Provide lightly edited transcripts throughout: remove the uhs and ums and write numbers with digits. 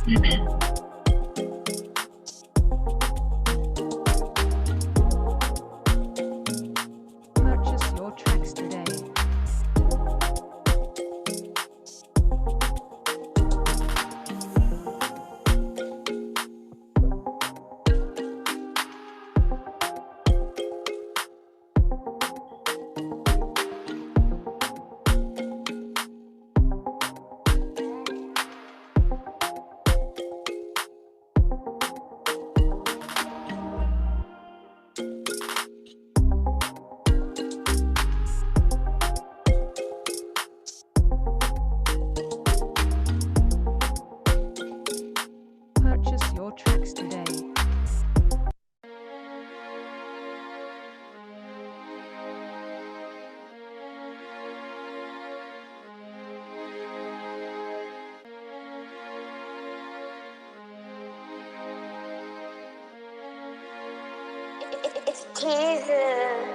Purchase your tracks today. Purchase your tracks today. It's teaser.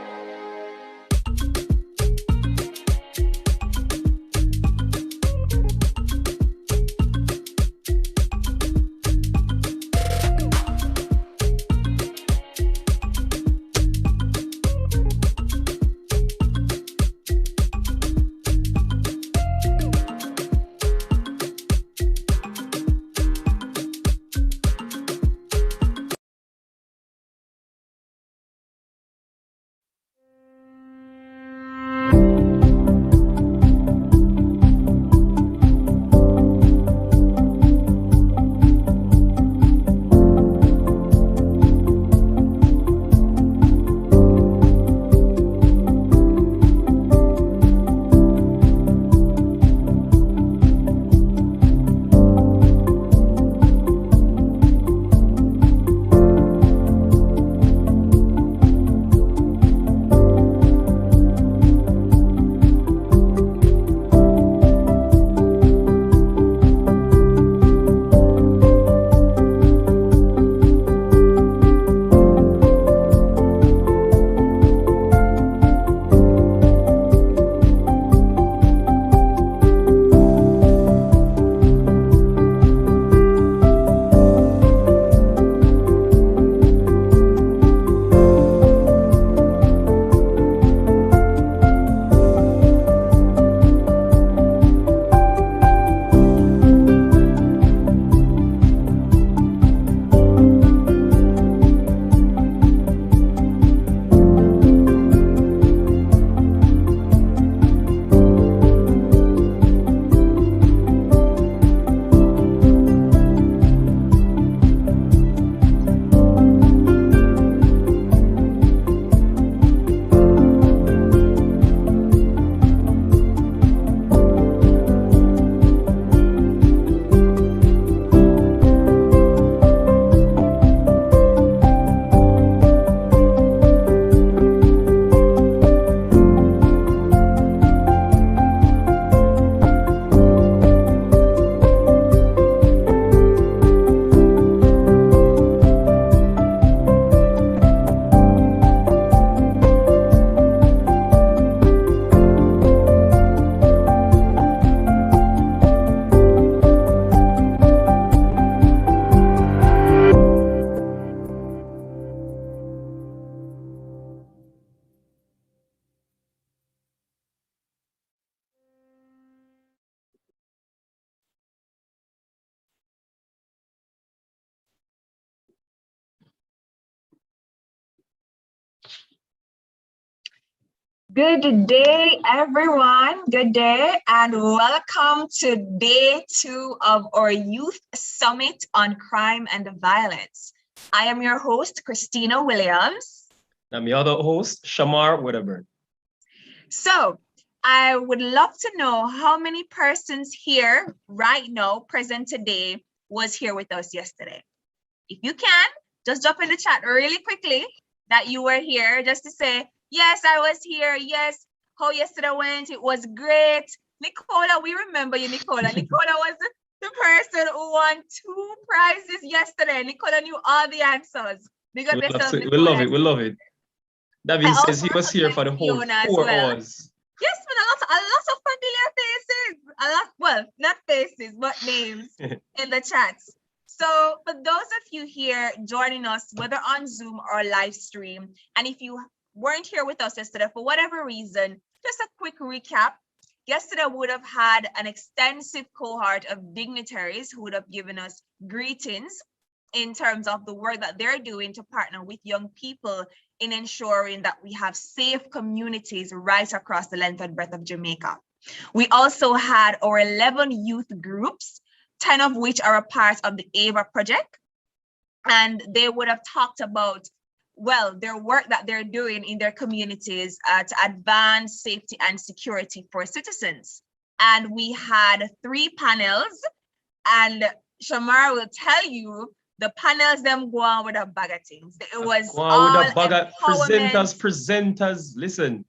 Good day, everyone. Good day, and welcome to day 2 of our Youth Summit on Crime and Violence. I am your host, Christina Williams. I'm your other host, Shamar Wedderburn. So, I would love to know how many persons here right now, present today, was here with us yesterday. If you can, just drop in the chat really quickly that you were here, just to say, yes, I was here. Yes, how yesterday went. It was great. Nicola, we remember you, Nicola. Nicola was the person who won 2 prizes yesterday. Nicola knew all the answers. We love it. We love it. David says he was here for the whole 4 hours. Yes, but a lot of familiar faces. Well, not faces, but names in the chats. So for those of you here joining us, whether on Zoom or live stream, and if you weren't here with us yesterday for whatever reason, just a quick recap. Yesterday we would have had an extensive cohort of dignitaries who would have given us greetings in terms of the work that they're doing to partner with young people in ensuring that we have safe communities right across the length and breadth of Jamaica. We also had our 11 youth groups, 10 of which are a part of the AVA project. And they would have talked about, well, their work that they're doing in their communities to advance safety and security for citizens. And we had 3 panels, and Shamar will tell you the panels them go on with a bag of things. It was all with a bag of empowerment. presenters. Listen,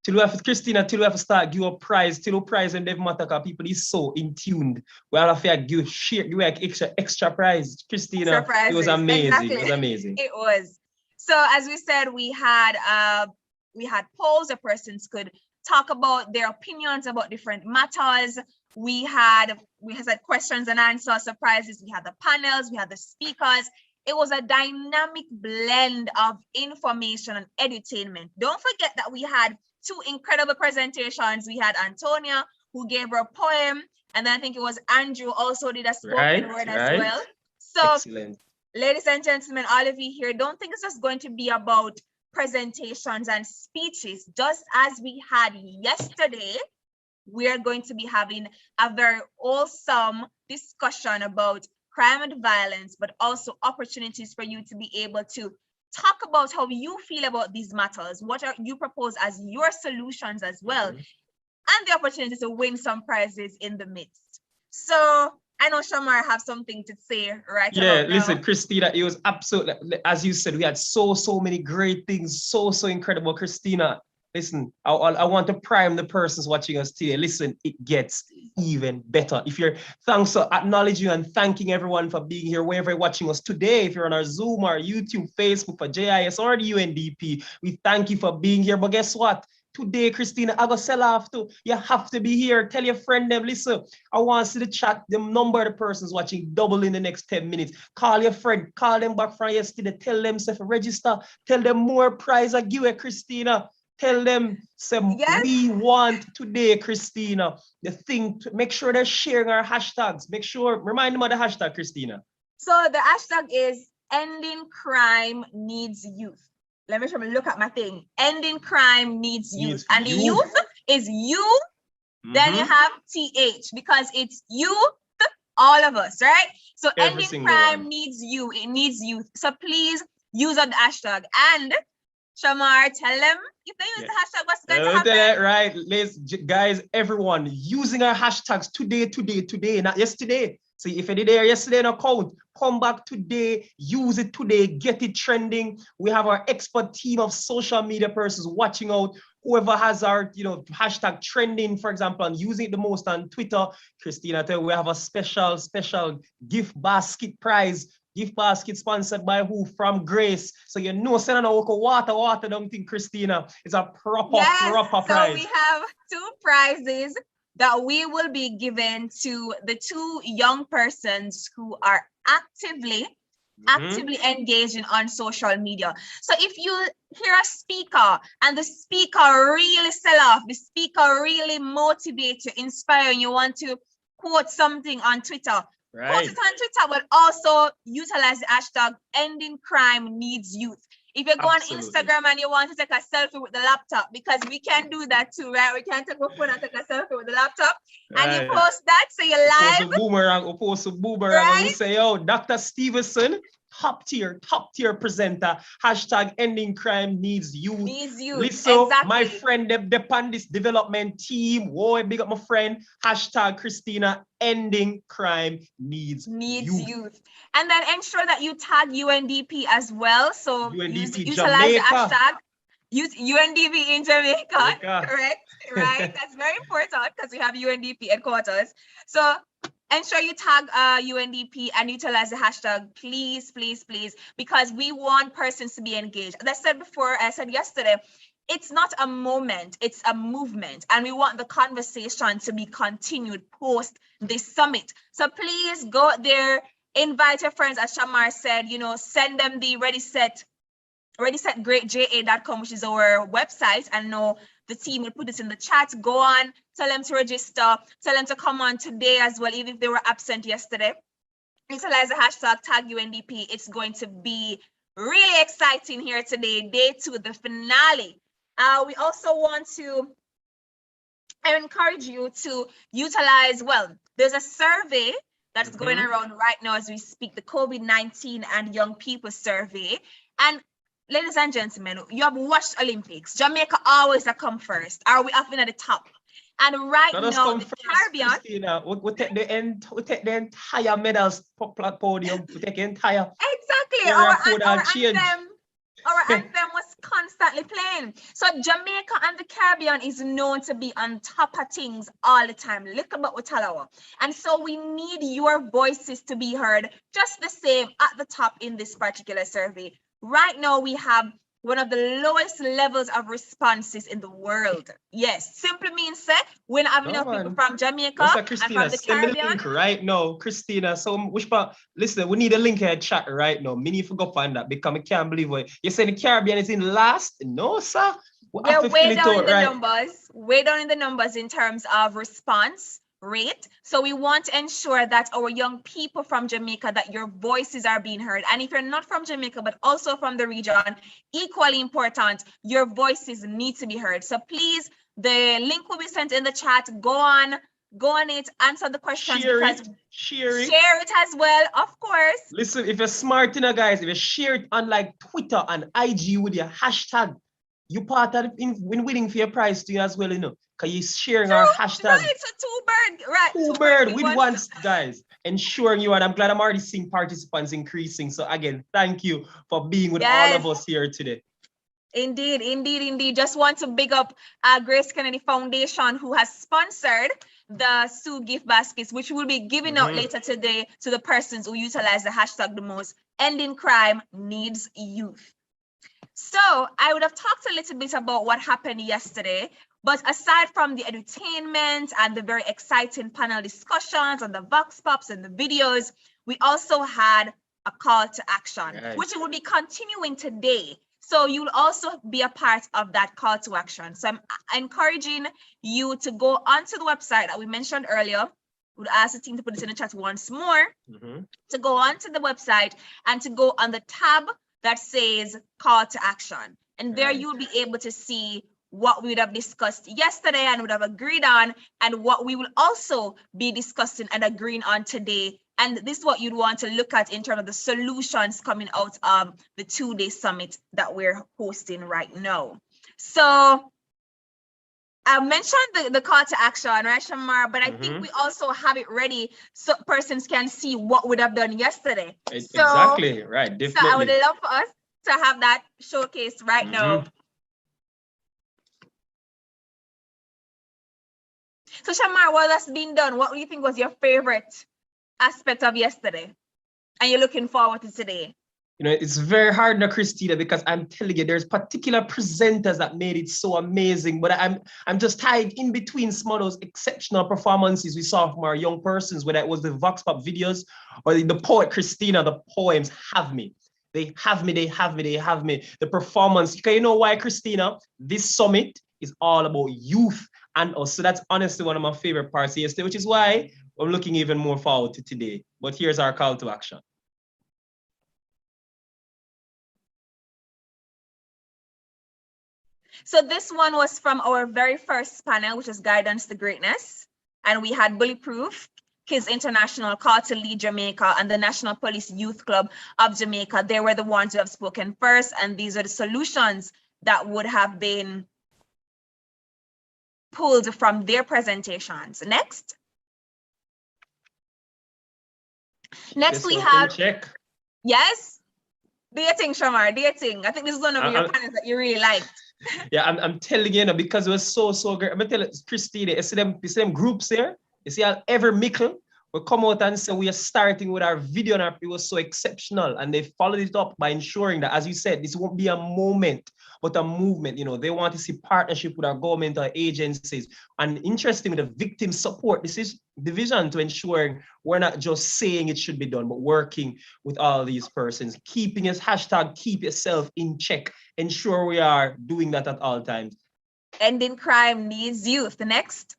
till we have Christina, till we have to start give a prize, till a prize and they've matter because people is so in tuned. We have to give like extra prize. Christina, it was amazing. Exactly. It was amazing. It was. So as we said, we had polls where persons could talk about their opinions about different matters. We had questions and answers, surprises. We had the panels, we had the speakers. It was a dynamic blend of information and edutainment. Don't forget that we had 2 incredible presentations. We had Antonia, who gave her poem, and then I think it was Andrew also did a spoken word as well. So, excellent. Ladies and gentlemen, all of you here, don't think it's just going to be about presentations and speeches. Just as we had yesterday, we are going to be having a very awesome discussion about crime and violence, but also opportunities for you to be able to talk about how you feel about these matters, what are you propose as your solutions as well, and the opportunity to win some prizes in the midst. So I know Shamar have something to say right now. Yeah, listen, Christina, it was absolutely, as you said, we had so many great things, so incredible. Christina, listen, I want to prime the persons watching us today. Listen, it gets even better. If you're, thanks for acknowledging and thanking everyone for being here, wherever you're watching us today. If you're on our Zoom or YouTube, Facebook, for JIS or the UNDP, we thank you for being here. But guess what? Today, Christina, I go sell off too. You have to be here. Tell your friend them, listen, I want to see the chat, the number of the persons watching double in the next 10 minutes. Call your friend, call them back from yesterday. Tell them, say, register. Tell them more prize I give you, Christina. Tell them, say, yes, we want today, Christina. The thing, make sure they're sharing our hashtags. Make sure, remind them of the hashtag, Christina. So the hashtag is Ending Crime Needs Youth. Let me look at my thing. Ending Crime Needs Youth. And the youth is you, then you have TH, because it's you, all of us, right? So Ending Crime needs you, it needs youth. So please use up the hashtag. And Shamar, tell them if they use the hashtag, what's going to happen? Right, guys, everyone, using our hashtags today, not yesterday. See, if you did there yesterday in a account, come back today, use it today, get it trending. We have our expert team of social media persons watching out. Whoever has our, hashtag trending, for example, and using it the most on Twitter, Christina, we have a special gift basket prize. Gift basket sponsored by who? From Grace. So send a water, don't think, Christina. It's a proper prize. So we have 2 prizes that we will be given to the 2 young persons who are actively engaging on social media. So if you hear a speaker and the speaker really sell off, the speaker really motivate you, inspire, and you want to quote something on Twitter, post it on Twitter, but also utilize the hashtag Ending Crime Needs Youth. If you go on Instagram and you want to take a selfie with the laptop, because we can do that too, right? We can take a phone and take a selfie with the laptop, and you post that, so you're live. Post a boomerang, and we say, oh, Dr. Stevenson, top tier presenter, hashtag Ending Crime Needs Youth. Listen, my friend, they on this development team. Whoa, big up my friend, hashtag Christina, Ending Crime Needs Youth. And then ensure that you tag UNDP as well. So UNDP utilize the Jamaica. hashtag UNDP in Jamaica. Correct, right? That's very important because we have UNDP headquarters. So ensure you tag UNDP and utilize the hashtag, please, because we want persons to be engaged. As I said yesterday, it's not a moment, it's a movement. And we want the conversation to be continued post this summit. So please go there, invite your friends, as Shamar said, send them the readysetgreatja.com, which is our website. And know the team will put this in the chat. Go on, tell them to register, tell them to come on today as well, even if they were absent yesterday. Utilize the hashtag tag UNDP. It's going to be really exciting here today, day 2, the finale. We also want to encourage you to utilize, there's a survey that's going around right now as we speak, the COVID-19 and young people survey. And ladies and gentlemen, you have watched Olympics. Jamaica always come first. Are we often at the top? And right now, the Caribbean. Christina, we take the entire medals podium. We take the entire. Exactly. Our anthem was constantly playing. So Jamaica and the Caribbean is known to be on top of things all the time. Look about Watalawa. And so we need your voices to be heard just the same at the top in this particular survey. Right now, we have one of the lowest levels of responses in the world. Yes, simply means that we're not having enough people from Jamaica and from the Caribbean. Send me the link right now, Christina. So which part? Listen, we need a link here chat right now. Me need to go find that because I can't believe it. You say the Caribbean is in last? No, sir. They're way down in the numbers. Way down in the numbers in terms of response rate. So we want to ensure that our young people from Jamaica, that your voices are being heard. And if you're not from Jamaica, but also from the region, equally important, your voices need to be heard. So please, the link will be sent in the chat. Go on it, answer the questions. Share it as well, of course. Listen, if you're smart enough, guys, if you share it on like Twitter and IG with your hashtag, you part of in winning for your prize too as well, because you're sharing our hashtag. It's a two-bird, right? Two-bird with one, guys. Ensuring you, and I'm glad I'm already seeing participants increasing. So again, thank you for being with all of us here today. Indeed. Just want to big up Grace Kennedy Foundation, who has sponsored the Sue gift baskets, which will be given out later today to the persons who utilize the hashtag the most. Ending crime needs youth. So I would have talked a little bit about what happened yesterday, but aside from the entertainment and the very exciting panel discussions and the vox pops and the videos, we also had a call to action, which will be continuing today. So you'll also be a part of that call to action. So I'm encouraging you to go onto the website that we mentioned earlier. Would ask the team to put this in the chat once more, to go onto the website and to go on the tab that says call to action. And there you'll be able to see what we would have discussed yesterday and would have agreed on, and what we will also be discussing and agreeing on today. And this is what you'd want to look at in terms of the solutions coming out of the 2-day summit that we're hosting right now. So I mentioned the call to action, right, Shamar? But I think we also have it ready so persons can see what we would have done yesterday. Exactly, right, definitely. So I would love for us to have that showcased right now. So Shamar, what has been done? What do you think was your favorite aspect of yesterday? And you're looking forward to today? It's very hard now, Christina, because I'm telling you, there's particular presenters that made it so amazing, but I'm just tied in between some of those exceptional performances we saw from our young persons, whether it was the Vox Pop videos or the poet Christina. The poems have me. They have me. The performance, because you know why, Christina? This summit is all about youth and us. So that's honestly one of my favorite parts yesterday, which is why I'm looking even more forward to today. But here's our call to action. So this one was from our very first panel, which is Guidance to Greatness. And we had Bulletproof, Kids International, Call to Lead Jamaica, and the National Police Youth Club of Jamaica. They were the ones who have spoken first, and these are the solutions that would have been pulled from their presentations. Next we have, yes, dating, Shamar, dating. I think this is one of your panels that you really liked. Yeah, I'm telling you, because it was so great. I'm gonna tell you, Christina, you see them groups there. You see how every Mickle we come out and say we are starting with our video, and it was so exceptional, and they followed it up by ensuring that, as you said, this won't be a moment but a movement. You know, they want to see partnership with our government or agencies. And interesting, with the victim support, this is division to ensuring we're not just saying it should be done, but working with all these persons, keeping us hashtag keep yourself in check, ensure we are doing that at all times. Ending crime needs youth. The next.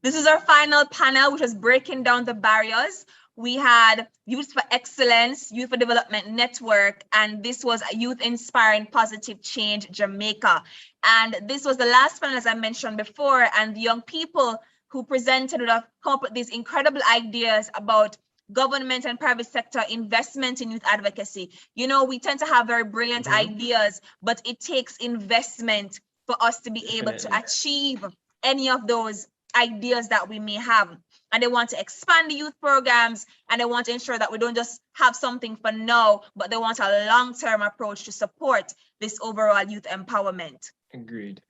This is our final panel, which was breaking down the barriers. We had Youth for Excellence, Youth for Development Network, and this was a Youth Inspiring Positive Change Jamaica. And this was the last panel, as I mentioned before, and the young people who presented would have come up with these incredible ideas about government and private sector investment in youth advocacy. You know, we tend to have very brilliant ideas, but it takes investment for us to be able to achieve any of those ideas that we may have. And they want to expand the youth programs, and they want to ensure that we don't just have something for now, but they want a long-term approach to support this overall youth empowerment. Agreed.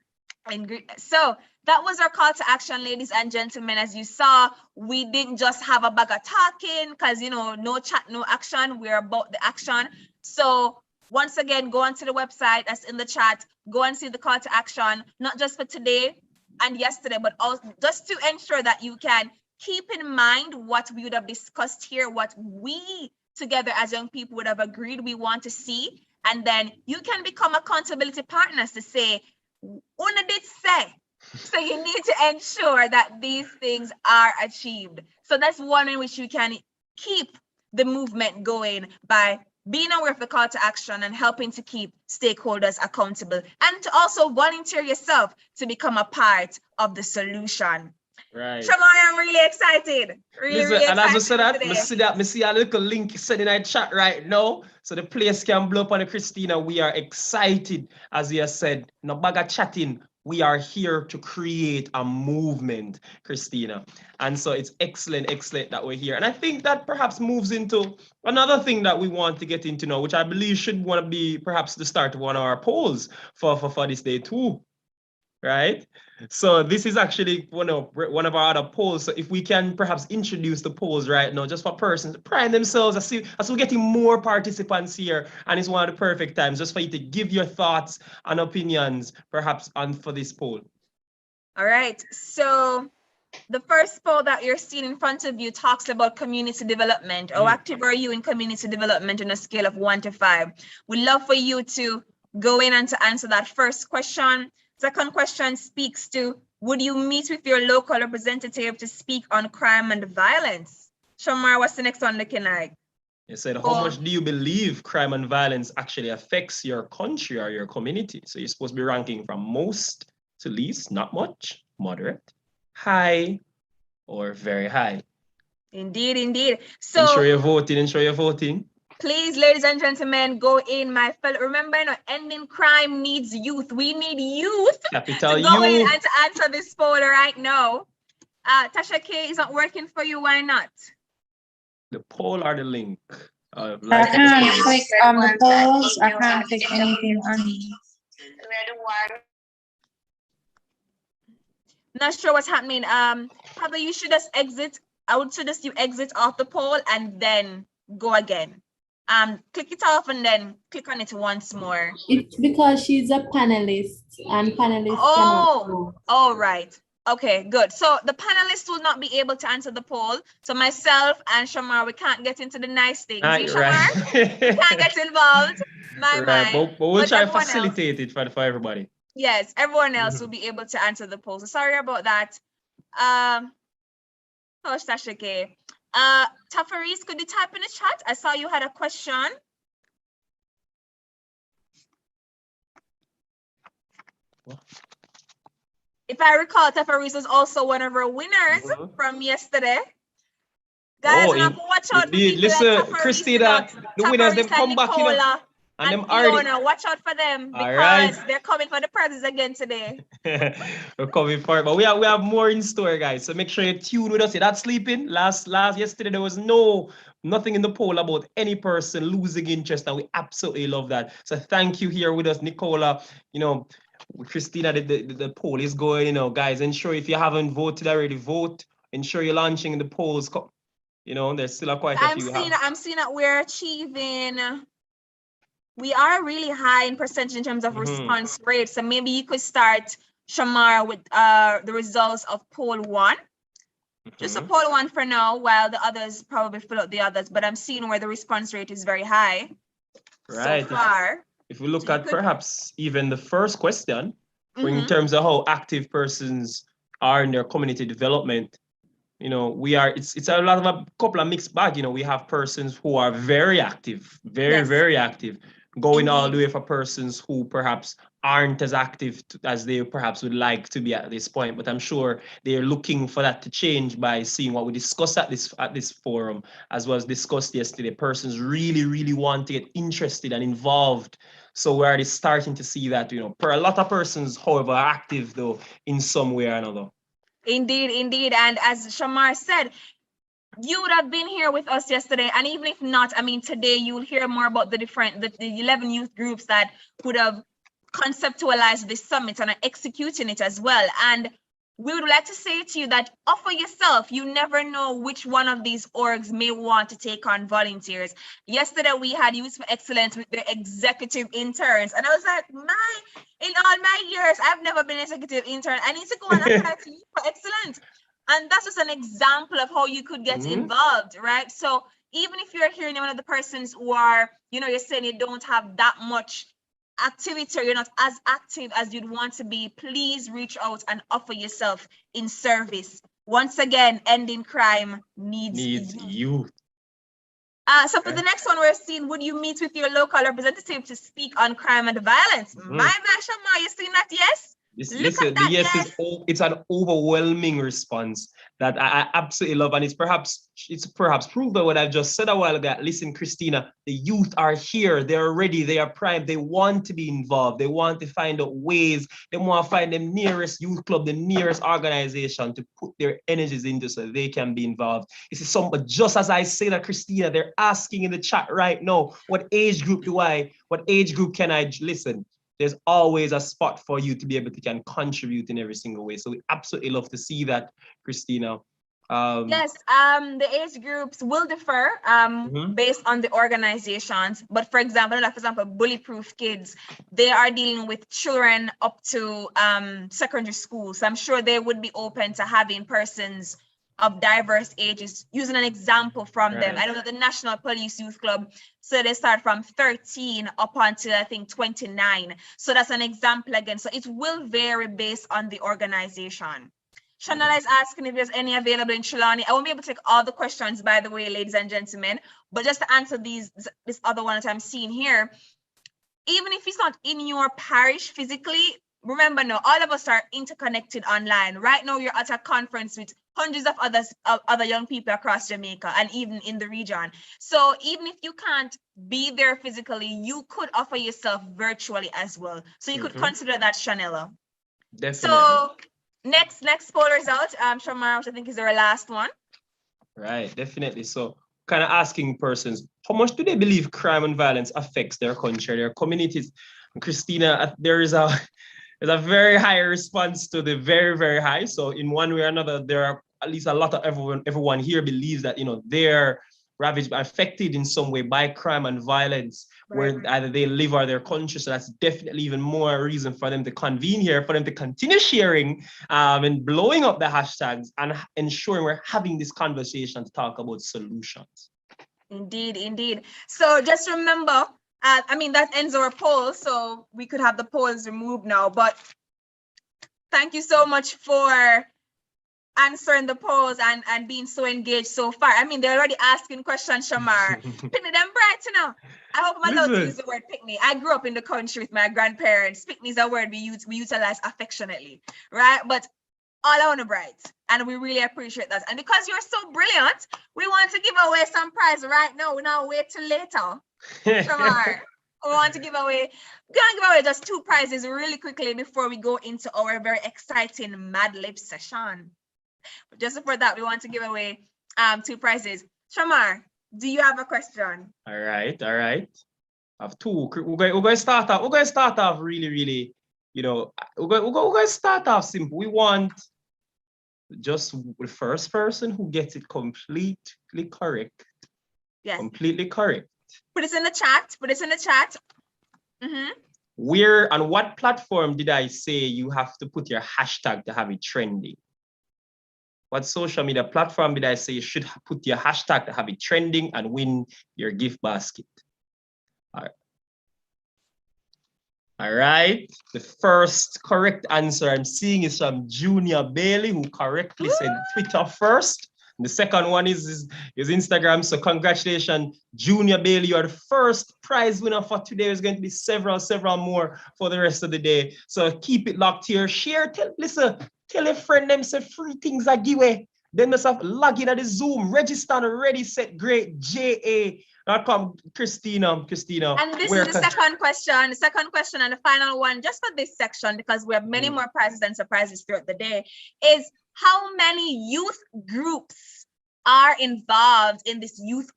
So that was our call to action, ladies and gentlemen. As you saw, we didn't just have a bag of talking, because, you know, no chat, no action. We're about the action. So once again, go onto the website that's in the chat, go and see the call to action, not just for today and yesterday, but also just to ensure that you can keep in mind what we would have discussed here, what we together as young people would have agreed we want to see. And then you can become accountability partners to say, Una did say. So you need to ensure that these things are achieved. So that's one in which you can keep the movement going, by being aware of the call to action and helping to keep stakeholders accountable, and to also volunteer yourself to become a part of the solution. Right. Shamari, I'm really excited. Really Listen, excited. And as I said that, today. me see a little link sent in our chat right now. So the place can blow up on the Christina. We are excited, as you said. No bag of chatting. We are here to create a movement, Christina. And so it's excellent that we're here. And I think that perhaps moves into another thing that we want to get into now, which I believe should want to be perhaps the start of one of our polls for this day too. Right? So this is actually one of our other polls. So if we can perhaps introduce the polls right now, just for persons to prime themselves, as we're getting more participants here, and it's one of the perfect times just for you to give your thoughts and opinions, perhaps, on for this poll. All right. So the first poll that you're seeing in front of you talks about community development. How active are you in community development on a scale of 1 to 5? We'd love for you to go in and to answer that first question. Second question speaks to, would you meet with your local representative to speak on crime and violence? Shamar, what's the next one looking like? You said, how much do you believe crime and violence actually affects your country or your community? So you're supposed to be ranking from most to least, not much, moderate, high, or very high. Indeed. So ensure you're voting. Please, ladies and gentlemen, go in, my fellow. Remember, ending crime needs youth. We need youth Capital to go in U. and to answer this poll right now. Tasha K, is not working for you. Why not? The poll or the link? I can't click on the polls. I can't click anything on Not sure what's happening. Heather, you should just exit. I would suggest you exit off the poll and then go again. Click it off and then click on it once more. It's because she's a panelist, and panelists cannot vote. Oh, right. Okay, good. So the panelists will not be able to answer the poll. So myself and Shamar, we can't get into the nice things. Right. We can't get involved. But we'll try to facilitate it for everybody. Yes, everyone else will be able to answer the poll. So sorry about that. Tasha K. Tafaris, could you type in the chat? I saw you had a question. What? If I recall, Tafaris was also one of our winners from yesterday. Guys, watch out for people. Listen, like Christina, the winners, they come back, you know. And them already. Watch out for them because they're coming for the prizes again today. We're coming for it, but we have more in store, guys. So make sure you tune with us. You're not sleeping. Yesterday there was nothing in the poll about any person losing interest, and we absolutely love that. So thank you here with us, Nicola. You know, Christina, the poll is going. You know, guys, ensure if you haven't voted already, vote. ensure you're launching the polls. You know, there's still quite a few. I'm seeing that we're achieving. We are really high in percentage in terms of response rate. So maybe you could start, Shamar, with the results of poll 1. Just a poll 1 for now, while the others probably fill out the others. But I'm seeing where the response rate is very high so far. If we look at perhaps even the first question, in terms of how active persons are in their community development, you know, it's a lot of a couple of mixed bag. You know, we have persons who are very active, very active, going all the way for persons who perhaps aren't as active as they perhaps would like to be at this point. But I'm sure they're looking for that to change by seeing what we discussed at this forum, as was discussed yesterday. Persons really want to get interested and involved. So we're already starting to see that, you know, per a lot of persons, however, are active though in some way or another. Indeed. And as Shamar said, you would have been here with us yesterday, and even if not, I mean, today you'll hear more about the 11 youth groups that would have conceptualized this summit and are executing it as well. And we would like to say to you that offer yourself. You never know which one of these orgs may want to take on volunteers. Yesterday we had Youth for Excellence with the executive interns, and I was like, in all my years, I've never been an executive intern. I need to go and apply to Youth for Excellence. And that's just an example of how you could get involved, right? So even if you're hearing one of the persons who are, you know, you're saying you don't have that much activity or you're not as active as you'd want to be, please reach out and offer yourself in service. Once again, ending crime needs youth. So for the next one, we're seeing, would you meet with your local representative to speak on crime and violence? My gosh, Shama, you seen that? Yes? Listen, the yes is it's an overwhelming response that I absolutely love, and it's perhaps proved by what I've just said a while ago. Listen, Christina, the youth are here, they're ready, they are primed, they want to be involved, they want to find out ways, they want to find the nearest youth club, the nearest organization to put their energies into so they can be involved. This is but just as I say that, Christina, they're asking in the chat right now, what age group can I listen? There's always a spot for you to be able to contribute in every single way. So we absolutely love to see that, Christina. Yes, the age groups will differ based on the organizations. But for example, Bullyproof Kids, they are dealing with children up to secondary school. So I'm sure they would be open to having persons of diverse ages, using an example from them. I know that the National Police Youth Club, so they start from 13 up until I think 29. So that's an example again. So it will vary based on the organization. Shanala is asking if there's any available in Trelawney. I won't be able to take all the questions, by the way, ladies and gentlemen, but just to answer this other one that I'm seeing here, even if it's not in your parish physically, remember now, all of us are interconnected online. Right now, you're at a conference with hundreds of other young people across Jamaica and even in the region. So even if you can't be there physically, you could offer yourself virtually as well. So you could consider that, Shanella. Definitely. So next poll result, Shamar, which I think is our last one. Right, definitely. So kind of asking persons, how much do they believe crime and violence affects their country, their communities? And Christina, there's a very high response to the very high. So in one way or another, there are at least a lot of everyone here believes that, you know, they're ravaged, affected in some way by crime and violence, where either they live or their country. So that's definitely even more reason for them to convene here, for them to continue sharing and blowing up the hashtags and ensuring we're having this conversation to talk about solutions. Indeed. So just remember, I mean, that ends our poll, so we could have the polls removed now, but thank you so much for answering the polls and being so engaged so far. I mean, they're already asking questions, Shamar. Pickney, them bright, you know. I hope I'm allowed to use the word pickney. I grew up in the country with my grandparents. Pickney is a word we utilize affectionately, right? But all I want to bright, and we really appreciate that. And because you're so brilliant, we want to give away some prize right now. We now wait till later. Shamar, we want to give away, just 2 prizes really quickly before we go into our very exciting Mad Lib session. But just before that, we want to give away 2 prizes. Shamar, do you have a question? All right. I have 2. We're going to start off really, you know, we're going to start off simple. We want just the first person who gets it completely correct. Yes. Completely correct. Put it in the chat. Put it in the chat. Where on what platform did I say you have to put your hashtag to have it trending? What social media platform did I say you should put your hashtag to have it trending and win your gift basket? All right. All right. The first correct answer I'm seeing is from Junior Bailey, who correctly said Twitter first. And the second one is Instagram. So congratulations, Junior Bailey. You're the first prize winner for today. There's going to be several more for the rest of the day. So keep it locked here. Share, tell a friend them say free things I give away. Then must have log in at the Zoom, register and ready, set, great, JA.com, Christina. And this is the second question and the final one, just for this section, because we have many more prizes and surprises throughout the day, is how many youth groups are involved in this youth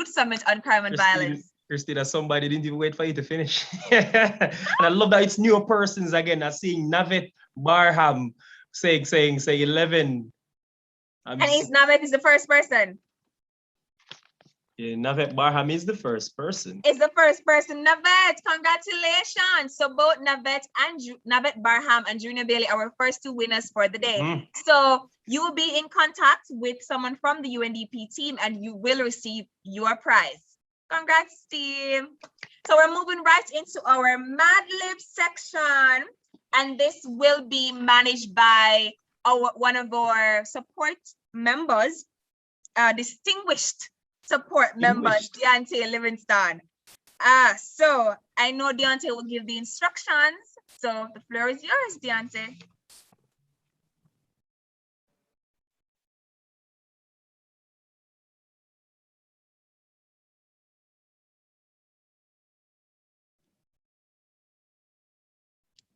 summit on crime and violence? Christina, somebody didn't even wait for you to finish. And I love that it's new persons again. I'm seeing Navet Barham saying 11. Navet is the first person. Yeah, Navet Barham is the first person. Is the first person. Navet, congratulations. So both Navet Barham and Junior Bailey are our first two winners for the day. So you will be in contact with someone from the UNDP team and you will receive your prize. Congrats, team. So we're moving right into our Mad Lib section. And this will be managed by one of our support members, distinguished support member, Deontay Livingston. So I know Deontay will give the instructions. So the floor is yours, Deontay.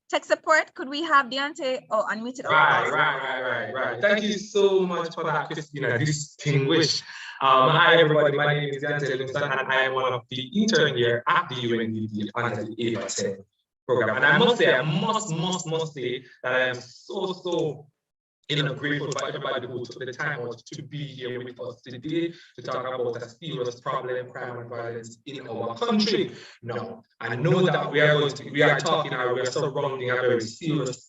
Tech support, could we have Deontay unmuted? Right. Thank you so much for that, Christina. Distinguished. Hi, everybody. My name is Deontay Livingston, and I am one of the interns here at the UNDP under the AVA program. And I must say, I must say that I am so grateful for everybody who took the time out to be here with us today to talk about a serious problem, crime and violence in our country. No, I know that we are surrounding a very serious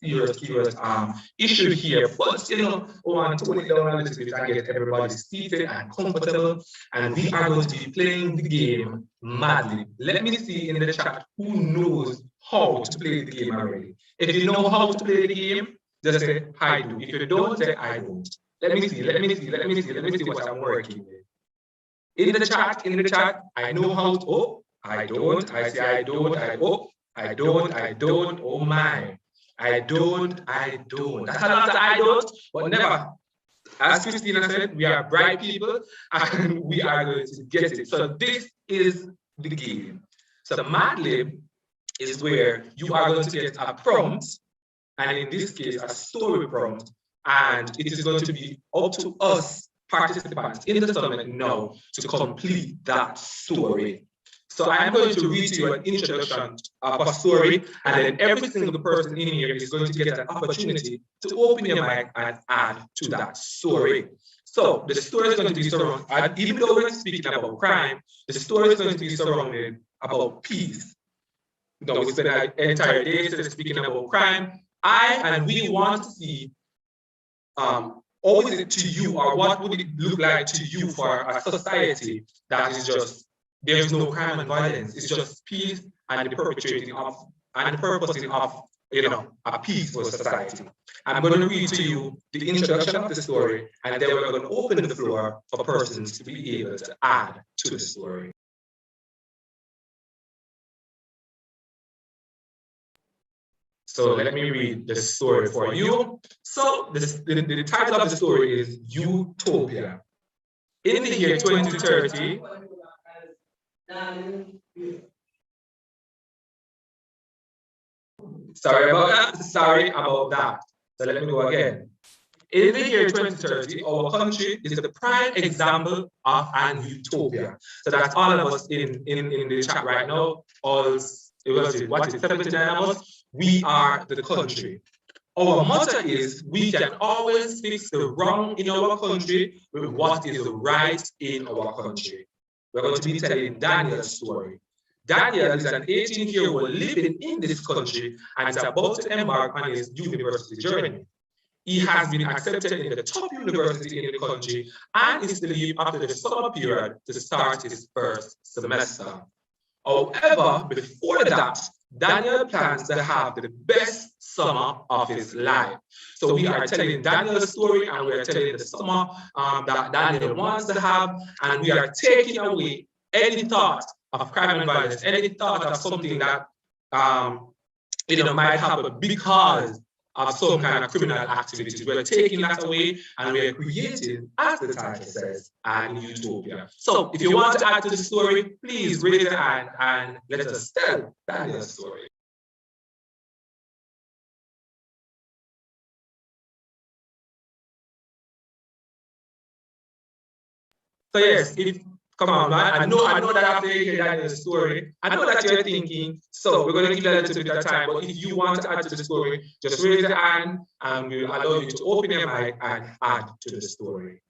issue here, but I want to tone it down a little bit and get everybody seated and comfortable, and we are going to be playing the game madly. Let me see in the chat who knows how to play the game already. If you know how to play the game, just say I do. If you don't, say I don't. Let me see what I'm working with. In the chat, I know how to, I don't, I say I don't, I don't, oh my. I don't. That's a lot of I don't, but never. As Christina said, we are bright people and we are going to get it. So this is the game. So Mad Lib is where you are going to get a prompt, and in this case, a story prompt, and it is going to be up to us participants in the summit now to complete that story. So I am going to read to you an introduction of a story, and then every single person in here is going to get an opportunity to open your mic and add to that story. So the story is going to be surrounded, even though we're speaking about crime, the story is going to be surrounded about peace. No, we spend an entire day speaking about crime. We want to see how is it to you, or what would it look like to you for a society that is just, there's no crime and violence, it's just peace and the perpetrating of, and the purposing of, a peaceful society. I'm going to read to you the introduction of the story, and then we're going to open the floor for persons to be able to add to the story. So let me read the story for you. So the title of the story is Utopia. In the year 2030, sorry about that. So let me go again. In the year 2030, our country is the prime example of an utopia. So that's all of us in the chat right now. 79 of us, we are the country. Our motto is, we can always fix the wrong in our country with what is right in our country. We're going to be telling Daniel's story. Daniel is an 18-year-old living in this country and is about to embark on his university journey. He has been accepted in the top university in the country and is to leave after the summer period to start his first semester. However, before that, Daniel plans to have the best summer of his life. So we are telling Daniel's story, and we are telling the summer that Daniel wants to have, and we are taking away any thought of crime and violence, any thought of something that might happen because of some kind of criminal activities. We're taking that away, and we're creating, as the title says, an utopia. So if you want to add to the story, please raise your hand and let us tell Daniel's story. So yes, come on, man. I know that after you hear Daniel's story, I know that you're thinking, so we're going to give that a little bit of time, but if you want to add to the story, just raise your hand and we'll allow you to open your mic and add to the story.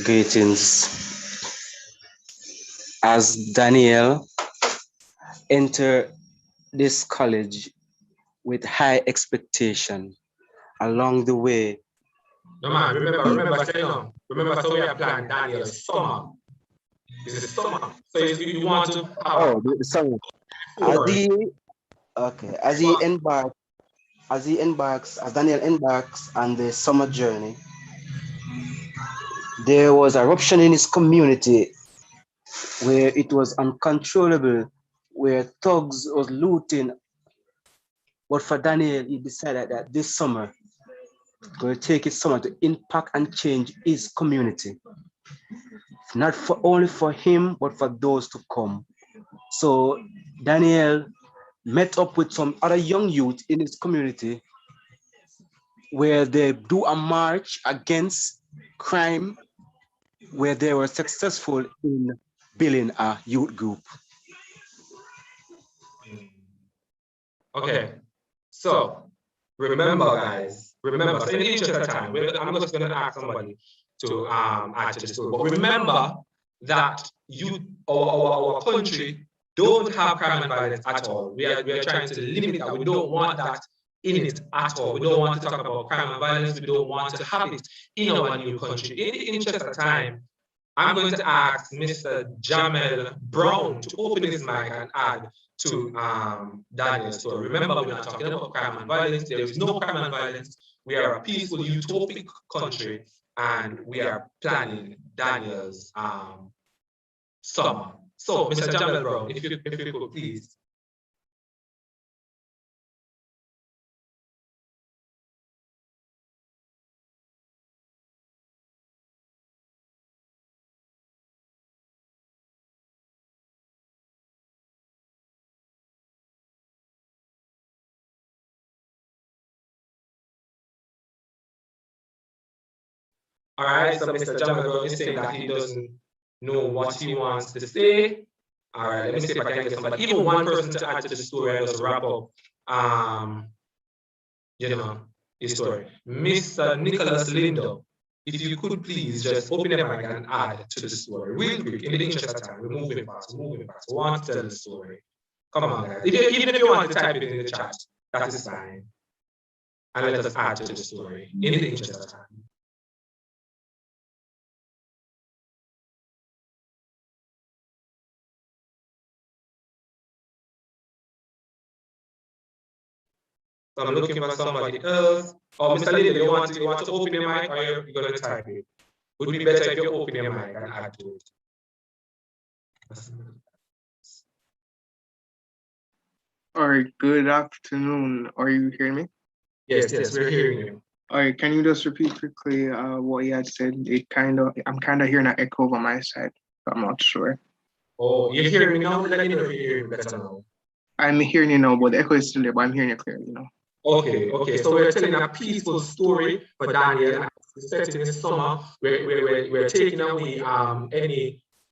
Greetings. As Daniel entered this college with high expectation, along the way. No man, remember, so we are planning Daniel's summer. This is summer. So if you want to sorry. As Daniel embarks on the summer journey, there was eruption in his community where it was uncontrollable, where thugs was looting. But for Daniel, he decided that this summer, going to take his summer to impact and change his community. Not only for him, but for those to come. So Daniel met up with some other young youth in his community where they do a march against crime, where they were successful in building a youth group. Okay, so remember guys, so in the interest of time, I'm just going to ask somebody to add to the story, but remember that our country don't have crime and violence at all. We are trying to limit that. We don't want that in it at all. We don't want to talk about crime and violence. We don't want to have it in our new country. In the interest of time, I'm going to ask Mr. Jamel Brown to open his mic and add to Daniel's story. Remember, we're not talking about crime and violence. There is no crime and violence. We are a peaceful, utopic country, and we are planning Daniel's summer. So, Mr. Jamel Brown, if you could please. All right, so Mr. Jamel is saying that he doesn't know what he wants to say. All right, let me see if I can get somebody, even one person to add to the story and just wrap up, his story. Mr. Nicholas Lindo, if you could please just open your mic and add to the story real quick, in the interest of time. We're moving fast. We want to tell the story. Come on, guys. Even if you want to type it in the chat, that is fine. And let us add to the story in the interest of time. So I'm looking for somebody else. Oh, Mr. Lindo, you want to open your mic, or you're going to type it? Would be better if you open your mic and add to it. All right, good afternoon. Are you hearing me? Yes, we're hearing you. All right, can you just repeat quickly what you had said? I'm kind of hearing an echo on my side. I'm not sure. Oh, you're hearing me now? Let me know if you're hearing me better now. I'm hearing you now, but the echo is still there, but I'm hearing you clearly now. Okay. So we're telling a peaceful story for Daniel. Set in the summer, we're taking away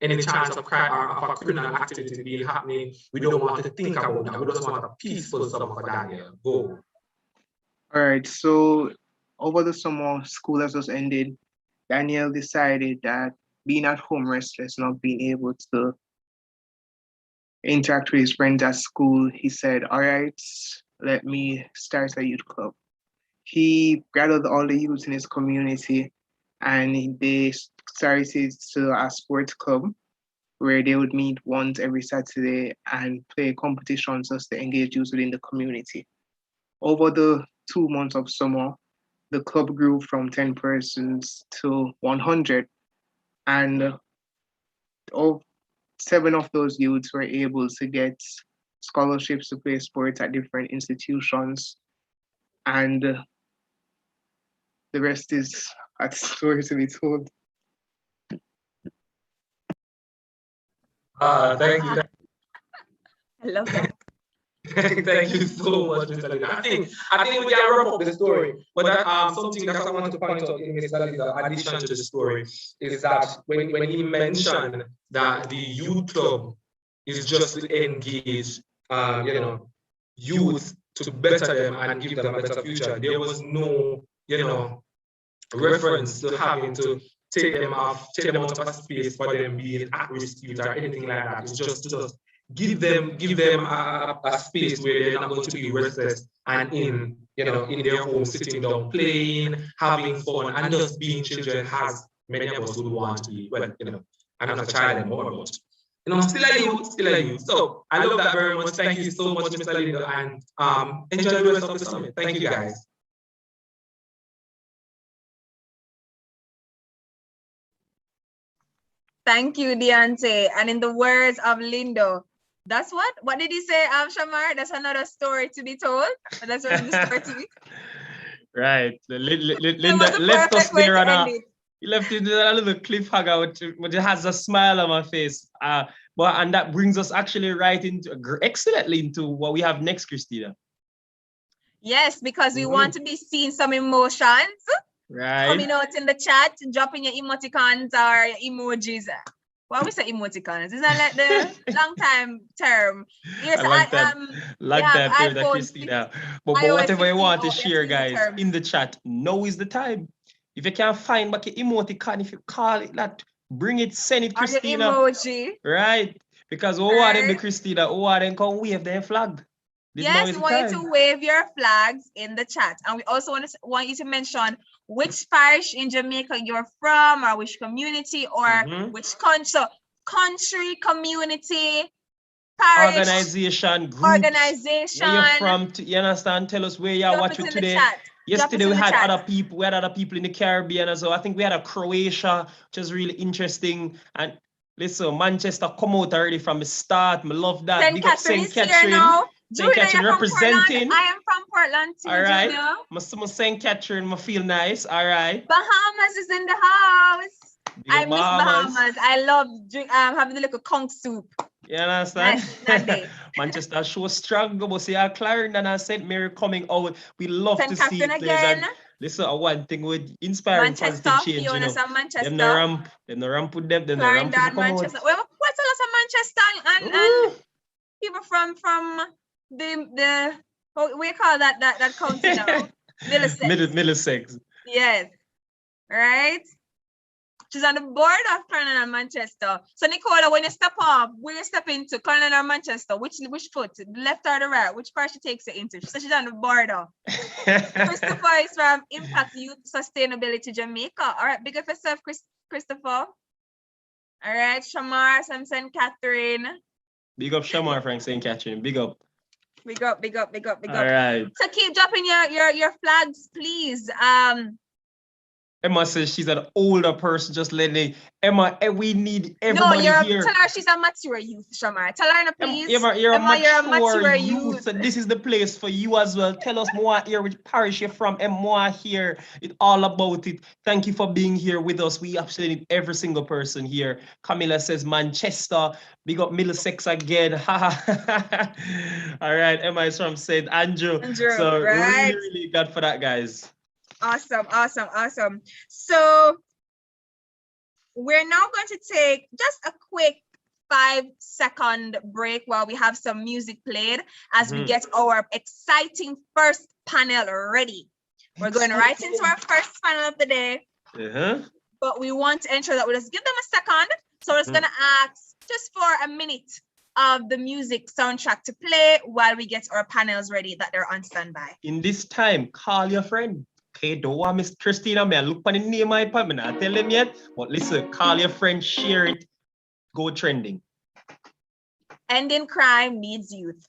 any chance of crime or of a criminal activity being happening, we don't want to think about that. We just want a peaceful summer for Daniel. Go. All right, so over the summer, school has just ended. Daniel decided that being at home restless, not being able to interact with his friends at school, he said, all right, let me start a youth club. He gathered all the youths in his community and they started a sports club where they would meet once every Saturday and play competitions just to engage youth within the community. Over the 2 months of summer, the club grew from 10 persons to 100, and 7 of those youths were able to get scholarships to play sports at different institutions, and the rest is a story to be told. Thank you. I love that. Thank you so much, Mr. Linda. I think we can wrap up the story. But that, something that I want to point out in Mr. Linda's addition to the story is that when he mentioned that the youth club is just to engage, youth to better them and give them a better future, there was no, reference to having to take them out of a space for them being at risk youth or anything like that. It's just to give them a space where they're not going to be restless and in their home, sitting down, playing, having fun, and just being children as many of us would want to be. Well, I'm not a child anymore, but still a youth. So I love that very much. Thank you so much, Mr. Linda, and enjoy the rest of the summit. Thank you, guys. Thank you, Deontay. And in the words of Lindo, that's what? What did he say, Shamar? That's another story to be told. That's what the story to be. Right. Linda left us there on a, he left it a little cliffhanger, but it has a smile on my face. And that brings us actually right into excellently into what we have next, Christina. Yes, because we want to be seeing some emotions. Right. Coming out in the chat, dropping your emoticons or your emojis. Why we say emoticons? Isn't that like the long time term? Yes, I like that. Term, that Christina. But whatever you want to share, guys, in the chat, now is the time. If you can't find back your emoticon, if you call it that, bring it, send it, Christina. Or the emoji. Right. Because who are them, the Christina? Who are them come wave their flag? Yes, we want you to wave your flags in the chat. And we also want you to mention which parish in Jamaica you're from, or which community, or which country. So country, community, parish, organization, groups, organization. Where you're from, you understand? Tell us where you're watching today. Yesterday we had other people. We had other people in the Caribbean as well. I think we had a Croatia, which is really interesting. And listen, Manchester come out already from the start. I love that. St. Catherine is here now. St. Catherine representing. I am from Portland too. All right. My St. Catherine, I feel nice. All right. Bahamas is in the house. I miss Bahamas. I love having a little conch soup. You understand? Manchester show strong, but see Clarendon and St. Mary coming out. We love to see it. Again. Listen, one thing with inspiring positive change. Manchester. Them the ramp with them. Them the ramp with Manchester. Well, what's a lot of Manchester and people from the what we call that county now? Middlesex. Yes. Right. She's on the board of Clarendon and Manchester. So Nicola, when you step up, where you step into Clarendon or Manchester, which foot, the left or the right, which part she takes it into? So she's on the border. Christopher is from Impact Youth Sustainability Jamaica. All right, big up yourself, Christopher. All right, Shamar, St. Catherine. Big up Shamar from St. Catherine. Big up. Big up. All right. So keep dropping your flags, please. Emma says she's an older person, just letting Emma, we need everybody here. Tell her she's a mature youth, Shamar. Tell her, please. Emma, you're a mature youth. So this is the place for you as well. Tell us more here, which parish you're from, and more here. It's all about it. Thank you for being here with us. We absolutely need every single person here. Camilla says Manchester. Big up Middlesex again. All right, Emma is from St. Andrew. So right. Really glad for that, guys. Awesome. So we're now going to take just a quick 5-second break while we have some music played as we get our exciting first panel ready. We're going right into our first panel of the day, but we want to ensure that we just give them a second. So we're just going to ask just for a minute of the music soundtrack to play while we get our panels ready that they're on standby. In this time, call your friend. Okay, don't want Miss Christina, man. Look on the name of my apartment. I tell them yet, but listen, call your friend, share it, go trending. Ending crime needs youth.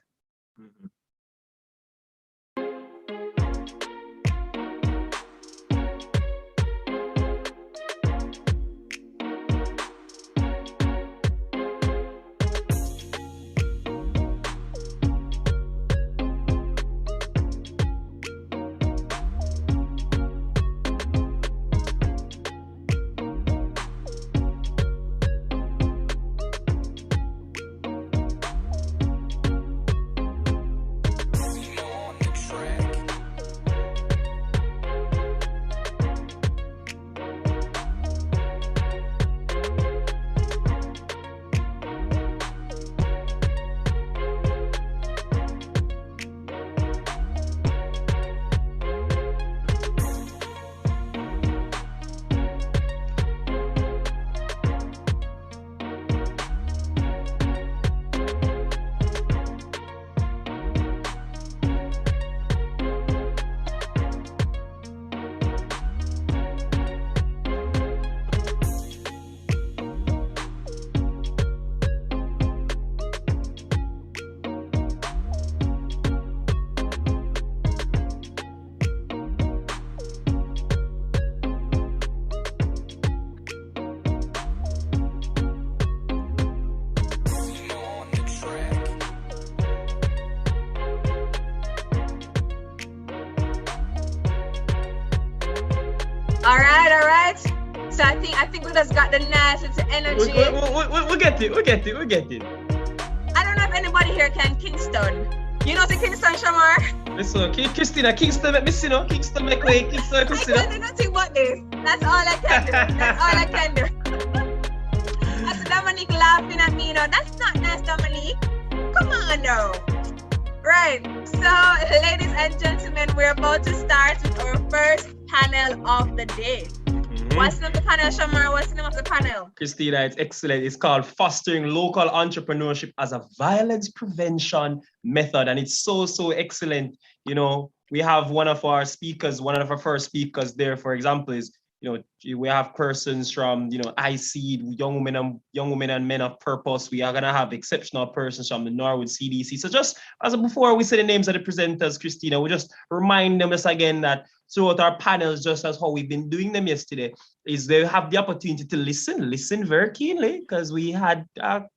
All right. So I think we just got the nice little energy. We get it. I don't know if anybody here can Kingston. You know the Kingston, Shamar? Listen, Christina, Kingston make me see, no? Kingston make way, Kingston, Christina. I can't do nothing but this. That's all I can do. That's Dominique laughing at me, that's not nice, Dominique. Come on now. Right, so ladies and gentlemen, we're about to start with our first panel of the day. What's the name of the panel, Shamar? What's the name of the panel? Christina, it's excellent. It's called Fostering Local Entrepreneurship as a Violence Prevention Method. And it's so excellent. You know, we have one of our first speakers there, for example, is, you know, we have persons from, you know, ISEED, young women and men of purpose. We are going to have exceptional persons from the Norwood CDC. So just as before we say the names of the presenters, Christina, we just remind them just again that throughout our panels, just as how we've been doing them yesterday, is they have the opportunity to listen very keenly, because we had our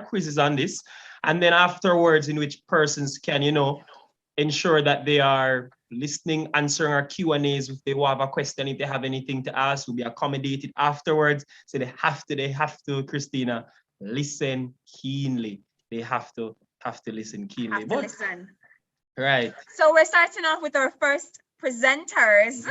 quizzes on this. And then afterwards, in which persons can, you know, ensure that they are listening, answering our Q&As. If they have a question, if they have anything to ask, will be accommodated afterwards. So they have to, Christina, listen keenly. They have to listen keenly. Listen. Right. So we're starting off with our first presenters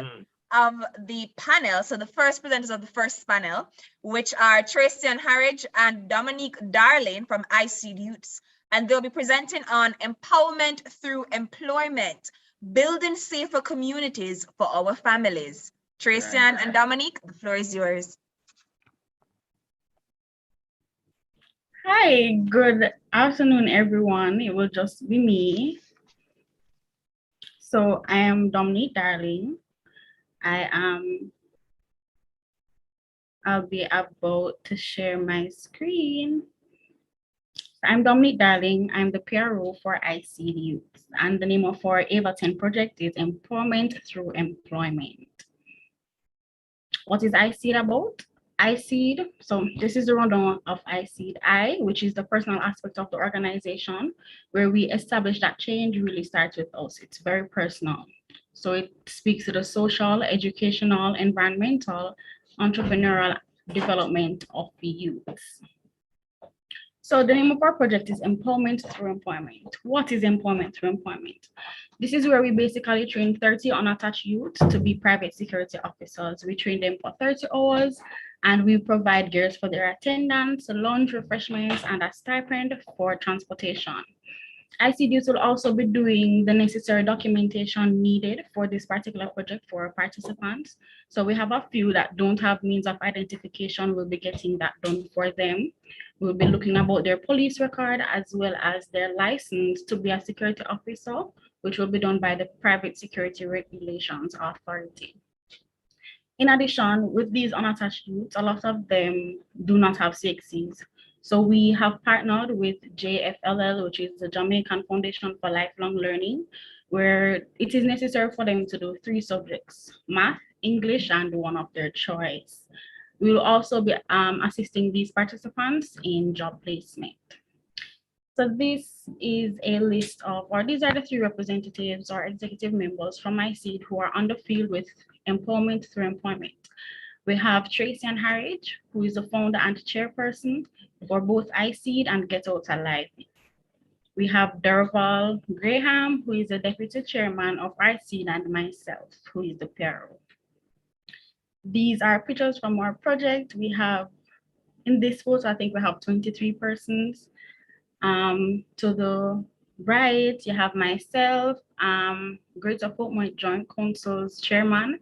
of the panel. So the first presenters of the first panel, which are Tracy and Harridge and Dominique Darling from ISEED Youths. And they'll be presenting on empowerment through employment, building safer communities for our families. Tracy and Dominique, the floor is yours. Hi, good afternoon, everyone. It will just be me. So I am Dominique Darling. I'll be about to share my screen. I'm Dominique Darling. I'm the PRO for ISEED Youth, and the name of our AVA 10 project is Empowerment Through Employment. What is ISEED about? ISEED, so this is the rundown of ISEED I, which is the personal aspect of the organization, where we establish that change really starts with us. It's very personal. So it speaks to the social, educational, environmental, entrepreneurial development of the youth. So the name of our project is Empowerment Through Employment. What is Empowerment Through Employment? This is where we basically train 30 unattached youth to be private security officers. We train them for 30 hours, And we provide gears for their attendance, lunch, refreshments, and a stipend for transportation. ICDs will also be doing the necessary documentation needed for this particular project for participants. So we have a few that don't have means of identification. We'll be getting that done for them. We'll be looking about their police record as well as their license to be a security officer, which will be done by the Private Security Regulations Authority. In addition, with these unattached youths, a lot of them do not have CXCs. So we have partnered with JFLL, which is the Jamaican Foundation for Lifelong Learning, where it is necessary for them to do 3 subjects, math, English, and one of their choice. We will also be assisting these participants in job placement. So this is a list of, or these are the 3 representatives or executive members from ICEED who are on the field with employment through employment. We have Tracy and Harridge, who is the founder and chairperson for both ICEED and Get Out Alive. We have Derval Graham, who is the deputy chairman of ICEED, and myself, who is the PRO. These are pictures from our project. We have, in this photo, I think we have 23 persons. To the right, you have myself, Greater Portmore Joint Council's chairman,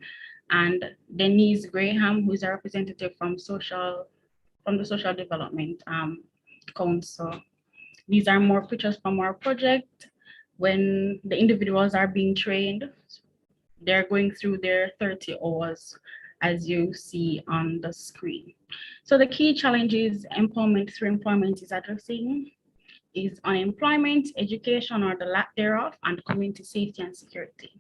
and Denise Graham, who is a representative from the Social Development Council. These are more pictures from our project. When the individuals are being trained, they're going through their 30 hours, as you see on the screen. So the key challenges employment through employment is addressing is unemployment, education or the lack thereof, and community safety and security.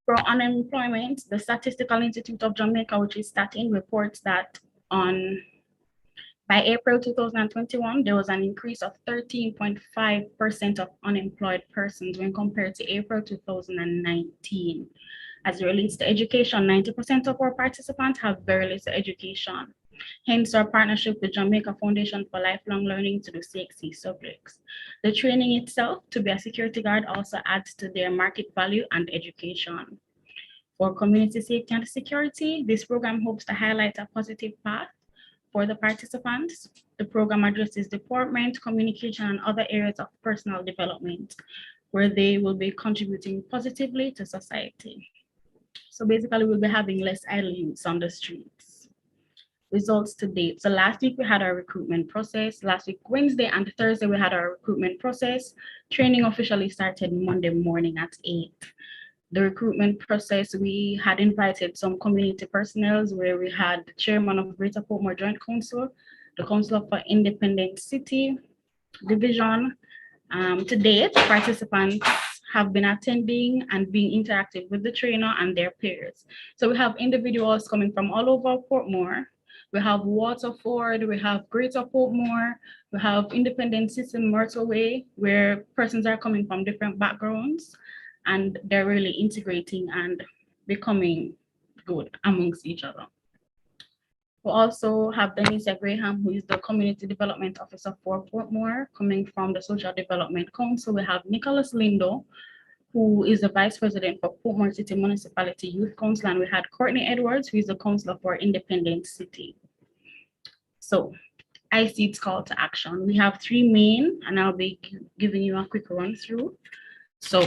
For unemployment, the Statistical Institute of Jamaica, which is Statin, reports that by April 2021, there was an increase of 13.5% of unemployed persons when compared to April 2019. As it relates to education, 90% of our participants have very little education. Hence our partnership with Jamaica Foundation for Lifelong Learning to do CXC subjects. The training itself to be a security guard also adds to their market value and education. For community safety and security, this program hopes to highlight a positive path for the participants. The program addresses deportment, communication, and other areas of personal development where they will be contributing positively to society. So basically, we'll be having less idle youths on the streets. Results to date. So last week we had our recruitment process. Last week, Wednesday and Thursday, we had our recruitment process. Training officially started Monday morning at 8. The recruitment process, we had invited some community personnel where we had the chairman of Greater Portmore Joint Council, the Council for Independent City Division. To date, participants have been attending and being interactive with the trainer and their peers. So we have individuals coming from all over Portmore. We have Waterford, we have Greater Portmore, we have Independent City Myrtle Way, where persons are coming from different backgrounds and they're really integrating and becoming good amongst each other. We also have Denise Graham, who is the Community Development Officer for Portmore, coming from the Social Development Council. We have Nicholas Lindo, who is the Vice President for Portmore City Municipality Youth Council, and we had Courtney Edwards, who is the Councilor for Independent City. So ICEED's call to action. We have 3 main, and I'll be giving you a quick run through. So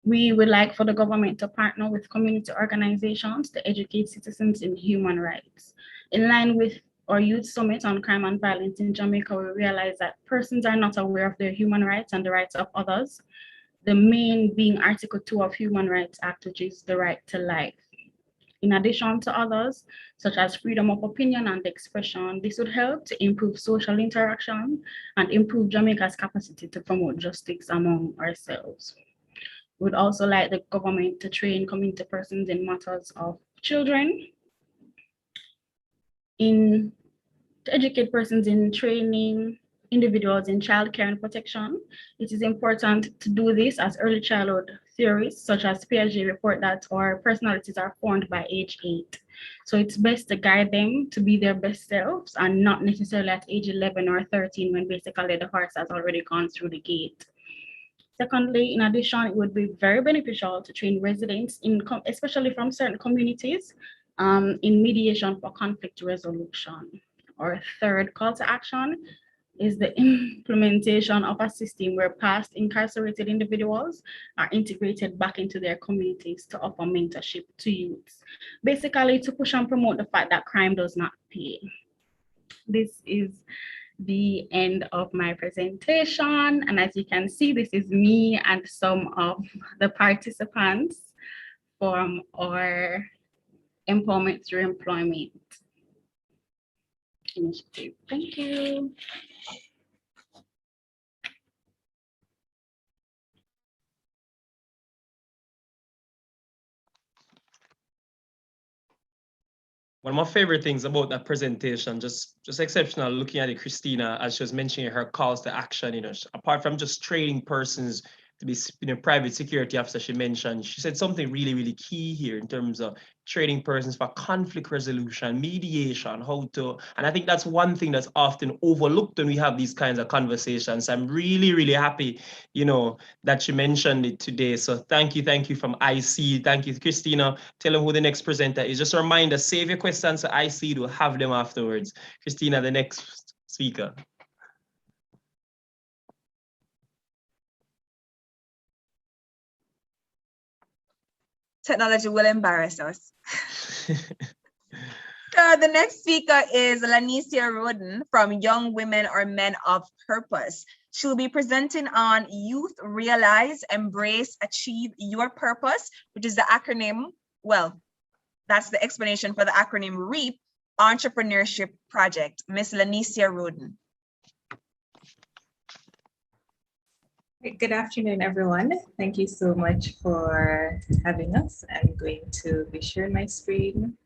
we would like for the government to partner with community organizations to educate citizens in human rights. In line with our Youth Summit on Crime and Violence in Jamaica, we realize that persons are not aware of their human rights and the rights of others. The main being Article 2 of Human Rights Act, which is the right to life. In addition to others, such as freedom of opinion and expression, this would help to improve social interaction and improve Jamaica's capacity to promote justice among ourselves. We'd also like the government to train community persons in matters of children, to educate persons in training individuals in childcare and protection. It is important to do this as early childhood theories, such as Piaget, report that our personalities are formed by age 8. So it's best to guide them to be their best selves and not necessarily at age 11 or 13 when basically the horse has already gone through the gate. Secondly, in addition, it would be very beneficial to train residents, especially from certain communities, in mediation for conflict resolution. Our third call to action is the implementation of a system where past incarcerated individuals are integrated back into their communities to offer mentorship to youths, basically to push and promote the fact that crime does not pay. This is the end of my presentation, and as you can see, this is me and some of the participants from our Empowerment Through Employment initiative. Thank you. One of my favorite things about that presentation, just exceptional, looking at it, Christina, as she was mentioning her calls to action, apart from just training persons to be, private security officer, she mentioned, she said something really, really key here in terms of training persons for conflict resolution, mediation, and I think that's one thing that's often overlooked when we have these kinds of conversations. I'm really, really happy, that she mentioned it today. So thank you from IC. Thank you, Christina. Tell them who the next presenter is. Just a reminder, save your questions to IC, we'll have them afterwards. Christina, the next speaker. Technology will embarrass us. So the next speaker is Lanicia Roden from Young Women or Men of Purpose. She'll be presenting on Youth Realize, Embrace, Achieve Your Purpose, which is the acronym, well, that's the explanation for the acronym REAP, Entrepreneurship Project. Miss Lanicia Roden. Good afternoon, everyone. Thank you so much for having us. I'm going to be sharing my screen.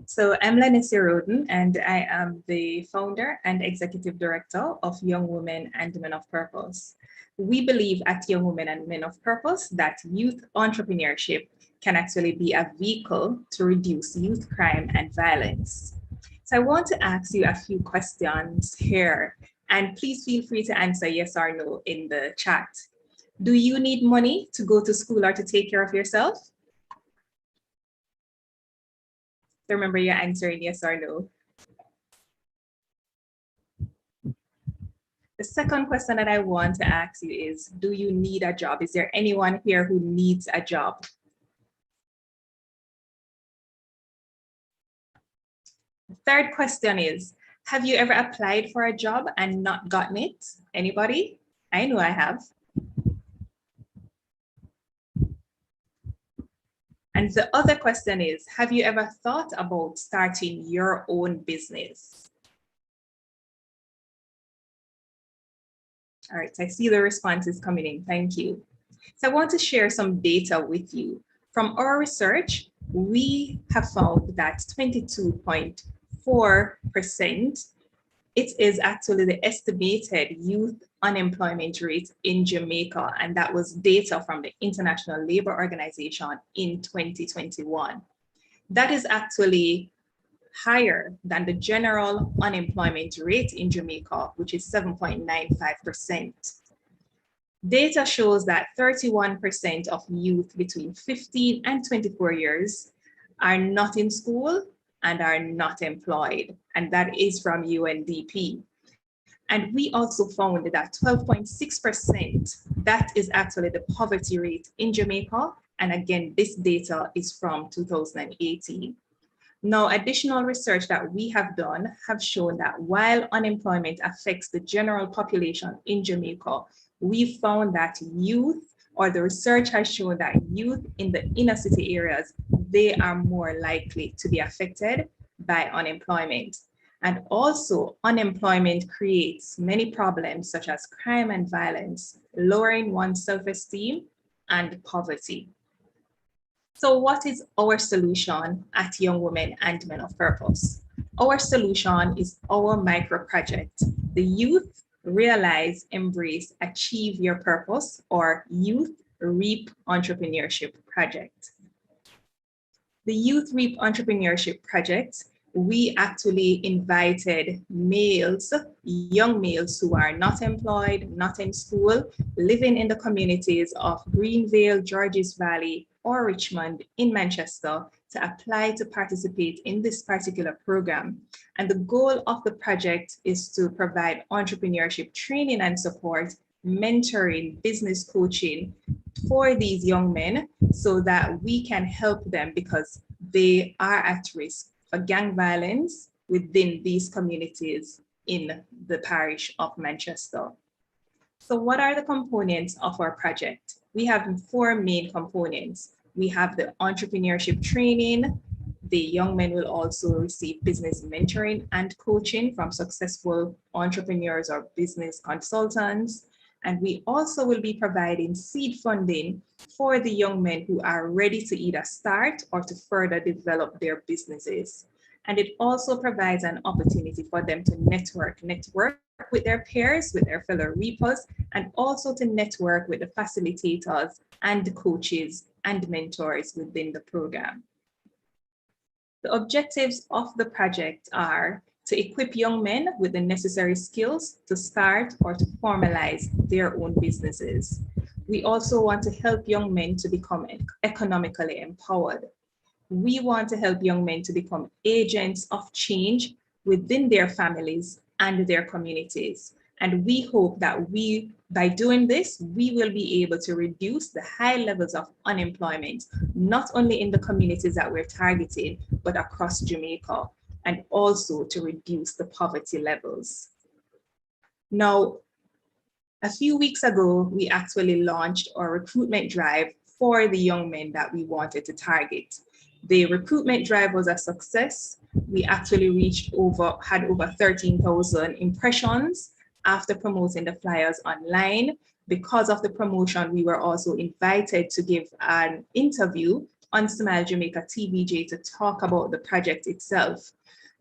So I'm Lanicia Roden, and I am the founder and executive director of Young Women and Men of Purpose. We believe at Young Women and Men of Purpose that youth entrepreneurship can actually be a vehicle to reduce youth crime and violence. So I want to ask you a few questions here, and please feel free to answer yes or no in the chat. Do you need money to go to school or to take care of yourself? Remember, you're answering yes or no. The second question that I want to ask you is, do you need a job? Is there anyone here who needs a job? The third question is, have you ever applied for a job and not gotten it? Anybody? I know I have. And the other question is, have you ever thought about starting your own business? All right, so I see the responses coming in. Thank you. So I want to share some data with you. From our research, we have found that 22.4%, it is actually the estimated youth unemployment rate in Jamaica, and that was data from the International Labour Organization in 2021. That is actually higher than the general unemployment rate in Jamaica, which is 7.95%. Data shows that 31% of youth between 15 and 24 years are not in school and are not employed, and that is from UNDP. And we also found that 12.6%, that is actually the poverty rate in Jamaica. And again, this data is from 2018. Now, additional research that we have done have shown that while unemployment affects the general population in Jamaica, we found that youth, or the research has shown that youth in the inner city areas, they are more likely to be affected by unemployment. And also, unemployment creates many problems such as crime and violence, lowering one's self-esteem and poverty. So what is our solution at Young Women and Men of Purpose? Our solution is our micro project, the Youth Realize, Embrace, Achieve Your Purpose, or Youth REAP Entrepreneurship Project. The Youth REAP Entrepreneurship Project, we actually invited males, young males who are not employed, not in school, living in the communities of Greenvale, Georges Valley, or Richmond in Manchester to apply to participate in this particular program. And the goal of the project is to provide entrepreneurship training and support, mentoring, business coaching for these young men so that we can help them because they are at risk for gang violence within these communities in the parish of Manchester. So what are the components of our project? We have 4 main components. We have the entrepreneurship training. The young men will also receive business mentoring and coaching from successful entrepreneurs or business consultants. And we also will be providing seed funding for the young men who are ready to either start or to further develop their businesses. And it also provides an opportunity for them to network with their peers, with their fellow reapers, and also to network with the facilitators and coaches and mentors within the program. The objectives of the project are to equip young men with the necessary skills to start or to formalize their own businesses. We also want to help young men to become economically empowered. We want to help young men to become agents of change within their families and their communities. And we hope that by doing this, we will be able to reduce the high levels of unemployment, not only in the communities that we're targeting, but across Jamaica, and also to reduce the poverty levels. Now, a few weeks ago, we actually launched our recruitment drive for the young men that we wanted to target. The recruitment drive was a success. We actually had over 13,000 impressions after promoting the flyers online. Because of the promotion, we were also invited to give an interview on Smile Jamaica TVJ to talk about the project itself.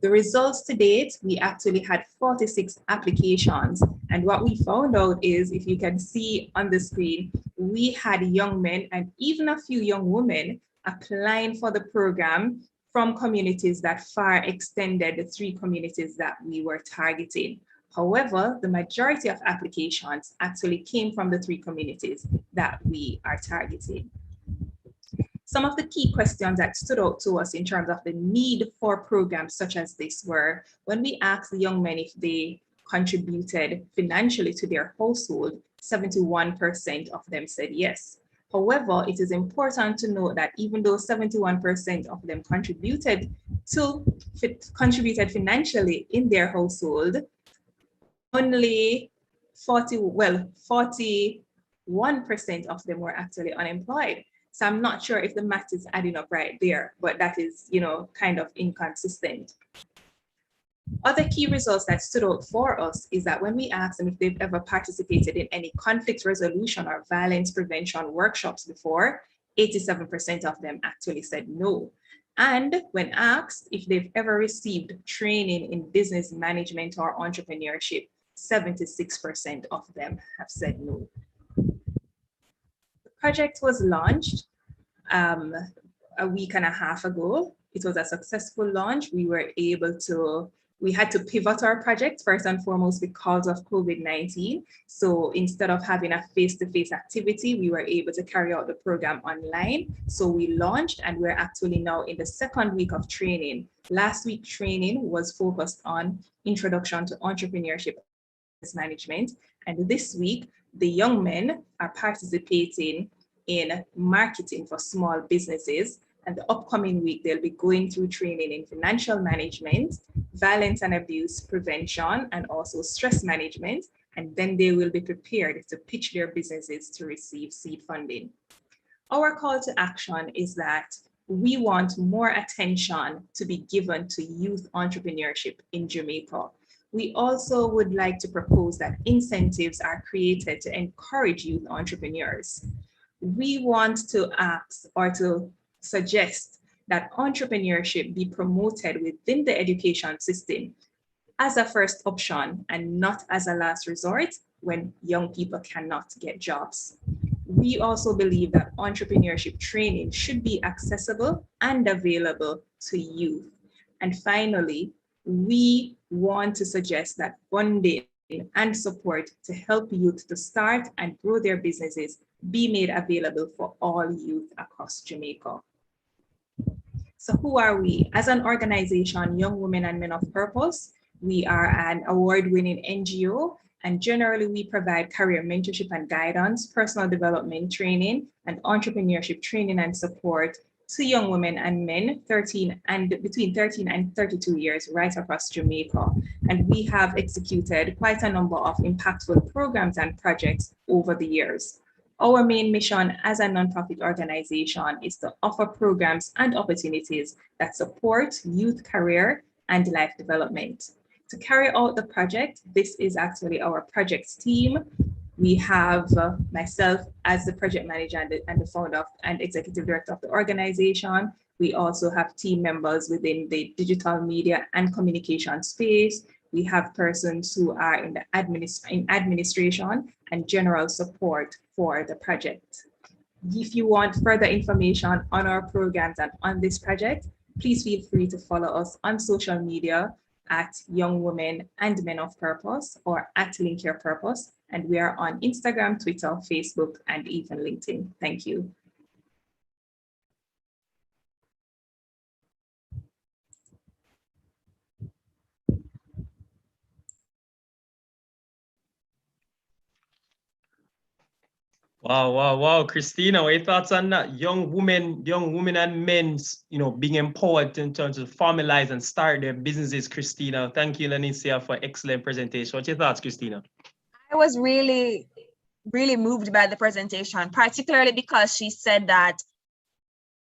The results to date, we actually had 46 applications. And what we found out is, if you can see on the screen, we had young men and even a few young women applying for the program from communities that far extended the 3 communities that we were targeting. However, the majority of applications actually came from the 3 communities that we are targeting. Some of the key questions that stood out to us in terms of the need for programs such as this were, when we asked the young men if they contributed financially to their household, 71% of them said yes. However, it is important to note that even though 71% of them contributed financially in their household, only 41% of them were actually unemployed. So I'm not sure if the math is adding up right there, but that is, kind of inconsistent. Other key results that stood out for us is that when we asked them if they've ever participated in any conflict resolution or violence prevention workshops before, 87% of them actually said no. And when asked if they've ever received training in business management or entrepreneurship, 76% of them have said no. The project was launched a week and a half ago. It was a successful launch. We had to pivot our project first and foremost because of COVID-19. So instead of having a face-to-face activity, we were able to carry out the program online. So we launched and we're actually now in the 2nd week of training. Last week training was focused on introduction to entrepreneurship management. And this week, the young men are participating in marketing for small businesses. And the upcoming week, they'll be going through training in financial management, violence and abuse prevention, and also stress management. And then they will be prepared to pitch their businesses to receive seed funding. Our call to action is that we want more attention to be given to youth entrepreneurship in Jamaica. We also would like to propose that incentives are created to encourage youth entrepreneurs. We want to ask or to suggest that entrepreneurship be promoted within the education system as a first option and not as a last resort when young people cannot get jobs. We also believe that entrepreneurship training should be accessible and available to youth. And finally, we want to suggest that funding and support to help youth to start and grow their businesses be made available for all youth across Jamaica. So who are we? As an organization, Young Women and Men of Purpose, we are an award-winning NGO, and generally we provide career mentorship and guidance, personal development training, and entrepreneurship training and support to young women and men between 13 and 32 years right across Jamaica. And we have executed quite a number of impactful programs and projects over the years. Our main mission as a nonprofit organization is to offer programs and opportunities that support youth career and life development. To carry out the project, this is actually our projects team. We have myself as the project manager and the founder and executive director of the organization. We also have team members within the digital media and communication space. We have persons who are in the administration and general support for the project. If you want further information on our programs and on this project, please feel free to follow us on social media at Young Women and Men of Purpose or at Link Your Purpose. And we are on Instagram, Twitter, Facebook, and even LinkedIn. Thank you. Wow, Christina, what are your thoughts on that? Young women and men, being empowered in terms of formalize and start their businesses, Christina. Thank you, Lanicia, for excellent presentation. What's your thoughts, Christina? I was really moved by the presentation, particularly because she said that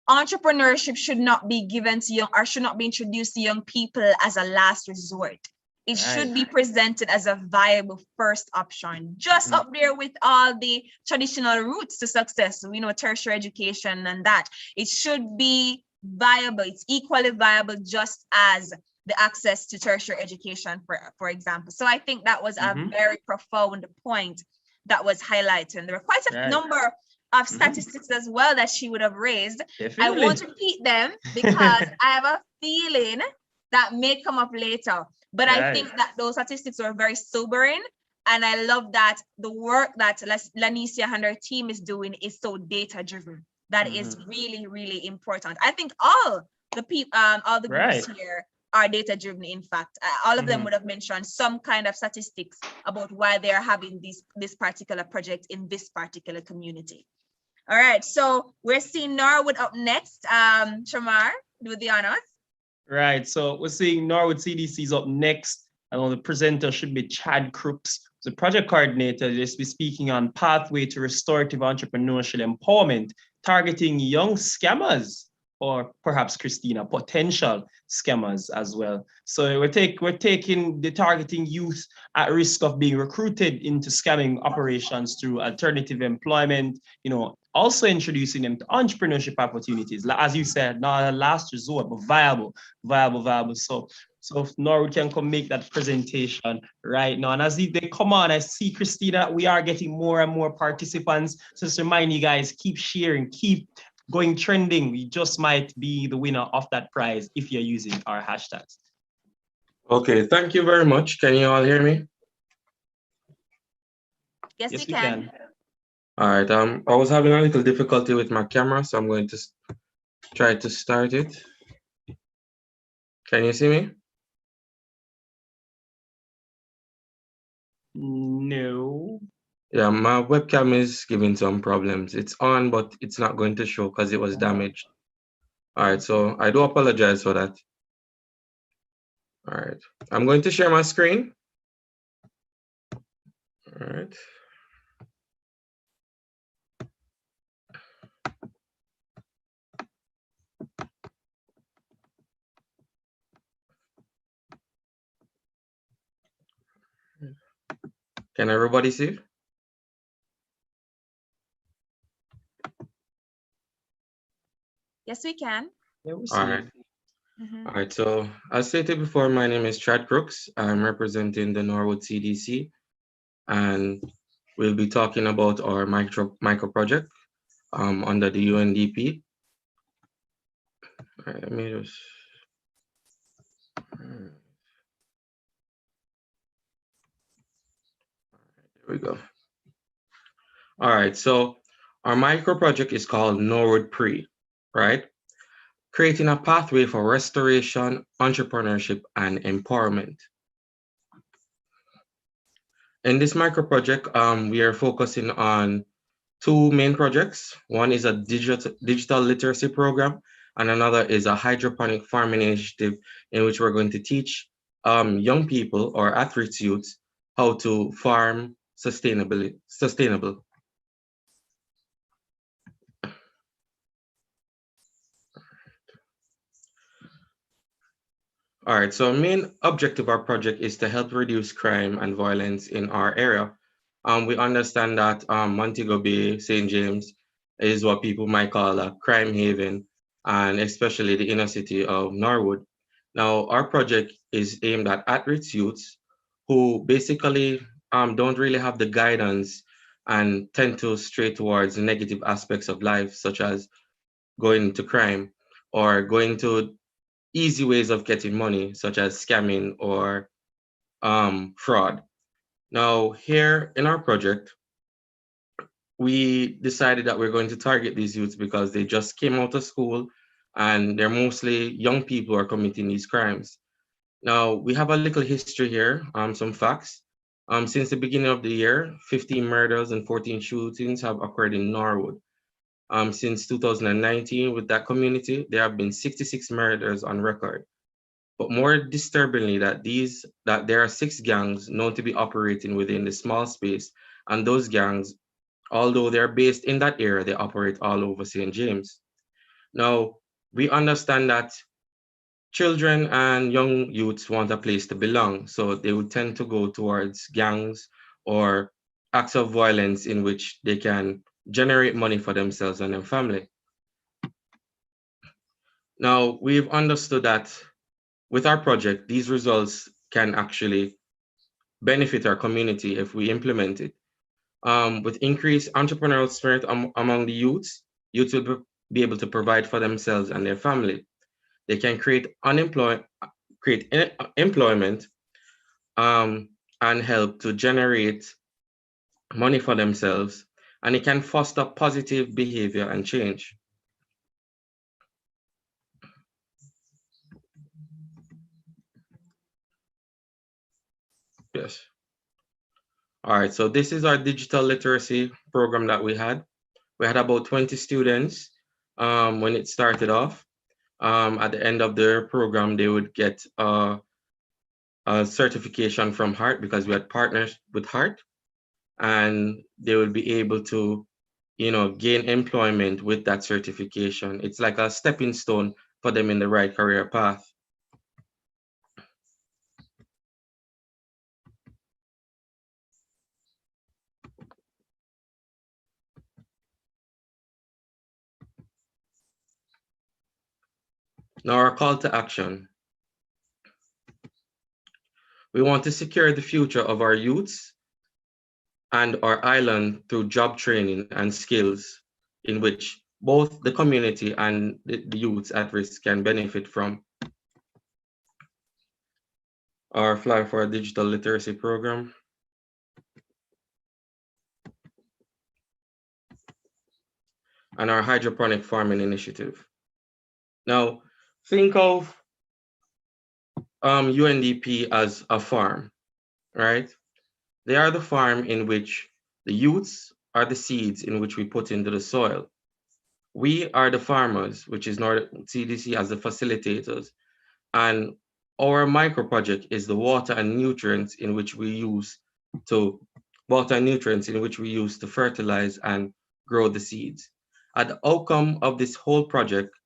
entrepreneurship should not be given to young or should not be introduced to young people as a last resort. It should be presented as a viable first option, just up there with all the traditional routes to success, tertiary education and that. It should be viable. It's equally viable just as the access to tertiary education, for example. So I think that was a very profound point that was highlighted. There were quite a number of statistics as well that she would have raised. Definitely. I won't repeat them because I have a feeling that may come up later. But I think that those statistics are very sobering. And I love that the work that Lanicia and her team is doing is so data driven. That is really, really important. I think all the people, all the groups here are data driven. In fact, all of them would have mentioned some kind of statistics about why they are having this particular project in this particular community. All right, so we're seeing Norwood up next. Shamar, do the honors. Right, so we're seeing Norwood CDC is up next. And the presenter should be Chad Crooks, the project coordinator. Just be speaking on pathway to restorative entrepreneurship empowerment, targeting young scammers, or perhaps Christina, potential scammers as well. So we're taking the targeting youth at risk of being recruited into scamming operations through alternative employment, also introducing them to entrepreneurship opportunities. As you said, not a last resort, but viable. So if Norwood can come make that presentation right now. And as they come on, I see, Christina, we are getting more and more participants. So just remind you guys, keep sharing, keep going trending. We just might be the winner of that prize if you're using our hashtags. Okay, thank you very much. Can you all hear me? Yes, we can. All right, I was having a little difficulty with my camera, so I'm going to try to start it. Can you see me? No. Yeah, my webcam is giving some problems. It's on, but it's not going to show because it was damaged. All right, so I do apologize for that. All right, I'm going to share my screen. All right. Can everybody see? Yes, we can. Yeah, we see. All right. All right, so as stated before, my name is Chad Crooks. I'm representing the Norwood CDC, and we'll be talking about our micro project under the UNDP. All right, let me just. There we go. All right, so our micro project is called Norwood Pre, right? Creating a pathway for restoration, entrepreneurship, and empowerment. In this micro project, we are focusing on two main projects. One is a digital literacy program, and another is a hydroponic farming initiative in which we're going to teach young people or at-risk youths how to farm sustainable. All right, so main objective of our project is to help reduce crime and violence in our area. We understand that Montego Bay, St. James is what people might call a crime haven, and especially the inner city of Norwood. Now, our project is aimed at risk youths who basically don't really have the guidance and tend to stray towards negative aspects of life, such as going into crime or going to easy ways of getting money, such as scamming or fraud. Now, here in our project, we decided that we're going to target these youths because they just came out of school and they're mostly young people who are committing these crimes. Now, we have a little history here, some facts. Since the beginning of the year, 15 murders and 14 shootings have occurred in Norwood. Since 2019, with that community, there have been 66 murders on record. But more disturbingly, that there are 6 gangs known to be operating within the small space, and those gangs, although they're based in that area, they operate all over St. James. Now, we understand that children and young youths want a place to belong, so they would tend to go towards gangs or acts of violence in which they can generate money for themselves and their family. Now, we've understood that with our project, these results can actually benefit our community if we implement it. With increased entrepreneurial spirit among the youths will be able to provide for themselves and their family. They can create employment and help to generate money for themselves, and it can foster positive behavior and change. Yes. All right, so this is our digital literacy program that we had. We had about 20 students when it started off. At the end of their program, they would get a certification from Heart because we had partners with Heart, and they would be able to, gain employment with that certification. It's like a stepping stone for them in the right career path. Now our call to action. We want to secure the future of our youths and our island through job training and skills in which both the community and the youths at risk can benefit from. Our flyer for a digital literacy program. And our hydroponic farming initiative. Now, think of UNDP as a farm, right? They are the farm in which the youths are the seeds in which we put into the soil. We are the farmers, which is CDC as the facilitators. And our micro project is the water and nutrients in which we use to fertilize and grow the seeds. At the outcome of this whole project,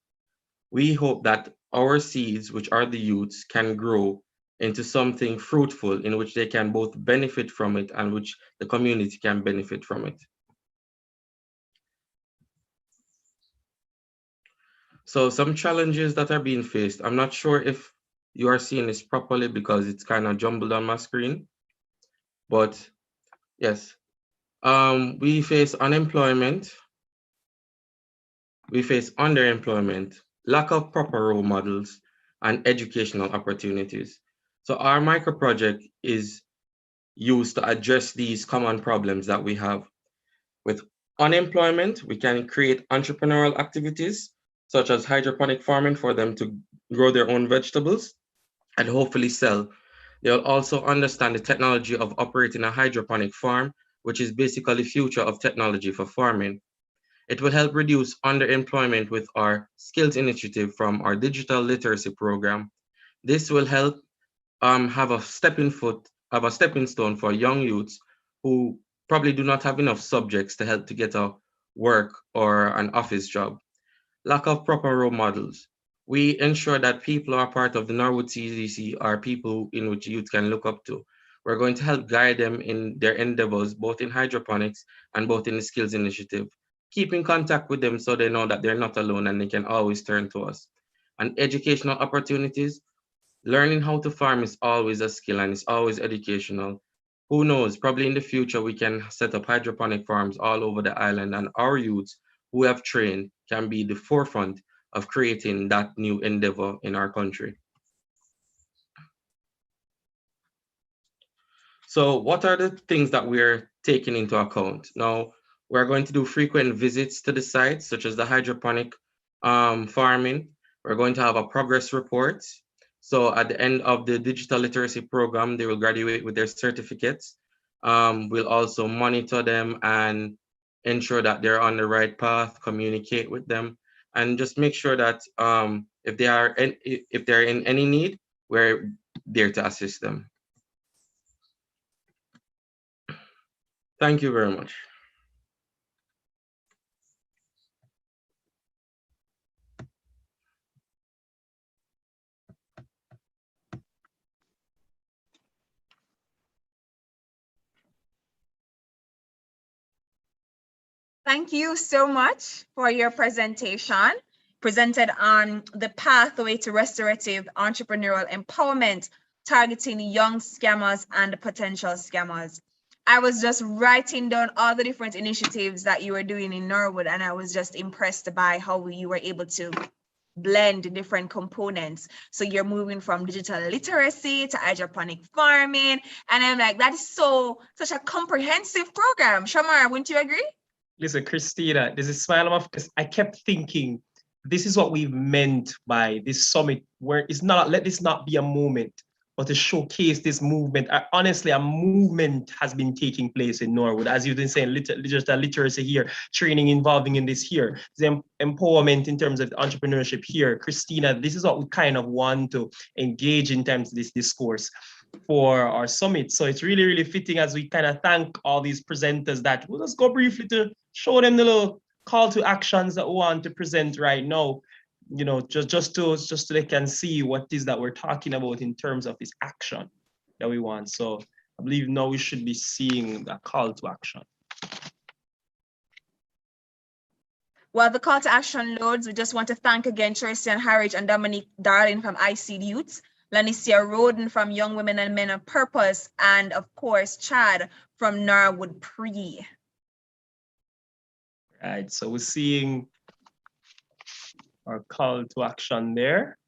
we hope that our seeds, which are the youths, can grow into something fruitful in which they can both benefit from it and which the community can benefit from it. So some challenges that are being faced. I'm not sure if you are seeing this properly because it's kind of jumbled on my screen, but yes. We face unemployment, we face underemployment, lack of proper role models, and educational opportunities. So our micro project is used to address these common problems that we have. With unemployment, we can create entrepreneurial activities such as hydroponic farming for them to grow their own vegetables and hopefully sell. They'll also understand the technology of operating a hydroponic farm, which is basically the future of technology for farming. It will help reduce underemployment with our skills initiative from our digital literacy program. This will help have a stepping stone for young youths who probably do not have enough subjects to help to get a work or an office job. Lack of proper role models. We ensure that people who are part of the Norwood CDC are people in which youth can look up to. We're going to help guide them in their endeavors, both in hydroponics and both in the skills initiative. Keep in contact with them so they know that they're not alone and they can always turn to us. And educational opportunities. Learning how to farm is always a skill and it's always educational. Who knows, probably in the future we can set up hydroponic farms all over the island and our youths who have trained can be the forefront of creating that new endeavor in our country. So what are the things that we're taking into account? Now, we're going to do frequent visits to the site, such as the hydroponic farming. We're going to have a progress report. So at the end of the digital literacy program, they will graduate with their certificates. We'll also monitor them and ensure that they're on the right path, communicate with them, and just make sure that if they're in any need, we're there to assist them. Thank you very much. Thank you so much for your presentation, presented on the pathway to restorative entrepreneurial empowerment, targeting young scammers and potential scammers. I was just writing down all the different initiatives that you were doing in Norwood, and I was just impressed by how you were able to blend different components. So you're moving from digital literacy to hydroponic farming. And I'm like, that is such a comprehensive program. Shamar, wouldn't you agree? Listen, Christina, there's a smile on my face. I kept thinking, this is what we've meant by this summit, where it's not, let this not be a moment, but to showcase this movement. Honestly, a movement has been taking place in Norwood. As you've been saying, digital literacy here, training involving in this here, the empowerment in terms of entrepreneurship here. Christina, this is what we kind of want to engage in terms of this discourse for our summit. So it's really, really fitting as we kind of thank all these presenters that we'll just go briefly to show them the little call to actions that we want to present right now. You know, just so they can see what it is that we're talking about in terms of this action that we want. So I believe now we should be seeing the call to action. Well, the call to action loads, we just want to thank again Tracy and Harwich and Dominique Darling from ICD Youth, Lanicia Roden from Young Women and Men of Purpose, and of course, Chad from Norwood Pre. Right, so we're seeing our call to action there.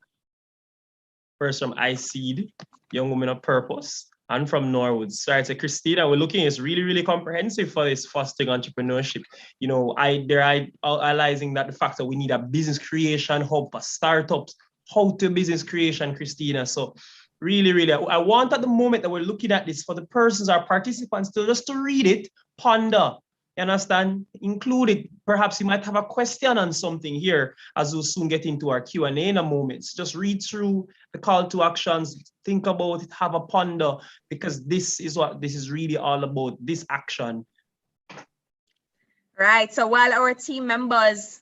First from ICD, Young Women of Purpose, and from Norwood. So I said, Christina, we're looking, it's really, really comprehensive for this fostering entrepreneurship. You know, they're analyzing that the fact that we need a business creation hub for startups, how to business creation, Christina. So really, really, I want at the moment that we're looking at this for the persons, our participants, to just to read it, ponder, you understand, include it. Perhaps you might have a question on something here as we'll soon get into our Q&A in a moment. So just read through the call to actions, think about it, have a ponder, because this is what this is really all about, this action. Right, so while our team members,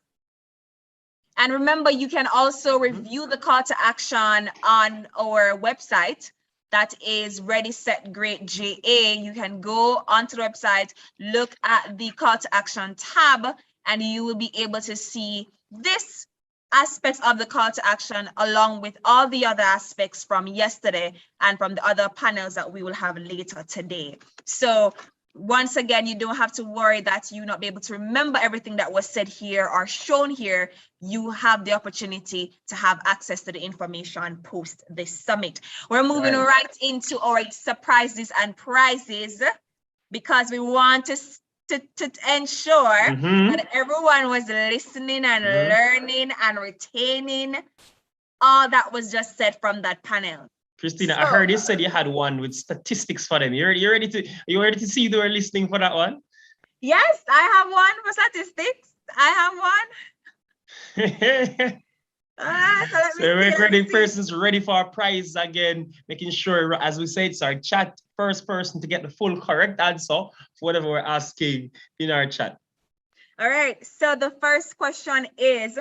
and remember, you can also review the call to action on our website. That is Ready, Set, Great JA. You can go onto the website, look at the call to action tab, and you will be able to see this aspect of the call to action along with all the other aspects from yesterday and from the other panels that we will have later today. So once again, you don't have to worry that you not be able to remember everything that was said here or shown here. You have the opportunity to have access to the information post this summit. We're moving right into our surprises and prizes because we want to ensure that everyone was listening and learning and retaining all that was just said from that panel. Christina, I heard you said you had one with statistics for them. You ready to see they were listening for that one? Yes, I have one for statistics. I have one. So recording persons ready for our prize again, making sure, as we said, our chat first person to get the full correct answer for whatever we're asking in our chat. All right, so the first question is,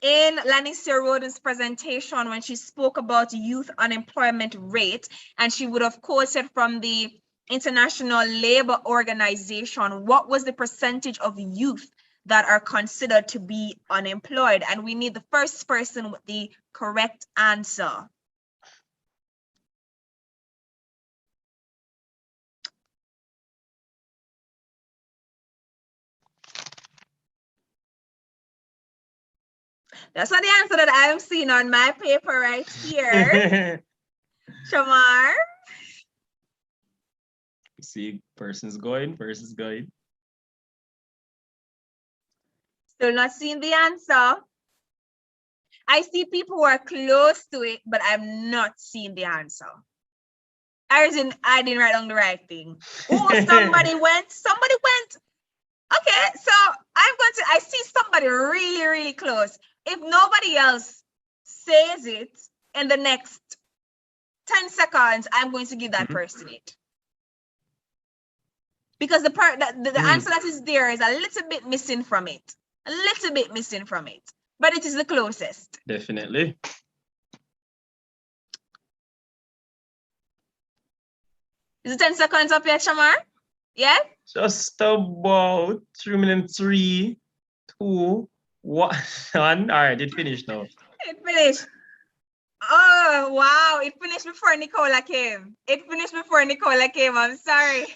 in Lanicia Roden's presentation, when she spoke about youth unemployment rate, and she would have quoted from the International Labour Organization, what was the percentage of youth that are considered to be unemployed? And we need the first person with the correct answer. That's not the answer that I'm seeing on my paper right here. Shamar? See, person's going. Still not seeing the answer. I see people who are close to it, but I'm not seeing the answer. I didn't write down the right thing. Oh, somebody went. Okay, so I see somebody really, really close. If nobody else says it in the next 10 seconds, I'm going to give that person it. Because the answer that is there is a little bit missing from it. But it is the closest. Definitely. Is it 10 seconds up yet, Shamar? Yeah? Just about 3 minutes, 3, 2, 1. All right, it finished now. It finished. Oh, wow. It finished before Nicola came. I'm sorry.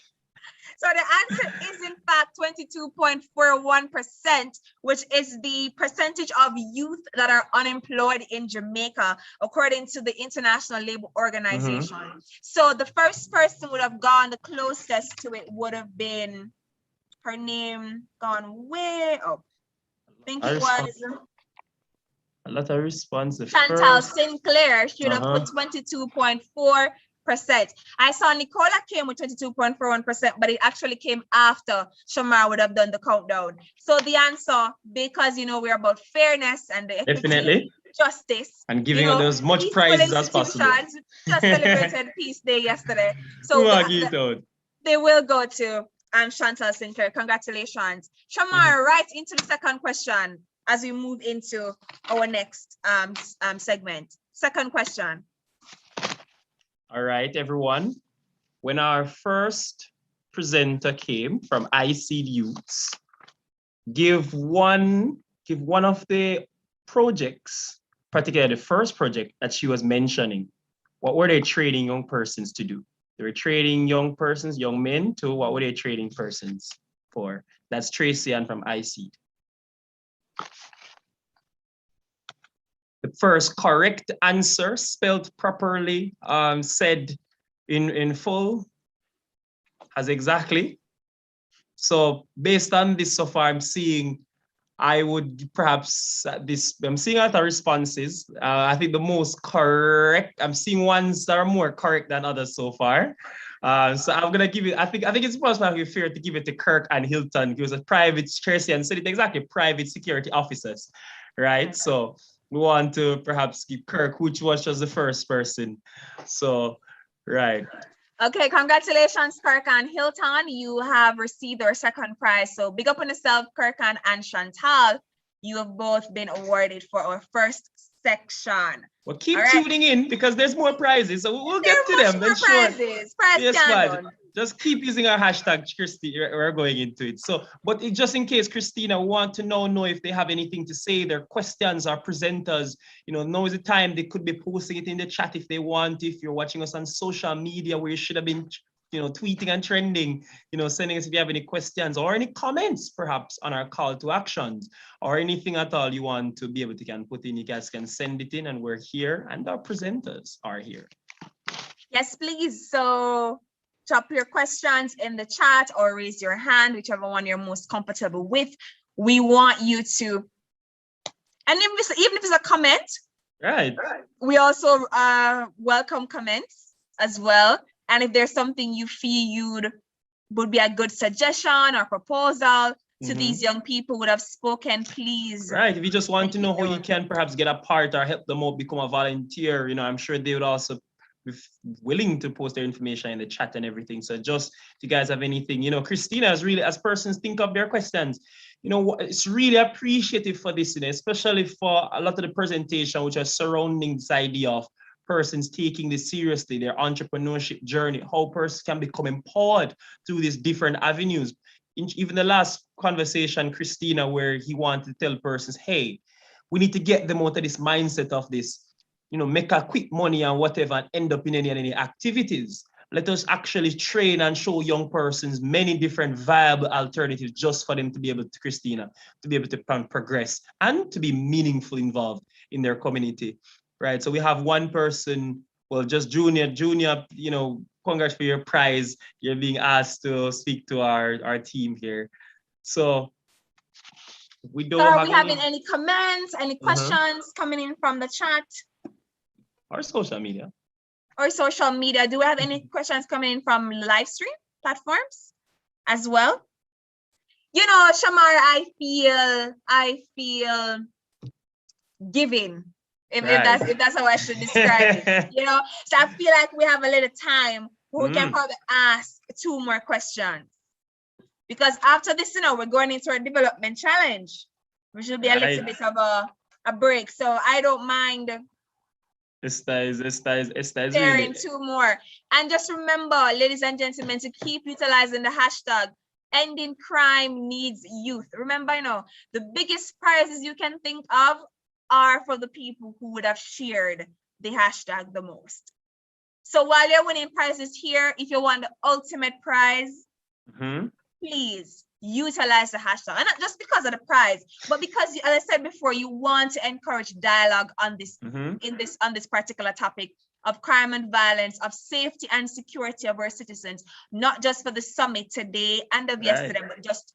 So the answer is in fact 22.41%, which is the percentage of youth that are unemployed in Jamaica, according to the International Labour Organization. So the first person would have gone the closest to it would have been, her name gone way up. I think it was a lot of responses. Chantal Sinclair should have put 22.4%. I saw Nicola came with 22.41%, but it actually came after Shamar would have done the countdown. So the answer, because we're about fairness and the equity, justice, and giving out as much prizes as possible. Just celebrated Peace Day yesterday, so they will go to Chantal Sinclair. Congratulations, Shamar. Right into the second question as we move into our next segment. Second question. All right, everyone. When our first presenter came from ICD Youths, give one of the projects, particularly the first project that she was mentioning. What were they training young persons to do? They were training young persons, young men to what were they training persons for? That's Tracy Ann from ICD. The first correct answer, spelled properly, said in full, as exactly. So based on this so far, I'm seeing, I would perhaps I'm seeing a lot of responses. I think the most correct, I'm seeing ones that are more correct than others so far. So I'm gonna give it, I think it's possibly fair to give it to Kirk and Hilton. He was a private, Tracy, and said it exactly, private security officers, right? So we want to perhaps give Kirk, which was just the first person. So, right. Okay, congratulations, Kirkan Hilton. You have received our second prize. So big up on yourself, Kirkan and Chantal. You have both been awarded for our first section. Well, keep tuning in because there's more prizes. So we'll get to them. More prizes. Yes, just keep using our hashtag, Christy. We're going into it. So, but just in case Christina want to know if they have anything to say, their questions, our presenters, now is the time. They could be posting it in the chat if they want. If you're watching us on social media where you should have been tweeting and trending, sending us if you have any questions or any comments perhaps on our call to actions or anything at all you want to be able to put in, you guys can send it in and we're here and our presenters are here. Yes, please. So drop your questions in the chat or raise your hand, whichever one you're most comfortable with. We want you to, and even if it's a comment, right? We also welcome comments as well. And if there's something you feel would be a good suggestion or proposal to these young people would have spoken, please. Right. If you just want to know how you can perhaps get a part or help them out, become a volunteer, I'm sure they would also be willing to post their information in the chat and everything. So just if you guys have anything, Christina is really, as persons think of their questions, it's really appreciative for this, especially for a lot of the presentation which are surrounding this idea of persons taking this seriously, their entrepreneurship journey, how persons can become empowered through these different avenues. Even the last conversation, Christina, where he wanted to tell persons, hey, we need to get them out of this mindset of this, make a quick money and whatever and end up in any activities. Let us actually train and show young persons many different viable alternatives just for them to be able to, Christina, to be able to progress and to be meaningfully involved in their community, right? So we have one person, well, just Junior, congrats for your prize. You're being asked to speak to our team here. So we don't have are we having any comments, any questions coming in from the chat? Or social media. Or social media. Do we have any questions coming in from live stream platforms as well? Shamar, I feel giving, if that's how I should describe it. So I feel like we have a little time where we can probably ask 2 more questions. Because after this, we're going into a development challenge, which will be a little bit of a break. So I don't mind sharing really 2 more. And just remember, ladies and gentlemen, to keep utilizing the hashtag ending crime needs youth. Remember, the biggest prizes you can think of are for the people who would have shared the hashtag the most. So while you're winning prizes here, if you want the ultimate prize, please utilize the hashtag. And not just because of the prize, but because, as I said before, you want to encourage dialogue on this, on this particular topic of crime and violence, of safety and security of our citizens, not just for the summit today and of yesterday, but just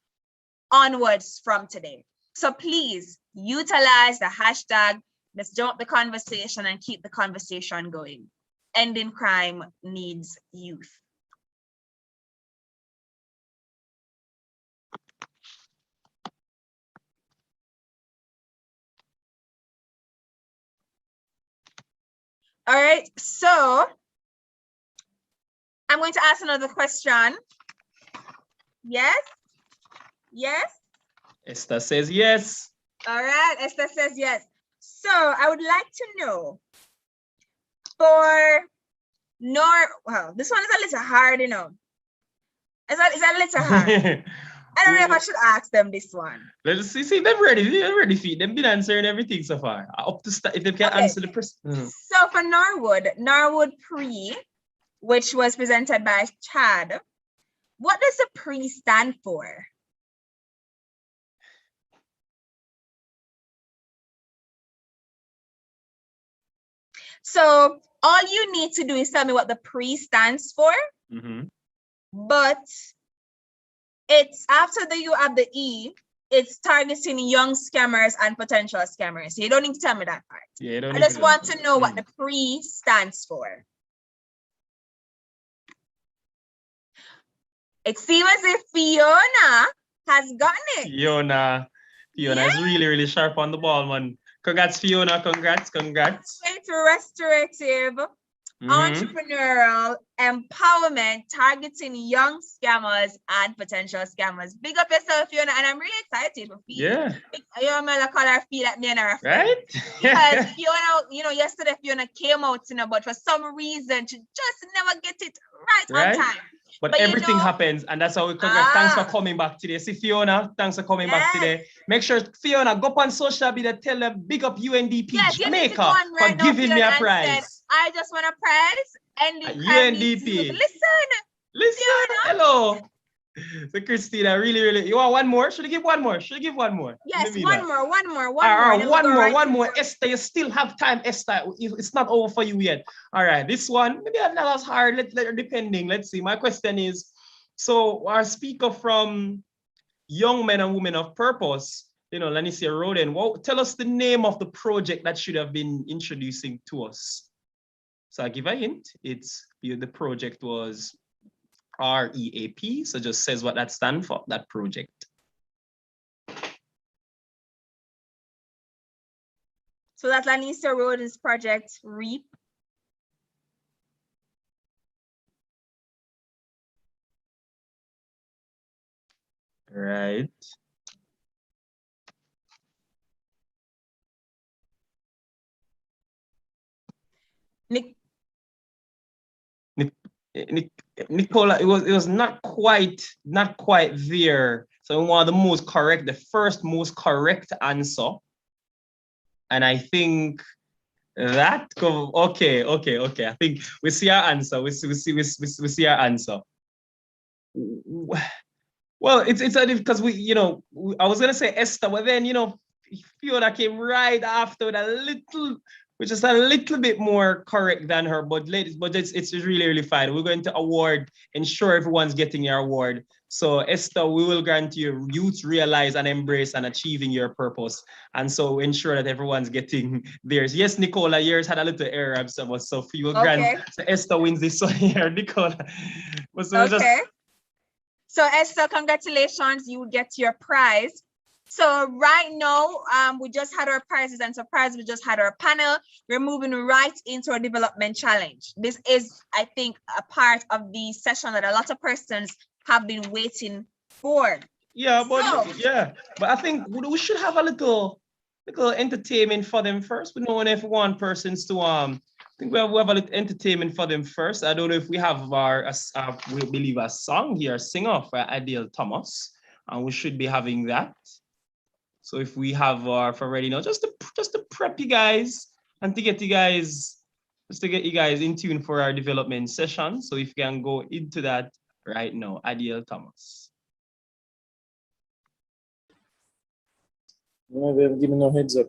onwards from today. So please utilize the hashtag. Let's jump the conversation and keep the conversation going. Ending crime needs youth. All right, so I'm going to ask another question. Yes? Yes? Esther says yes. All right, Esther says yes. So I would like to know for well, this one is a little hard, It's a little hard. I don't know if I should ask them this one. Let's see them ready. They're ready for it. They've been answering everything so far. Up to if they can answer the person. So for Norwood Pre, which was presented by Chad, what does the Pre stand for? So all you need to do is tell me what the Pre stands for. But it's after the U of the E, it's targeting young scammers and potential scammers. So you don't need to tell me that part. Yeah, I just want to know what the Pre stands for. It seems as if Fiona has gotten it. Fiona is really, really sharp on the ball, man. Congrats, Fiona. Congrats. It's restorative, entrepreneurial empowerment targeting young scammers and potential scammers. Big up yourself, Fiona, and I'm really excited for Fiona. You know, I call her Fiona at me and her friend. Right? Because Fiona, yesterday Fiona came out, but for some reason she just never get it right on time. But everything happens, and that's how we congrats. Thanks for coming back today. See, Fiona, thanks for coming back today. Make sure, Fiona, go up on social media, tell them, big up UNDP Jamaica for giving me a prize. I just want a prize. UNDP. Listen, Listen, hello. So Christina, really, you want one more? Should I give one more? Should I give one more? Yes, Maybe one that. more. Alright, Then we go right one to- more. Esther, you still have time, Esther. It's not over for you yet. All right, this one, maybe not as hard, depending. Let's see. My question is, so our speaker from Young Men and Women of Purpose, Lanicia Roden, tell us the name of the project that should have been introducing to us. So I give a hint. The project was REAP, so just says what that stands for, that project. So that's Lanista Roden's project, REAP. Right. Nicola, it was not quite there. So we want the first most correct answer. And I think that okay. I think we see our answer. We see our answer. Well, it's because I was gonna say Esther, but then Fiona came right after with which is a little bit more correct than her, but it's really fine. We're going to ensure everyone's getting your award. So Esther, we will grant you youth realize and embrace and achieving your purpose. And so ensure that everyone's getting theirs. Yes, Nicola, yours had a little error, so you will grant. So Esther wins this one here, Nicola. Okay. So Esther, congratulations, you get your prize. So right now, we just had our prizes and surprise, we just had our panel. We're moving right into our development challenge. This is, I think, a part of the session that a lot of persons have been waiting for. Yeah, but I think we should have a little entertainment for them first. We know if one person's to I think we have a little entertainment for them first. I don't know if we have we believe a song here, singer for Adele Thomas, and we should be having that. So if we have for ready now, just to prep you guys and to get you guys in tune for our development session. So if you can go into that right now, Adele Thomas. Give me no heads up.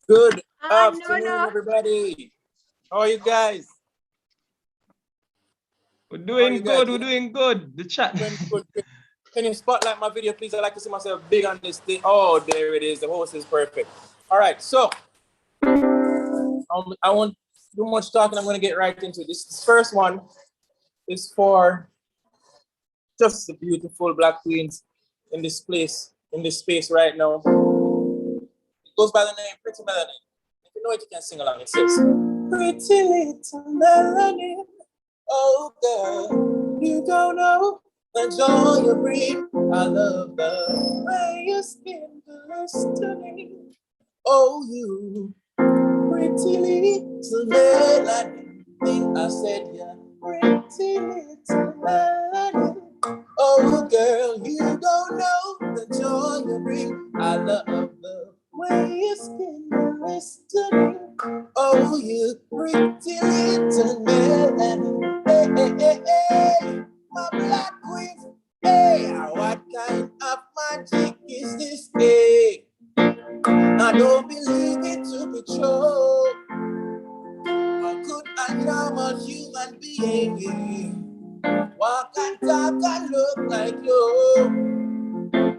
Good afternoon, everybody. How are you guys? We're doing good. We're doing good. The chat. Good. Can you spotlight my video, please? I like to see myself big on this thing. Oh, there it is. The host is perfect. All right, so I won't do much talking. I'm going to get right into it. This first one is for just the beautiful Black queens in this space right now. It goes by the name Pretty Melanin. If you know it, you can sing along. It says, Pretty little melanin, oh girl, you don't know the joy you bring. I love the way your skin glistening. Oh, you pretty little melanin thing. I said, yeah, pretty little melanin. Oh, girl, you don't know the joy you bring. I love the way your skin glistening. Oh, you pretty little melanin. Hey, my Black queen. Hey, what kind of magic is this? Hey, I don't believe it to be true. How could a normal human being walk and talk and look like you?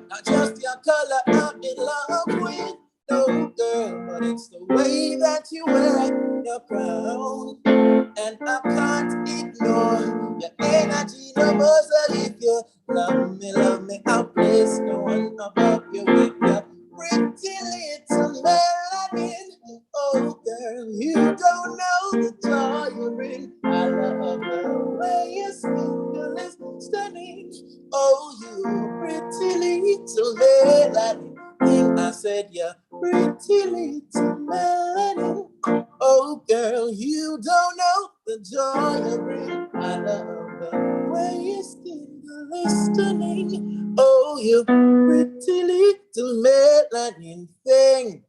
Not just your color I'm in love with, no girl, but it's the way that you wear your crown. And I can't ignore your energy, no more. So if you love me, I'll place no one above you with your pretty little melanin. Oh girl, you don't know the joy you bring. I love the way your skin is stunning. Oh, you pretty little melanin thing. I said, yeah, pretty little melanin. Oh girl, you don't know the joy you bring. I love the way your skin is glistening. Oh, you pretty little melanin thing.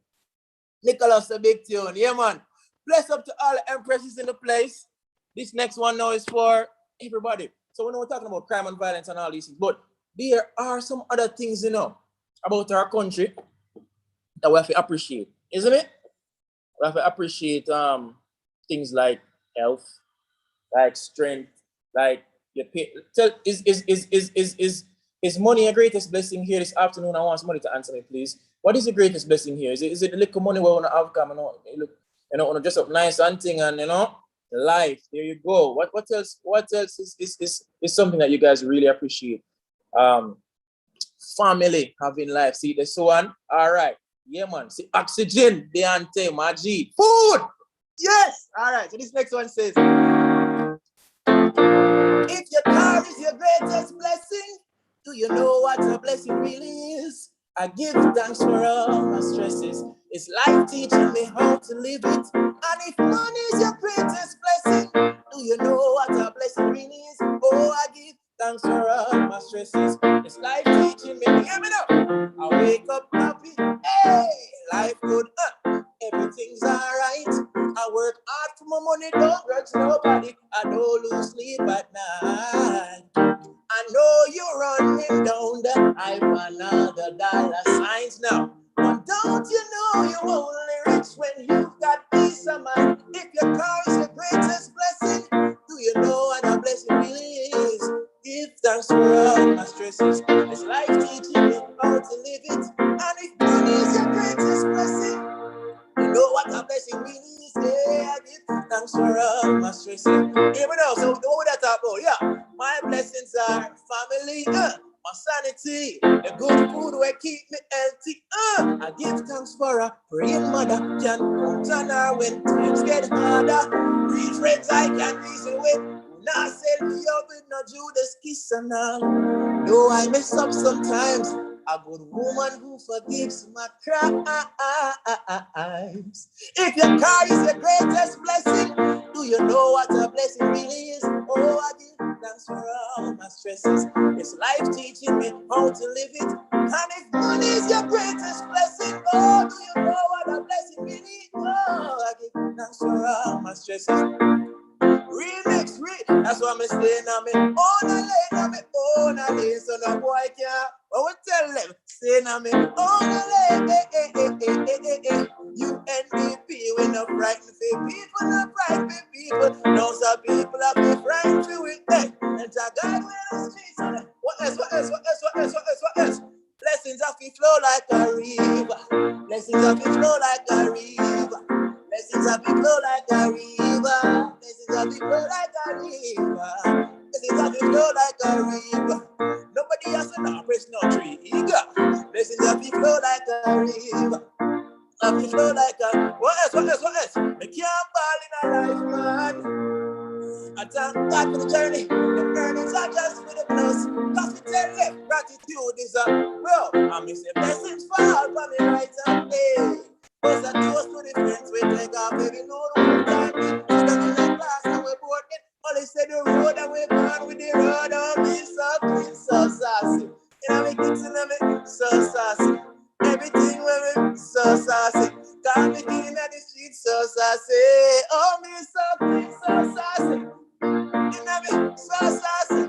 Nicholas, a big tune. Yeah, man. Bless up to all the empresses in the place. This next one now is for everybody. So we know we're talking about crime and violence and all these things, but there are some other things, you know, about our country that we have to appreciate, isn't it? We have to appreciate things like health, like strength, like your pay. Tell is money a greatest blessing here this afternoon? I want somebody to answer me, please. What is the greatest blessing here? Is it the little money we want to have come and look, you know, dress up nice and thing and you know, life. There you go. What else? What else is something that you guys really appreciate? Family, having life. See this one? All right. Yeah, man. See oxygen, Deante, Majid. Food. Yes. All right. So this next one says, if your car is your greatest blessing, do you know what a blessing really is? I give thanks for all my stresses. It's life teaching me how to live it. And if money is your greatest blessing, do you know what a blessing really is? Oh, I give thanks for all my stresses. It's life teaching me. Hear me now. I wake up happy. Hey, life good. Everything's alright. I work hard for my money, don't grudge nobody. I don't lose sleep at night. I know you're running down the hype another dollar signs now. But don't you know you're only rich when you've got peace of mind? If your car is your greatest blessing, do you know what a blessing really is? Give thanks for all my stresses. It's life teaching me how to live it. And if money is your greatest blessing, you know what a blessing really is. Yeah, I give thanks for all my stresses. Here we go. So what that talk about? Yeah, my blessings are family, my sanity, the good food will keep me healthy. I give thanks for a praying mother can count on her when times get harder. Real friends I can reason with. Now sell me up with no Judas kiss and all. Though I mess up sometimes, a good woman who forgives my crimes. If your car is your greatest blessing, do you know what a blessing really is? Oh, I give thanks for all my stresses. It's life teaching me how to live it. And if money is your greatest blessing, oh, do you know what a blessing really is? Oh, I give thanks for all my stresses. Remix, that's why I'm staying on me. On a lane, on me, on a lane. So no boy can't. What we tell them? Staying on me. On a lane. UNDP, we no frightened for people, no frightened for people. No, some people have been frightened for it. Hey, and to God where the streets are. What else? Blessings have to flow like a river. Blessings have to flow like a river. Blessings have to flow like a river. Blessings have to flow like a river. Blessings have to flow like a river. Nobody has to not press no trigger. Blessings have to flow like a river. Have to flow like a. What else? I can't ball in a life, man. I thank God for the journey. The earnings are just for the plus. Cause we tell them gratitude is a bro. I miss the blessings fall for me right on day. Those are toast to the friends we take off every load one time. We don't in the class and we board it. Only say the road and we burn with the road. Oh, me so clean, so saucy. You know me kids in me, so saucy. Everything with me, so saucy. Got me king in the street, so saucy. Oh, me so clean, so saucy. You know me, so saucy.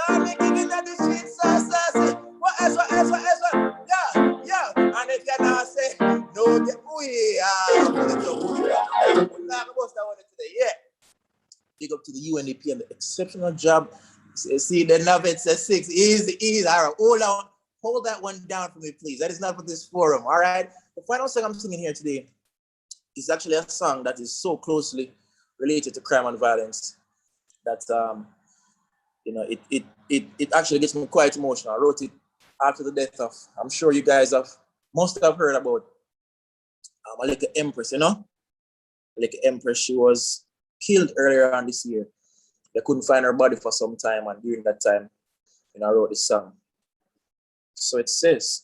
Got me king in the street, so saucy. What else? Yeah. And if you're not say, no, we talk about that one today. Yeah. Big up to the UNDP and the exceptional job. See, the Navet says 6. Easy. All right, hold that one down for me, please. That is not for this forum. All right. The final song I'm singing here today is actually a song that is so closely related to crime and violence that it actually gets me quite emotional. I wrote it after the death of, I'm sure you guys must have heard about a little empress, like empress. She was killed earlier on this year. They couldn't find her body for some time, and during that time, I wrote this song. So it says,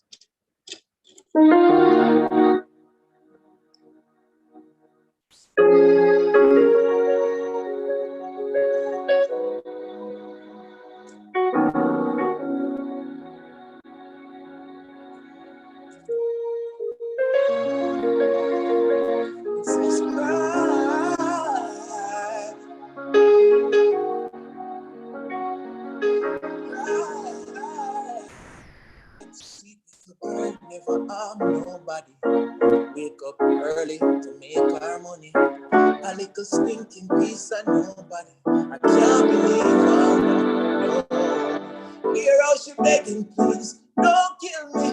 never harm nobody. Wake up early to make our money. A little stinking piece of nobody. I can't believe how no. Hear how she begging, please don't kill me.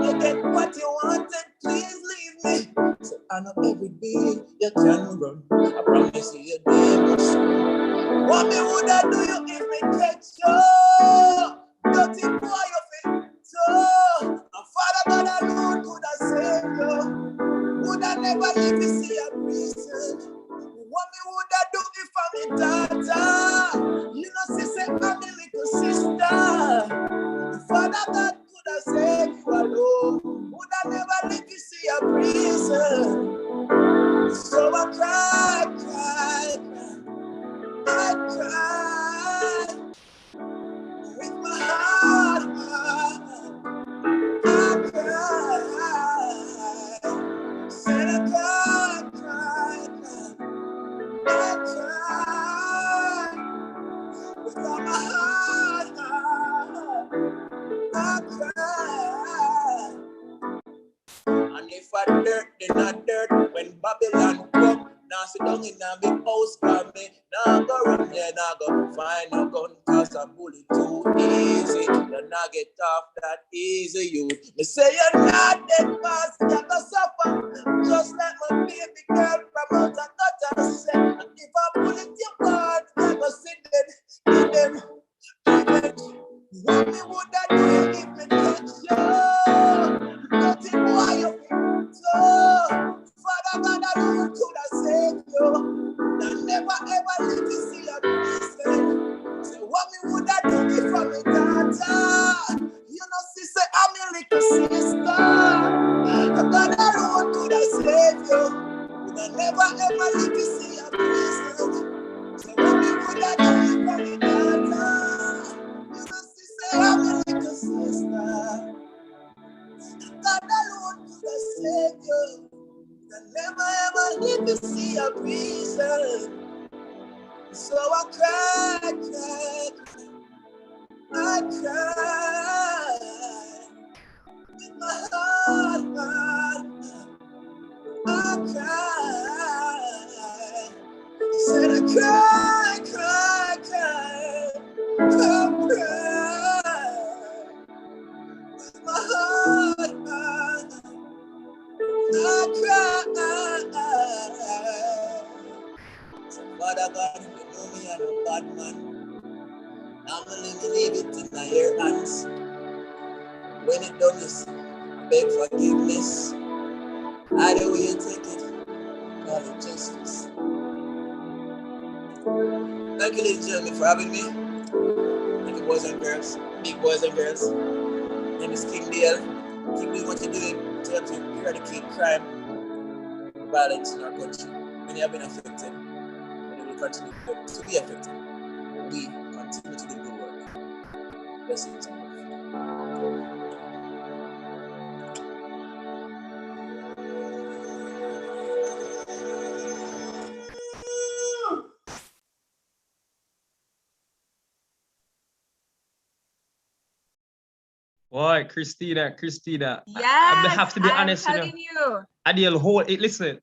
You get what you wanted, please leave me. So I know every day you can run. I promise you never soon. What me would I do you if me catch you? Dirty boy you fit so. My father God alone could have saved you. Would I never leave you see a prison? What me would I do if I'm a daughter? You know, sister, I'm a little sister. The father God could have saved you alone. Would I never leave you see a prison? So I cried, I cried with my heart, I cried. Said I cried. I cried with all my heart. I cried. And if I dirt, then I dirt. When Babylon come, now sit down in a big house for me. Now go run there, now go find a gun, cause a bullet too easy. You not get off that easy, you. Me say you're not dead fast, you go suffer. Just like my baby girl from out a gutter said. And if I bullet your heart, you go sit dead. Give them. What me would I do if me catch you? Nothing boy you feel so. Father God alone could have saved you. I never ever let you see a prison. So what me would I do if I'm a daughter? You know, sister, I'm a little sister. God alone could have saved you. I never ever let you see a prison. So what me would I do if I'm a daughter? You know, sister, I'm a little sister. God alone could have saved you. I never ever need to see a reason. So I cried, I cried with my heart, I cried. Said I cried, with my heart, I cried. Father God, you know me, I'm a bad man. I'm gonna leave it in my your hands. When it done is, beg forgiveness. Either way you take it, call it justice. Thank you, ladies and gentlemen, for having me. Thank you, boys and girls, big boys and girls. My name is King Dale. Keep doing what you're doing to help to eradicate crime, violence in our country. Many have been affected, and we will continue to be affected. We continue to do good work. Blessings. Boy, Christina, Yes, I have to be I'm honest with telling you. Adiel, listen.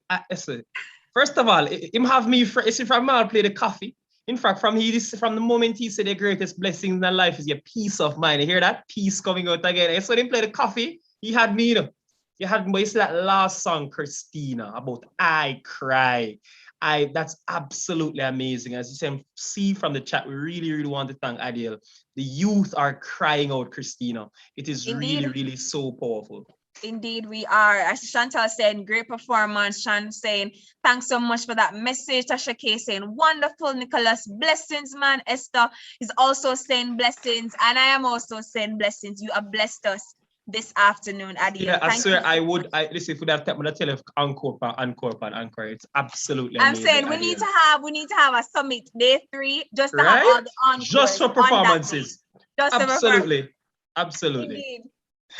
First of all, him have me, from Mal play the coffee. In fact, from the moment he said the greatest blessings in life is your peace of mind. You hear that? Peace coming out again. So him play the coffee, he had me, He had me, it's that last song, Christina, about I Cry. That's absolutely amazing. As you see from the chat, we really, really want to thank Adiel. The youth are crying out, Christina. It is Indeed. really, really so powerful. Indeed, we are. As Chantal saying, great performance. Shan saying, thanks so much for that message. Tasha K saying, wonderful. Nicholas, blessings, man. Esther is also saying blessings. And I am also saying blessings. You have blessed us this afternoon, Adiel. Yeah, I swear I would. Listen, if we have time, I'm gonna tell you encore. It's absolutely amazing. I'm saying we need to have a summit day 3 just to have all the encores. Just for performances. Absolutely. Indeed.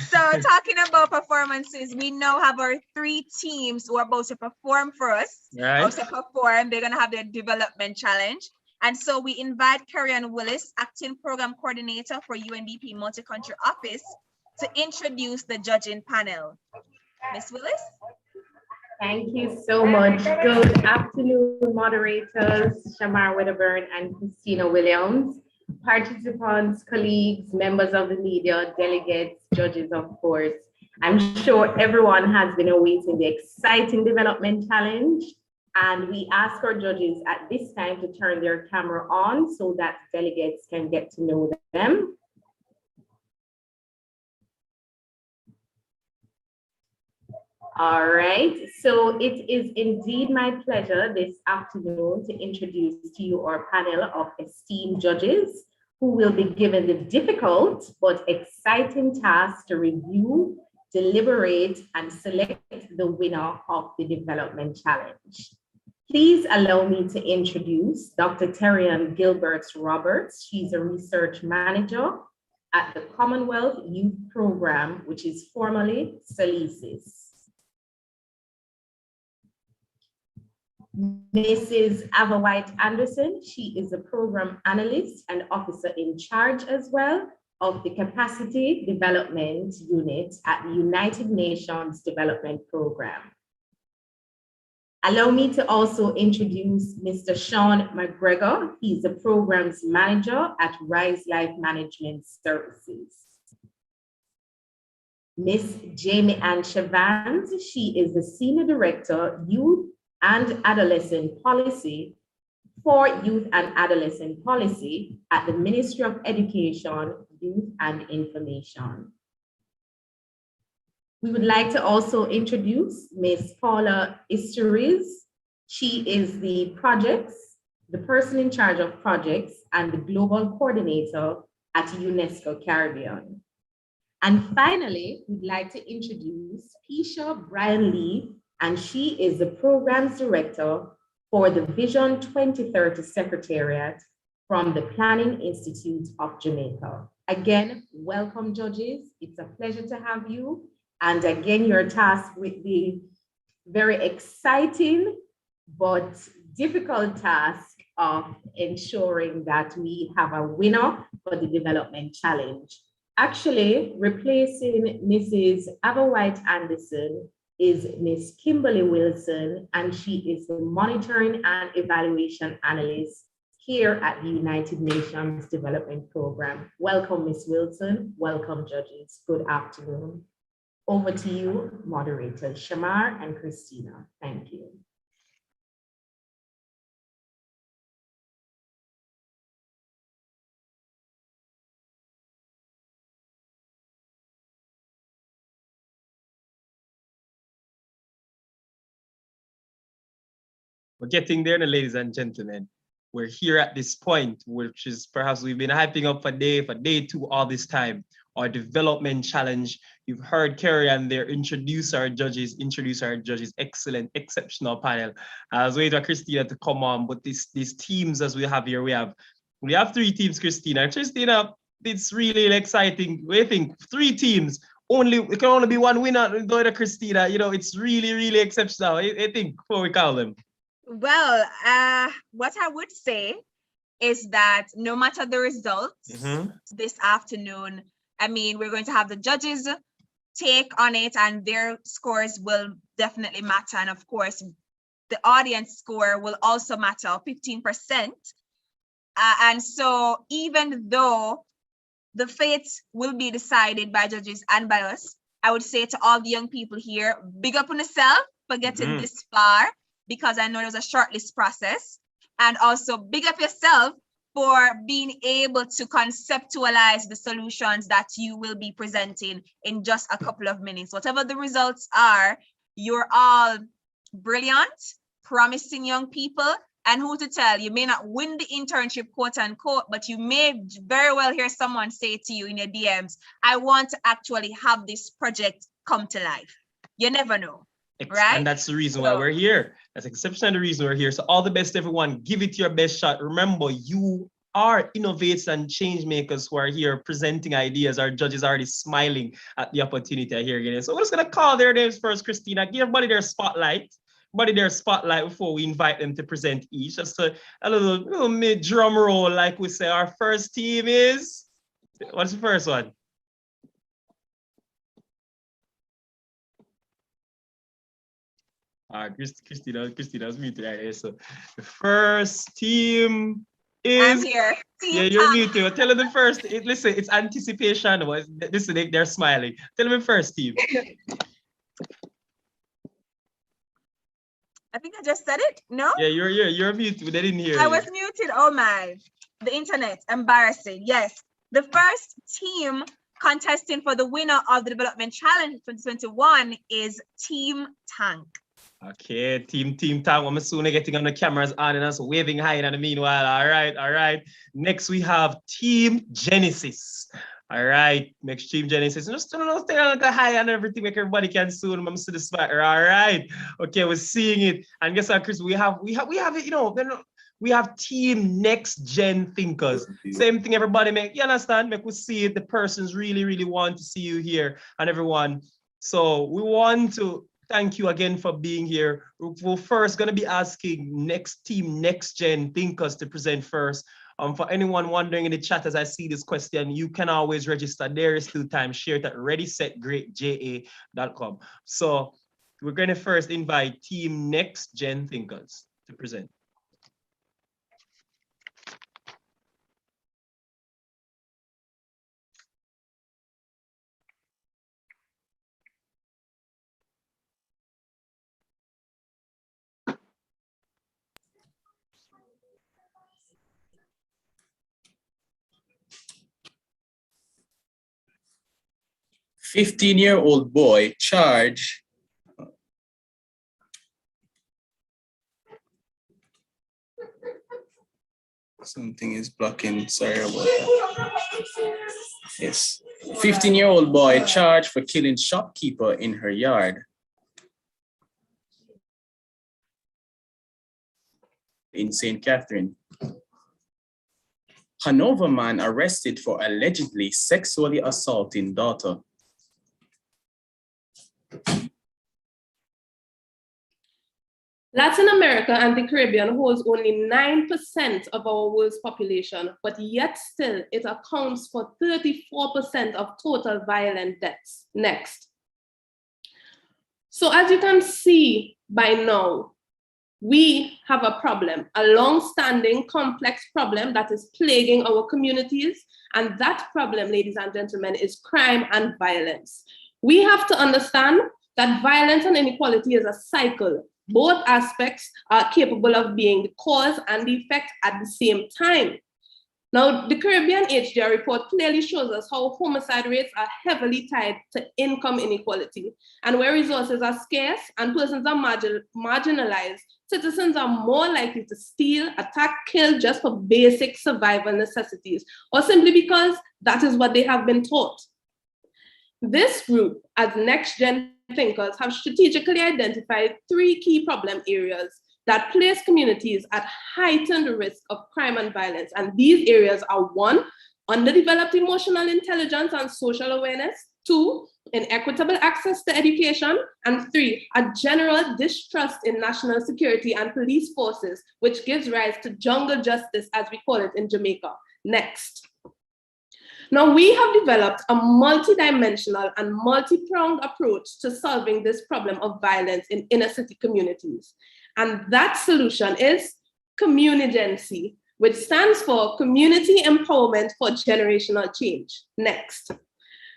So talking about performances, we now have our 3 teams who are about to perform for us. Right. They're gonna have their development challenge. And so we invite Karian Willis, Acting Program Coordinator for UNDP Multi-Country Office, to introduce the judging panel. Ms. Willis? Thank you so much. Good afternoon, moderators, Shamar Wedderburn and Christina Williams, participants, colleagues, members of the media, delegates, judges, of course. I'm sure everyone has been awaiting the exciting development challenge, and we ask our judges at this time to turn their camera on so that delegates can get to know them. All right, so it is indeed my pleasure this afternoon to introduce to you our panel of esteemed judges who will be given the difficult but exciting task to review, deliberate, and select the winner of the development challenge. Please allow me to introduce Dr. Terrian Gilbert Roberts. She's a research manager at the Commonwealth Youth Program, which is formerly SALISIS. Mrs. Ava White Anderson, she is a program analyst and officer in charge as well of the Capacity Development Unit at the United Nations Development Program. Allow me to also introduce Mr. Sean McGregor. He's the programs manager at Rise Life Management Services. Miss Jamie Ann Chavans, she is the Senior Director, Youth and Adolescent Policy for Youth and Adolescent Policy at the Ministry of Education, Youth and Information. We would like to also introduce Ms. Paula Isturiz. She is the person in charge of projects and the global coordinator at UNESCO Caribbean. And finally, we'd like to introduce Keisha Bryan Lee, and she is the programs director for the Vision 2030 Secretariat from the Planning Institute of Jamaica. Again, welcome judges. It's a pleasure to have you. And again, you're tasked with the very exciting but difficult task of ensuring that we have a winner for the development challenge. Actually, replacing Mrs. Ava White Anderson is Ms. Kimberly Wilson, and she is the monitoring and evaluation analyst here at the United Nations Development Program. Welcome, Ms. Wilson. Welcome, judges. Good afternoon. Over to you, moderators Shamar and Christina. Thank you. We're getting there, ladies and gentlemen. We're here at this point, which is perhaps we've been hyping up for day two all this time. Our development challenge. You've heard Kerry and there introduce our judges, excellent, exceptional panel. I was waiting for Christina to come on, but these teams as we have here, we have 3 teams, Christina. Christina, it's really exciting. We think 3 teams. It can only be one winner, Christina. You know, it's really, really exceptional. I think before we call them. Well, what I would say is that no matter the results this afternoon, I mean, we're going to have the judges take on it and their scores will definitely matter. And of course, the audience score will also matter, 15%. And so even though the fate will be decided by judges and by us, I would say to all the young people here, big up on yourself for getting this far, because I know there's a shortlist process, and also big up yourself for being able to conceptualize the solutions that you will be presenting in just a couple of minutes. Whatever the results are, you're all brilliant, promising young people, and who to tell, you may not win the internship, quote unquote, but you may very well hear someone say to you in your DMs, I want to actually have this project come to life. You never know. Right? And that's the reason why we're here. That's exceptionally the reason we're here. So all the best, everyone. Give it your best shot. Remember, you are innovators and change makers who are here presenting ideas. Our judges are already smiling at the opportunity I hear again. So we're just going to call their names first, Christina. Give everybody their spotlight. Before we invite them to present each. Just a little mid drum roll, like we say. Our first team is, what's the first one? Christina's muted right here. So the first team is. I'm here. Yeah, you're muted. Tell them the first. Listen, it's anticipation. Listen, they're smiling. Tell them the first team. I think I just said it. No? Yeah, you're muted. They didn't hear you. I was muted. Oh my. The internet. Embarrassing. Yes. The first team contesting for the winner of the Development Challenge 2021 is Team Tank. Okay, Team Tank. I'm soon getting on the cameras on and us waving hi in the meanwhile. All right. Next we have Team Genesis. All right, next Team Genesis. Just stay on the high and everything, make everybody can soon. I'm see the spot. All right. Okay, we're seeing it. And guess what, Chris? We have it, you know, we have Team Next Gen Thinkers. Same thing, everybody make, you understand? Make we see it. The persons really want to see you here and everyone. So we want to thank you again for being here. We're first gonna be asking Team Next Gen Thinkers to present first. For anyone wondering in the chat as I see this question, you can always register. There is still time. Share it at readysetgreatja.com. So we're gonna first invite Team Next Gen Thinkers to present. "15-year-old boy charged something is blocking, sorry about that. Yes. 15-year-old boy charged for killing shopkeeper in her yard in St. Catherine. Hanover man arrested for allegedly sexually assaulting daughter. Latin America and the Caribbean holds only 9% of our world's population, but yet still it accounts for 34% of total violent deaths. Next. So as you can see by now, we have a problem, a long-standing complex problem that is plaguing our communities. And that problem, ladies and gentlemen, is crime and violence. We have to understand that violence and inequality is a cycle. Both aspects are capable of being the cause and the effect at the same time. Now, the Caribbean HDR report clearly shows us how homicide rates are heavily tied to income inequality. And where resources are scarce and persons are marginalized, citizens are more likely to steal, attack, kill just for basic survival necessities, or simply because that is what they have been taught. This group, as Next Gen Thinkers, have strategically identified 3 key problem areas that place communities at heightened risk of crime and violence. And these areas are 1, underdeveloped emotional intelligence and social awareness, 2, inequitable access to education, and 3, a general distrust in national security and police forces, which gives rise to jungle justice, as we call it in Jamaica. Next. Now, we have developed a multidimensional and multi-pronged approach to solving this problem of violence in inner city communities. And that solution is Communigency, which stands for Community Empowerment for Generational Change. Next.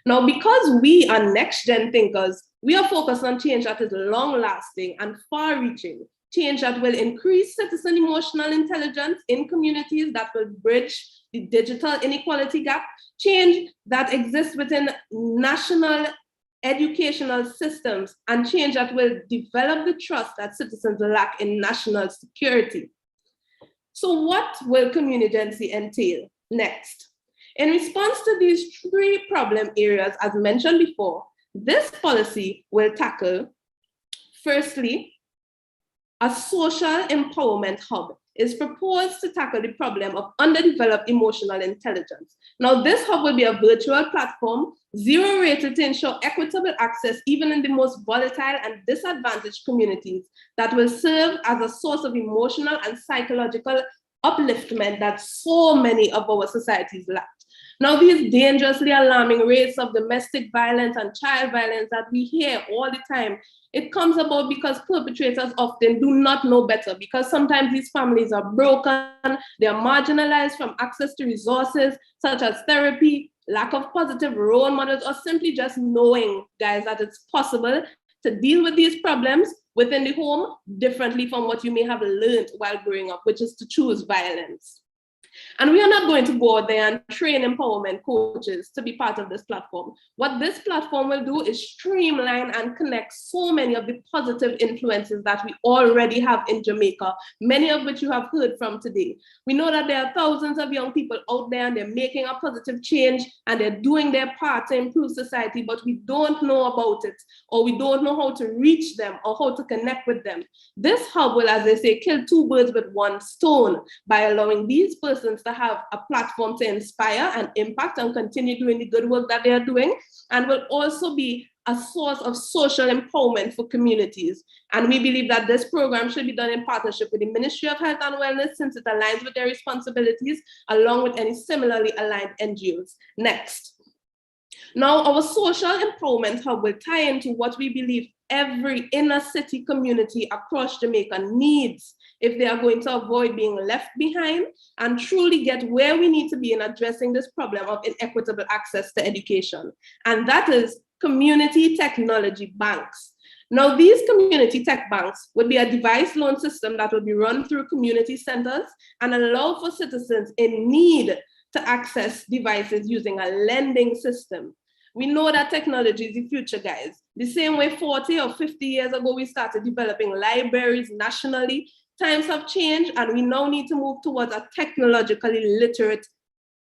Now, because we are Next Gen Thinkers, we are focused on change that is long-lasting and far-reaching, change that will increase citizen emotional intelligence in communities, that will bridge the digital inequality gap, change that exists within national educational systems, and change that will develop the trust that citizens lack in national security. So what will Communigency entail? Next. In response to these 3 problem areas, as mentioned before, this policy will tackle, firstly, a social empowerment hub is proposed to tackle the problem of underdeveloped emotional intelligence. Now, this hub will be a virtual platform, zero-rated to ensure equitable access even in the most volatile and disadvantaged communities, that will serve as a source of emotional and psychological upliftment that so many of our societies lack. Now, these dangerously alarming rates of domestic violence and child violence that we hear all the time, it comes about because perpetrators often do not know better, because sometimes these families are broken, they are marginalized from access to resources such as therapy, lack of positive role models, or simply just knowing, guys, that it's possible to deal with these problems within the home differently from what you may have learned while growing up, which is to choose violence. And we are not going to go out there and train empowerment coaches to be part of this platform. What this platform will do is streamline and connect so many of the positive influences that we already have in Jamaica, many of which you have heard from today. We know that there are thousands of young people out there and they're making a positive change and they're doing their part to improve society, but we don't know about it, or we don't know how to reach them or how to connect with them. This hub will, as they say, kill two birds with one stone by allowing these persons to have a platform to inspire and impact and continue doing the good work that they are doing, and will also be a source of social empowerment for communities. And we believe that this program should be done in partnership with the Ministry of Health and Wellness, since it aligns with their responsibilities, along with any similarly aligned NGOs. Next. Now, our social empowerment hub will tie into what we believe every inner city community across Jamaica needs if they are going to avoid being left behind and truly get where we need to be in addressing this problem of inequitable access to education. And that is community technology banks. Now, these community tech banks would be a device loan system that will be run through community centers and allow for citizens in need to access devices using a lending system. We know that technology is the future, guys. The same way 40 or 50 years ago, we started developing libraries nationally. Times have changed, and we now need to move towards a technologically literate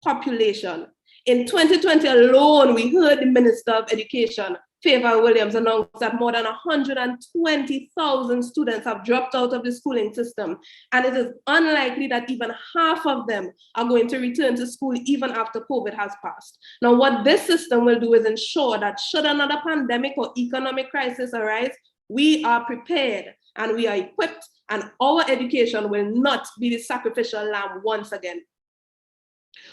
population. In 2020 alone, we heard the Minister of Education, Favor Williams, announce that more than 120,000 students have dropped out of the schooling system, and it is unlikely that even half of them are going to return to school even after COVID has passed. Now, what this system will do is ensure that should another pandemic or economic crisis arise, we are prepared and we are equipped, and our education will not be the sacrificial lamb once again.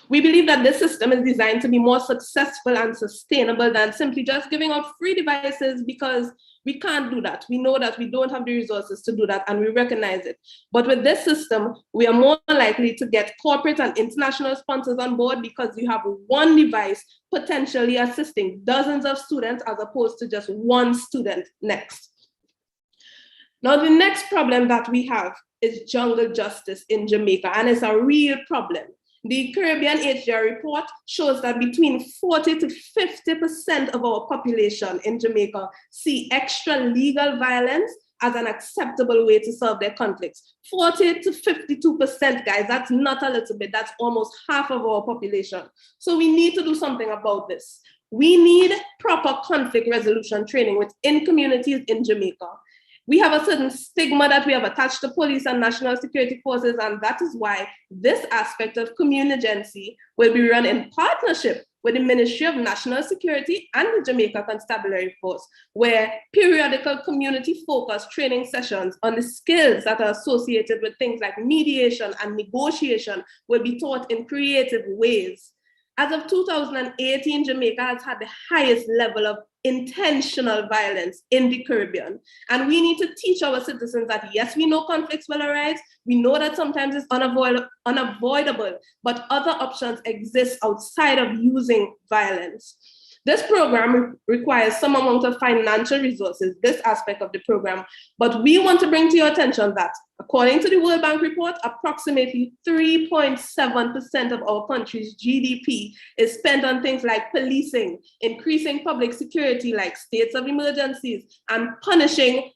We believe that this system is designed to be more successful and sustainable than simply just giving out free devices, because we can't do that. We know that we don't have the resources to do that, and we recognize it. But with this system, we are more likely to get corporate and international sponsors on board, because you have one device potentially assisting dozens of students as opposed to just one student. Next. Now, the next problem that we have is jungle justice in Jamaica, and it's a real problem. The Caribbean HDR report shows that between 40 to 50% of our population in Jamaica see extra-legal violence as an acceptable way to solve their conflicts. 40 to 52%, guys, that's not a little bit, that's almost half of our population. So we need to do something about this. We need proper conflict resolution training within communities in Jamaica. We have a certain stigma that we have attached to police and national security forces, and that is why this aspect of communigency will be run in partnership with the Ministry of National Security and the Jamaica Constabulary Force, where periodical community-focused training sessions on the skills that are associated with things like mediation and negotiation will be taught in creative ways. As of 2018, Jamaica has had the highest level of intentional violence in the Caribbean. And we need to teach our citizens that, yes, we know conflicts will arise. We know that sometimes it's unavoidable, but other options exist outside of using violence. This program requires some amount of financial resources, this aspect of the program, but we want to bring to your attention that, according to the World Bank report, approximately 3.7% of our country's GDP is spent on things like policing, increasing public security like states of emergencies, and punishing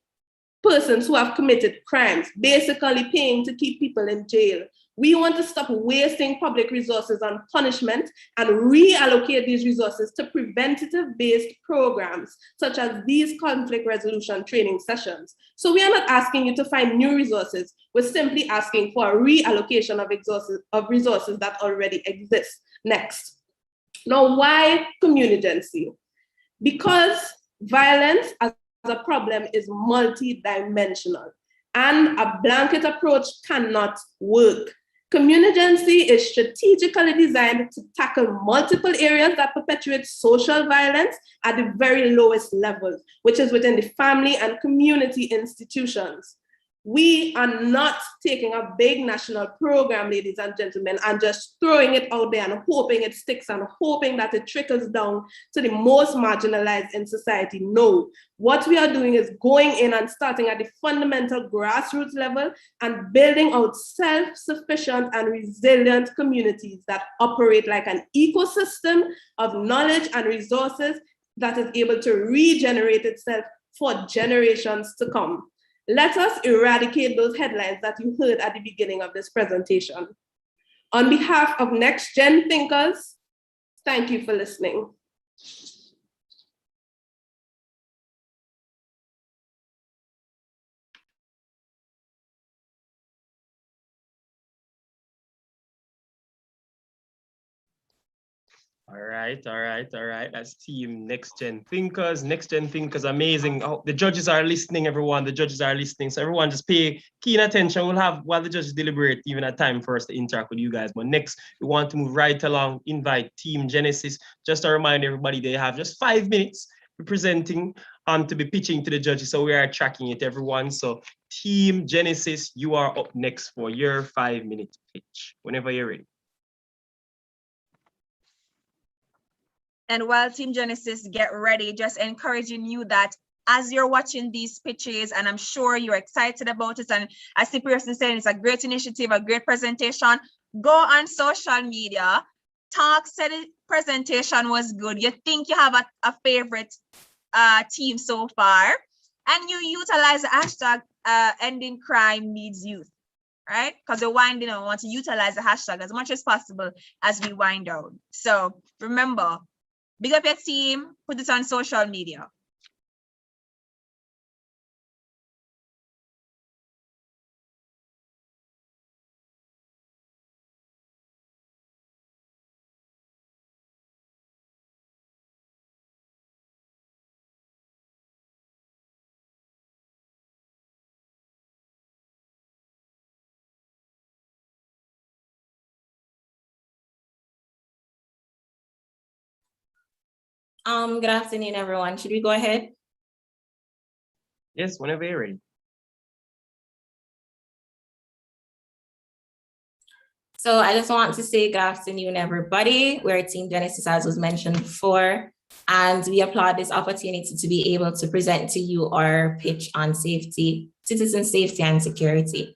persons who have committed crimes, basically paying to keep people in jail. We want to stop wasting public resources on punishment and reallocate these resources to preventative-based programs, such as these conflict resolution training sessions. So we are not asking you to find new resources. We're simply asking for a reallocation of resources that already exist. Next. Now, why communigency? Because violence as a problem is multidimensional, and a blanket approach cannot work. Communigency is strategically designed to tackle multiple areas that perpetuate social violence at the very lowest level, which is within the family and community institutions. We are not taking a big national program, ladies and gentlemen, and just throwing it out there and hoping it sticks and hoping that it trickles down to the most marginalized in society. No, what we are doing is going in and starting at the fundamental grassroots level and building out self-sufficient and resilient communities that operate like an ecosystem of knowledge and resources that is able to regenerate itself for generations to come. Let us eradicate those headlines that you heard at the beginning of this presentation. On behalf of Next Gen Thinkers, thank you for listening. All right. That's team Next Gen Thinkers. Next Gen Thinkers, amazing. Oh, the judges are listening, everyone. The judges are listening. So everyone just pay keen attention. We'll have, while the judges deliberate, even a time for us to interact with you guys. But next, we want to move right along, invite Team Genesis. Just to remind everybody, they have just 5 minutes presenting to be pitching to the judges. So we are tracking it, everyone. So Team Genesis, you are up next for your 5-minute pitch, whenever you're ready. And while Team Genesis get ready, just encouraging you that as you're watching these pitches, and I'm sure you're excited about it, and as the person saying, it's a great initiative, a great presentation, go on social media, talk, say the presentation was good, you think you have a favorite team so far, and you utilize the hashtag ending crime needs youth, right? Because we're winding down, we want to utilize the hashtag as much as possible as we wind down. So remember, big up your team, put it on social media. Good afternoon, everyone. Should we go ahead? Yes, whenever you're ready. So I just want to say good afternoon, everybody. We're Team Genesis, as was mentioned before, and we applaud this opportunity to be able to present to you our pitch on safety, citizen safety and security.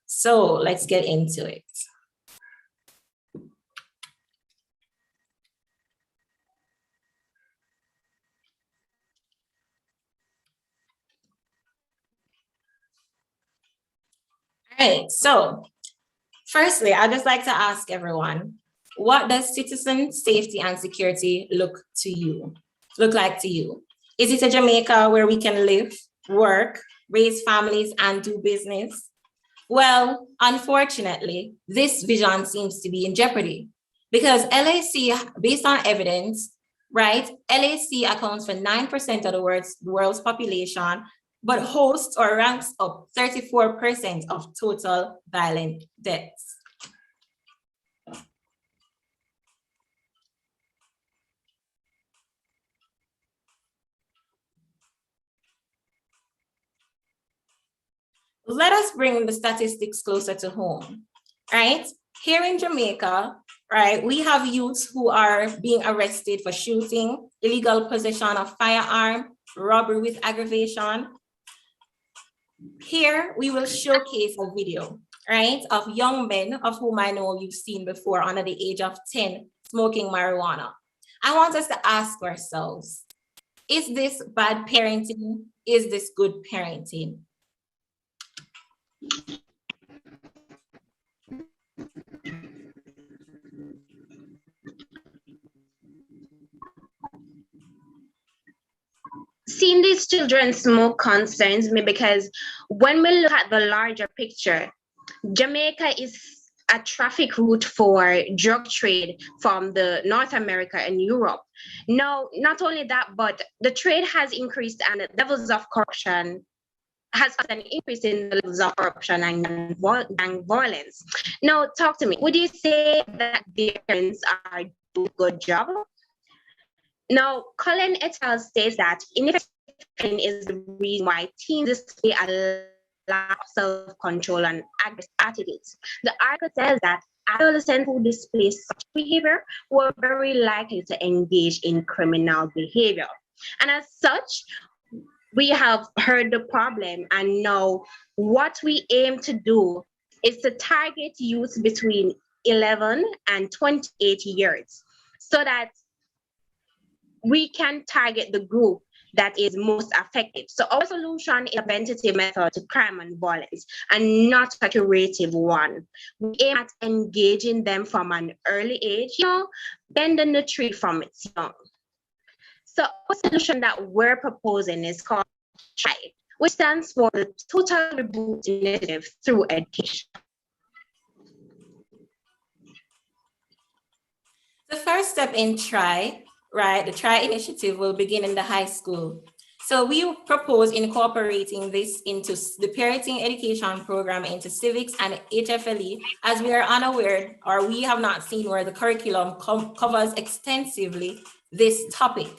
So let's get into it. All right, so firstly, I'd just like to ask everyone, what does citizen safety and security look like to you? Is it a Jamaica where we can live, work, raise families, and do business? Well, unfortunately, this vision seems to be in jeopardy because LAC, based on evidence, right, LAC accounts for 9% of the world's population, but hosts or ranks up 34% of total violent deaths. Let us bring the statistics closer to home, right? Here in Jamaica, right, we have youths who are being arrested for shooting, illegal possession of firearm, robbery with aggravation. Here, we will showcase a video, right, of young men, of whom I know you've seen before, under the age of 10, smoking marijuana. I want us to ask ourselves, is this bad parenting? Is this good parenting? Seeing these children smoke concerns me because when we look at the larger picture, Jamaica is a traffic route for drug trade from the North America and Europe. Now, not only that, but the trade has increased and levels of corruption has caused an increase in the levels of corruption and gang violence. Now, talk to me. Would you say that the parents are doing a good job? Now, Colin et al. States that ineffective parenting is the reason why teens display a lack of self-control and aggressive attitudes. The article says that adolescents who display such behavior were very likely to engage in criminal behavior. And as such, we have heard the problem, and now what we aim to do is to target youth between 11 and 28 years so that we can target the group that is most effective. So our solution is a preventative method to crime and violence and not a curative one. We aim at engaging them from an early age, bending the tree from its young. So our solution that we're proposing is called TRIBE, which stands for the Total Reboot Initiative Through Education. The first step in TRIBE, right, the TRIBE initiative will begin in the high school. So we propose incorporating this into the parenting education program into civics and HFLE, as we are unaware or we have not seen where the curriculum covers extensively this topic.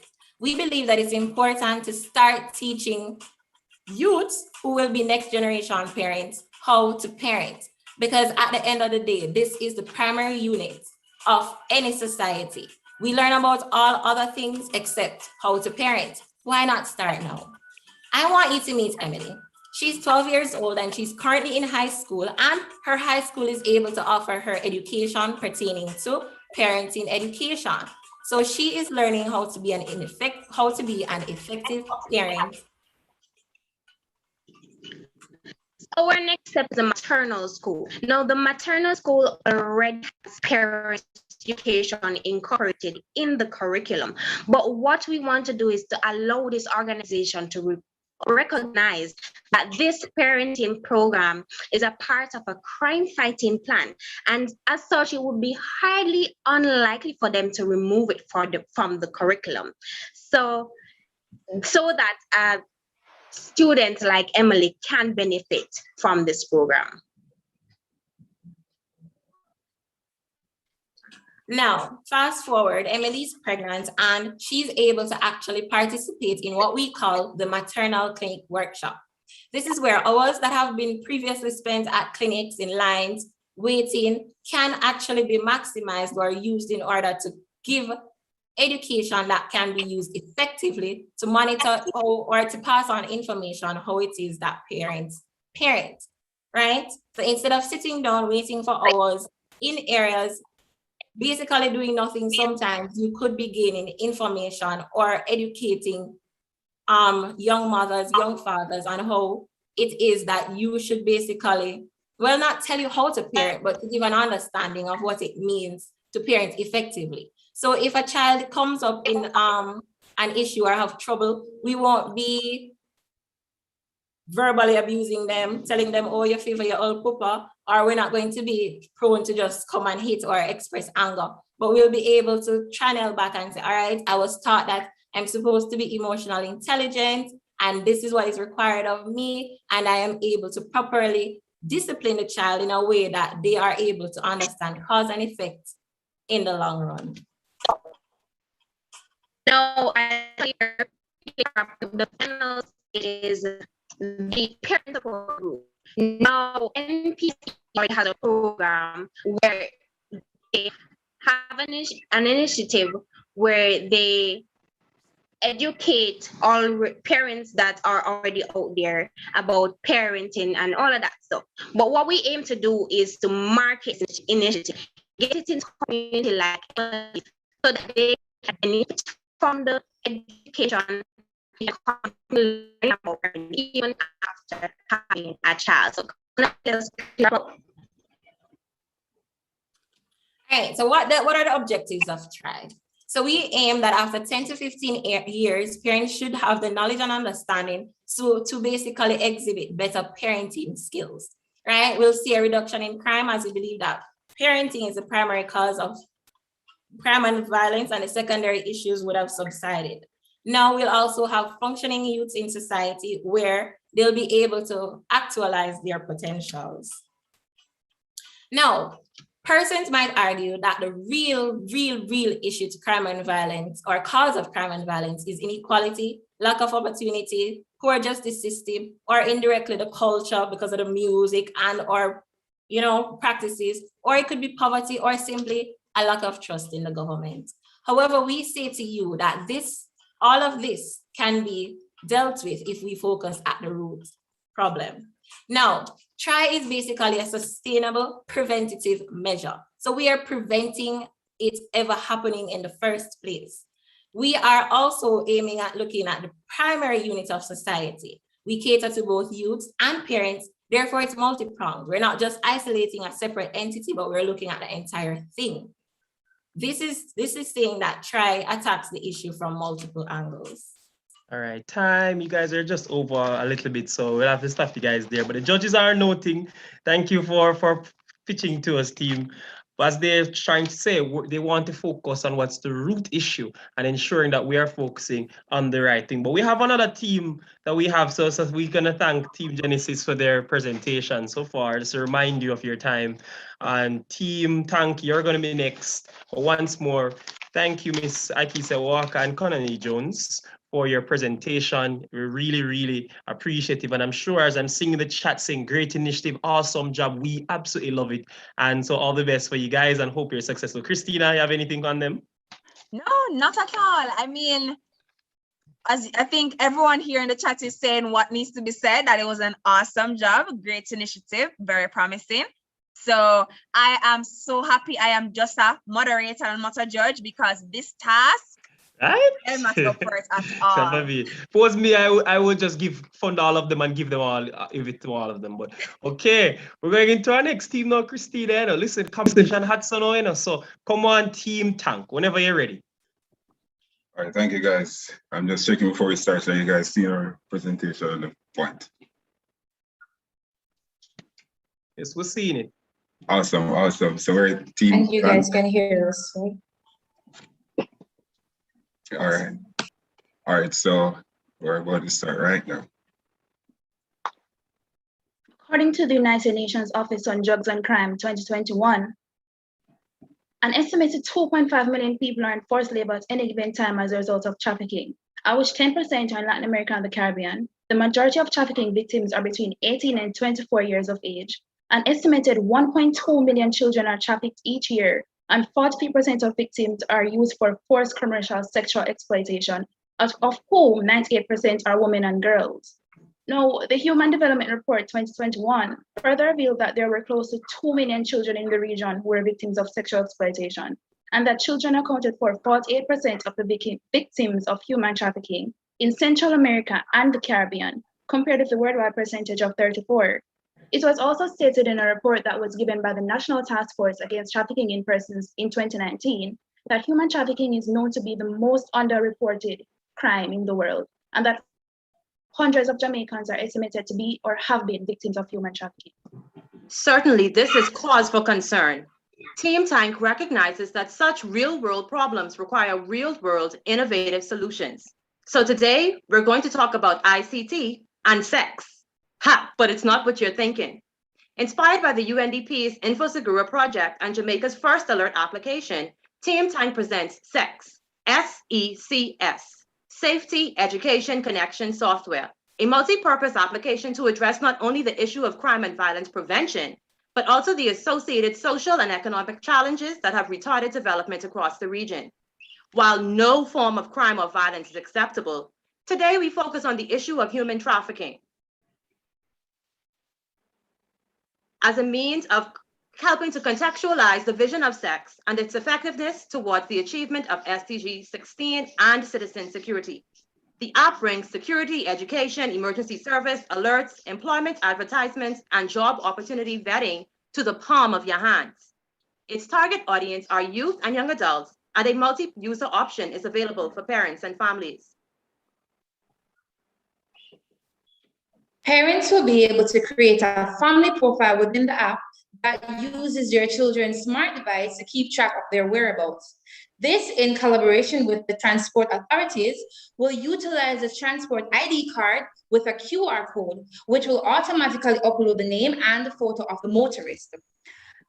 We believe that it's important to start teaching youths who will be next generation parents how to parent, because at the end of the day, this is the primary unit of any society. We learn about all other things except how to parent. Why not start now? I want you to meet Emily. She's 12 years old and she's currently in high school, and her high school is able to offer her education pertaining to parenting education. So she is learning how to be an effective parent. Our next step is a maternal school. Now, the maternal school already has parent education incorporated in the curriculum. But what we want to do is to allow this organization to recognize that this parenting program is a part of a crime fighting plan. And as such, it would be highly unlikely for them to remove it from the curriculum. So that students like Emily can benefit from this program. Now, fast forward, Emily's pregnant and she's able to actually participate in what we call the maternal clinic workshop. This is where hours that have been previously spent at clinics in lines, waiting, can actually be maximized or used in order to give education that can be used effectively to monitor or to pass on information how it is that parents parent, right? So instead of sitting down waiting for hours in areas basically doing nothing, sometimes you could be gaining information or educating young mothers, young fathers on how it is that you should basically, well, not tell you how to parent, but to give an understanding of what it means to parent effectively. So if a child comes up in an issue or have trouble, we won't be verbally abusing them, telling them, oh, you favor your old papa, or we're not going to be prone to just come and hit or express anger, but we'll be able to channel back and say, all right, I was taught that I'm supposed to be emotionally intelligent, and this is what is required of me, and I am able to properly discipline the child in a way that they are able to understand cause and effect in the long run. Now, the final is the parent support group. Now, NPC has a program where they have an initiative where they educate all parents that are already out there about parenting and all of that stuff. But what we aim to do is to market this initiative, get it into community like so that they can benefit from the education even after having a child. So right, so what are the objectives of TRIBE? So we aim that after 10 to 15 years, parents should have the knowledge and understanding to basically exhibit better parenting skills, right? We'll see a reduction in crime, as we believe that parenting is the primary cause of crime and violence, and the secondary issues would have subsided. Now we'll also have functioning youths in society where they'll be able to actualize their potentials. Now, persons might argue that the real issue to crime and violence or cause of crime and violence is inequality, lack of opportunity, poor justice system, or indirectly the culture because of the music and or practices, or it could be poverty or simply a lack of trust in the government. However, we say to you that all of this can be dealt with if we focus at the root problem. Now, TRY is basically a sustainable preventative measure. So we are preventing it ever happening in the first place. We are also aiming at looking at the primary unit of society. We cater to both youths and parents. Therefore, it's multi-pronged. We're not just isolating a separate entity, but we're looking at the entire thing. This is saying that TRY attacks the issue from multiple angles. All right, time. You guys are just over a little bit, so we'll have to stop you guys there. But the judges are noting. Thank you for pitching to us, team. But as they're trying to say, they want to focus on what's the root issue and ensuring that we are focusing on the right thing. But we have another team that we have, so we're gonna thank Team Genesis for their presentation so far. Just to remind you of your time. And Team Tank, you're gonna be next. But once more, thank you, Miss Akisa Walker and Connie Jones, for your presentation. We're really appreciative. And I'm sure as I'm seeing the chat saying great initiative, awesome job. We absolutely love it. And so all the best for you guys and hope you're successful. Christina, you have anything on them? No, not at all. I mean, as I think everyone here in the chat is saying what needs to be said, that it was an awesome job, great initiative, very promising. So I am so happy I am just a moderator and not a judge, because this task, right? I'm not up for it at all. Pose me, I would just fund all of them and give them all, give it to all of them. But okay, we're going into our next team now, Christina. Listen, competition had some, so come on, Team Tank, whenever you're ready. All right, thank you guys. I'm just checking before we start so you guys see our presentation on the point. Yes, we're seeing it. Awesome. So we're Team And you Tank. guys can hear us, right? All right, so we're about to start right now. According to the United Nations Office on Drugs and Crime 2021, an estimated 2.5 million people are in forced labor at any given time as a result of trafficking, of which 10% are in Latin America and the Caribbean. The majority of trafficking victims are between 18 and 24 years of age. An estimated 1.2 million children are trafficked each year, and 43% of victims are used for forced commercial sexual exploitation, of whom 98% are women and girls. Now, the Human Development Report 2021 further revealed that there were close to 2 million children in the region who were victims of sexual exploitation, and that children accounted for 48% of the victims of human trafficking in Central America and the Caribbean, compared with the worldwide percentage of 34%. It was also stated in a report that was given by the National Task Force Against Trafficking in Persons in 2019 that human trafficking is known to be the most underreported crime in the world, and that hundreds of Jamaicans are estimated to be or have been victims of human trafficking. Certainly, this is cause for concern. Team Tank recognizes that such real-world problems require real-world innovative solutions. So today, we're going to talk about ICT and sex. But it's not what you're thinking. Inspired by the UNDP's InfoSegura project and Jamaica's first alert application, Team Tank presents SECS, S-E-C-S, Safety Education Connection Software, a multi-purpose application to address not only the issue of crime and violence prevention, but also the associated social and economic challenges that have retarded development across the region. While no form of crime or violence is acceptable, today we focus on the issue of human trafficking as a means of helping to contextualize the vision of sex and its effectiveness towards the achievement of SDG 16 and citizen security. The app brings security, education, emergency service, alerts, employment advertisements, and job opportunity vetting to the palm of your hands. Its target audience are youth and young adults, and a multi-user option is available for parents and families. Parents will be able to create a family profile within the app that uses your children's smart device to keep track of their whereabouts. This, in collaboration with the transport authorities, will utilize a transport ID card with a QR code, which will automatically upload the name and the photo of the motorist.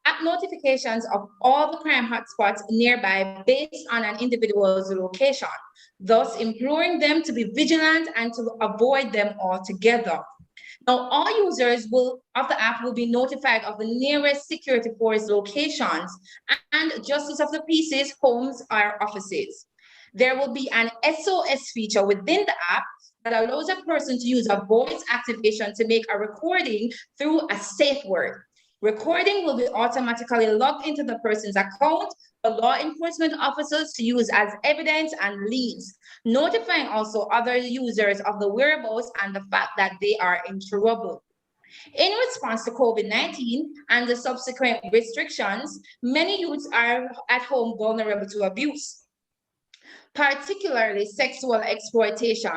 App notifications of all the crime hotspots nearby based on an individual's location, thus imploring them to be vigilant and to avoid them altogether. Now, all users of the app will be notified of the nearest security force locations and justice of the peace's homes or offices. There will be an SOS feature within the app that allows a person to use a voice activation to make a recording through a safe word. Recording will be automatically logged into the person's account for law enforcement officers to use as evidence and leads, notifying also other users of the whereabouts and the fact that they are in trouble. In response to COVID-19 and the subsequent restrictions, many youths are at home vulnerable to abuse, particularly sexual exploitation.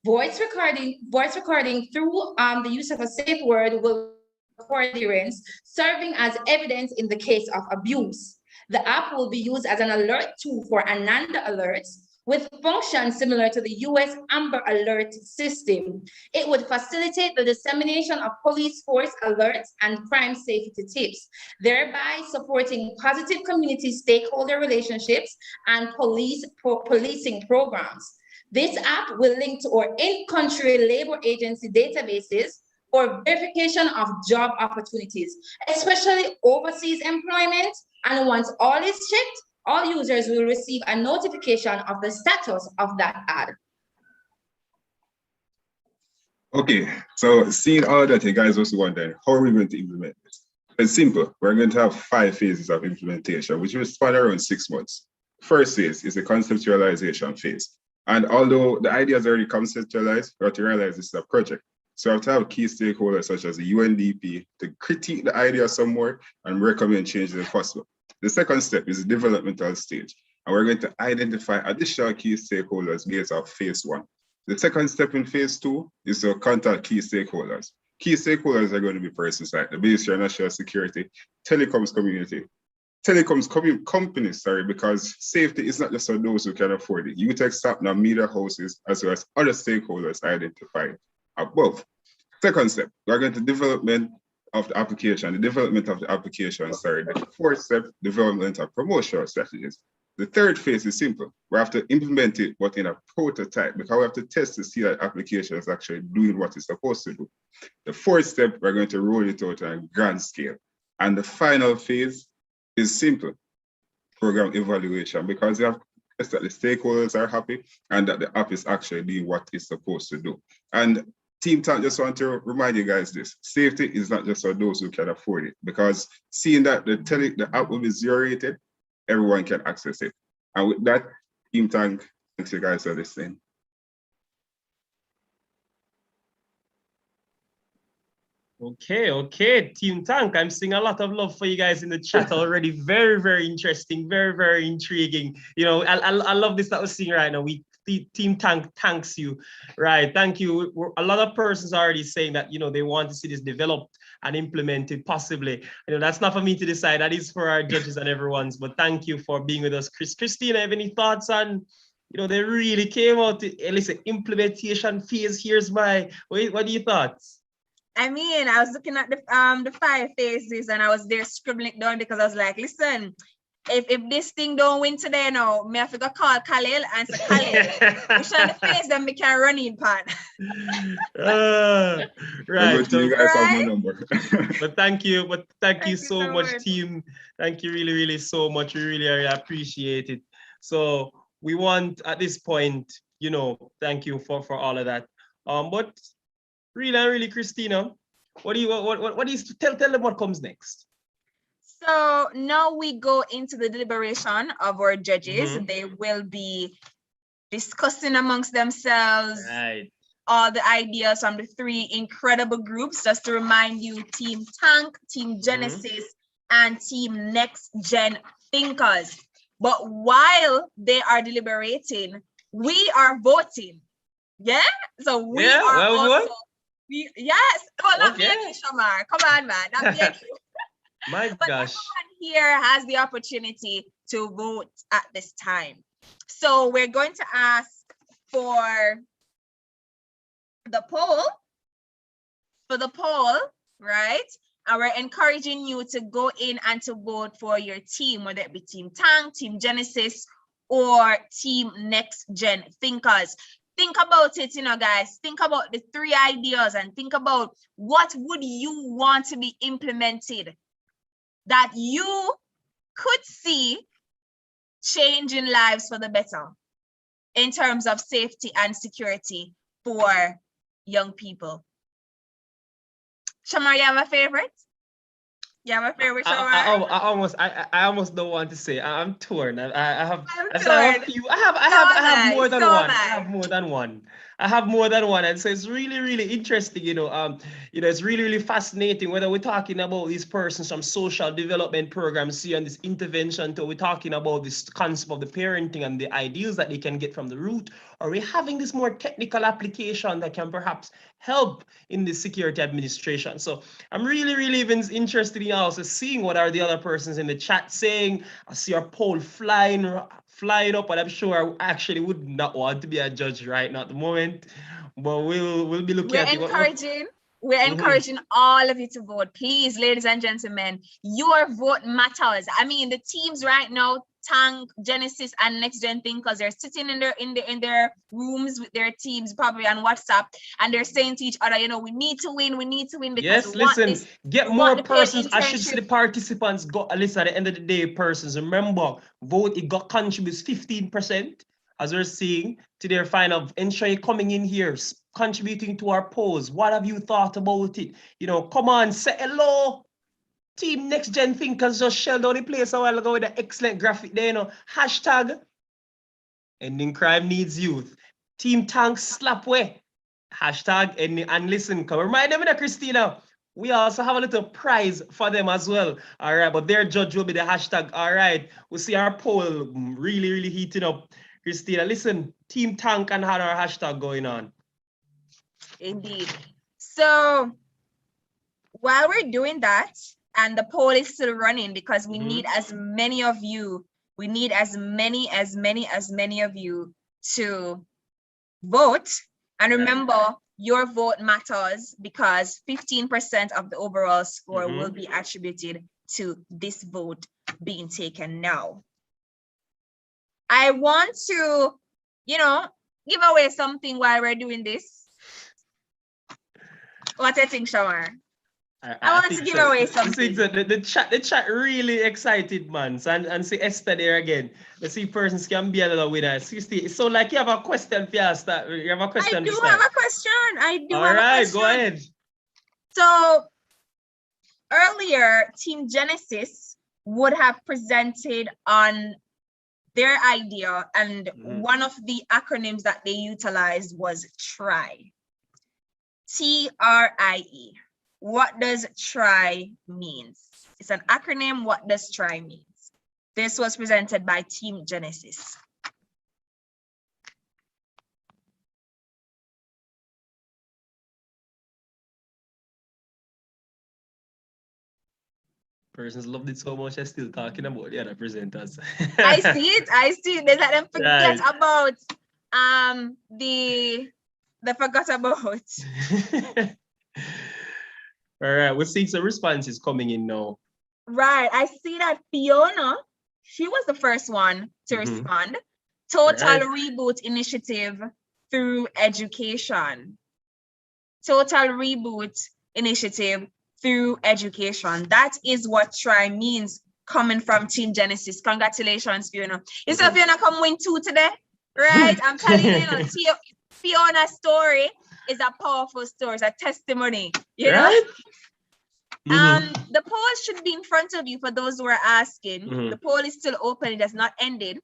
Voice recording through the use of a safe word will record serving as evidence in the case of abuse. The app will be used as an alert tool for Ananda alerts with functions similar to the US Amber Alert system. It would facilitate the dissemination of police force alerts and crime safety tips, thereby supporting positive community stakeholder relationships and policing programs. This app will link to our in-country labor agency databases for verification of job opportunities, especially overseas employment. And once all is checked, all users will receive a notification of the status of that ad. Okay, so seeing all that, you guys also wondering, how are we going to implement this? It's simple. We're going to have 5 phases of implementation, which will span around 6 months. First phase is the conceptualization phase. And although the idea is already conceptualized, we have to realize this is a project. So we have to have key stakeholders such as the UNDP to critique the idea some more and recommend changes if possible. The second step is the developmental stage, and we're going to identify additional key stakeholders based off phase 1. The second step in phase 2 is to contact key stakeholders. Key stakeholders are going to be persons like the Ministry of National Security, telecoms community, companies, because safety is not just for those who can afford it. UTech staff, now media houses, as well as other stakeholders identified above. Second step, we're going to development of the application. The fourth step, development of promotional strategies. The third phase is simple. We have to implement it, but in a prototype, because we have to test to see that application is actually doing what it's supposed to do. The fourth step, we're going to roll it out on a grand scale. And the final phase is simple, program evaluation, because you have to test that the stakeholders are happy and that the app is actually doing what it's supposed to do. And Team Tank just want to remind you guys this, safety is not just for those who can afford it, because seeing that the app will be 0 rated, everyone can access it. And with that, Team Tank, thanks you guys for listening. Okay, Team Tank. I'm seeing a lot of love for you guys in the chat already. Very, very interesting, very, very intriguing. You know, I love this that we're seeing right now. Team Tank thanks you, right? Thank you. A lot of persons are already saying that, you know, they want to see this developed and implemented possibly. You know, that's not for me to decide. That is for our judges and everyone's. But thank you for being with us. Christina, have any thoughts on, you know, they really came out to, listen, implementation phase. Here's my, what are your thoughts? I mean, I was looking at the 5 phases and I was there scribbling it down because I was like, listen, if this thing don't win today now, me have to go call Khalil and say, Khalil, which are the phase that me can run in part. Right. You guys have my number. But thank you so much, team. Thank you really, really so much. We really appreciate it. So we want at this point, you know, thank you for all of that. But really, Christina, what do you tell them what comes next? So now we go into the deliberation of our judges. They will be discussing amongst themselves all the ideas from the 3 incredible groups. Just to remind you, Team Tank, Team Genesis, and Team Next Gen Thinkers. But while they are deliberating, we are voting. Yeah? So we are also... Yes, not me and you, Shamar. Come on, man. Not me and you. My gosh. here has the opportunity to vote at this time. So we're going to ask for the poll, right? And we're encouraging you to go in and to vote for your team, whether it be Team Tank, Team Genesis, or Team Next Gen Thinkers. Think about it, guys. Think about the 3 ideas and think about what would you want to be implemented that you could see changing lives for the better in terms of safety and security for young people. Shamar, you have a favorite? You have a favorite, Shamar? I almost don't want to say. I'm torn. I have more than one. I have more than one, and so it's really interesting. It's really fascinating whether we're talking about these persons from social development programs, see, and this intervention, to we're talking about this concept of the parenting and the ideals that they can get from the root, or we're having this more technical application that can perhaps help in the security administration. So I'm really even interested in also seeing what are the other persons in the chat saying. I see our poll flying up, and I'm sure I actually would not want to be a judge right now at the moment, but we'll be looking at it. We're encouraging all of you to vote. Please, ladies and gentlemen, your vote matters. I mean, the teams right now, Tank, Genesis, and Next Gen Thinkers, they're sitting in their rooms with their teams, probably on WhatsApp, and they're saying to each other, we need to win because yes, listen, get more persons. I should see the participants go. Listen, at the end of the day, persons, remember, vote, it got contributes 15%, as we're seeing, to their final. Ensure you're coming in here, contributing to our polls. What have you thought about it? Come on, say hello. Team Next Gen Thinkers just shelled out the place a while ago with an excellent graphic there, hashtag ending crime needs youth. Team Tank slap way. Hashtag ending, and listen, come remind them, Christina, we also have a little prize for them as well. All right, but their judge will be the hashtag. All right, we'll see our poll really heating up. Christina, listen, Team Tank and had our hashtag going on. Indeed. So while we're doing that, and the poll is still running because we need as many of you, we need as many of you to vote. And remember, your vote matters because 15% of the overall score will be attributed to this vote being taken now. I want to, give away something while we're doing this. What do you think, Shamar? I want to give away something. The chat really excited, man. And see Esther there again. Let's see persons can be another winner. 60. It's so like you have a question for us. You have a question. I do have a question. All right, go ahead. So earlier, Team Genesis would have presented on their idea, and one of the acronyms that they utilized was TRIE. TRIE. What does TRIE means? It's an acronym. What does TRIE means? This was presented by Team Genesis. Persons loved it so much, they're still talking about the other presenters. I see it. They let them forget about the forgot about. All right, we're seeing some responses coming in now. Right, I see that Fiona, she was the first one to respond. Total Reboot Initiative through education. Total Reboot Initiative through education. That is what TRIE means coming from Team Genesis. Congratulations, Fiona. You said Fiona come win 2 today, right? I'm telling you, Fiona's story is a powerful story, it's a testimony, you know? The poll should be in front of you for those who are asking. The poll is still open, it has not ended.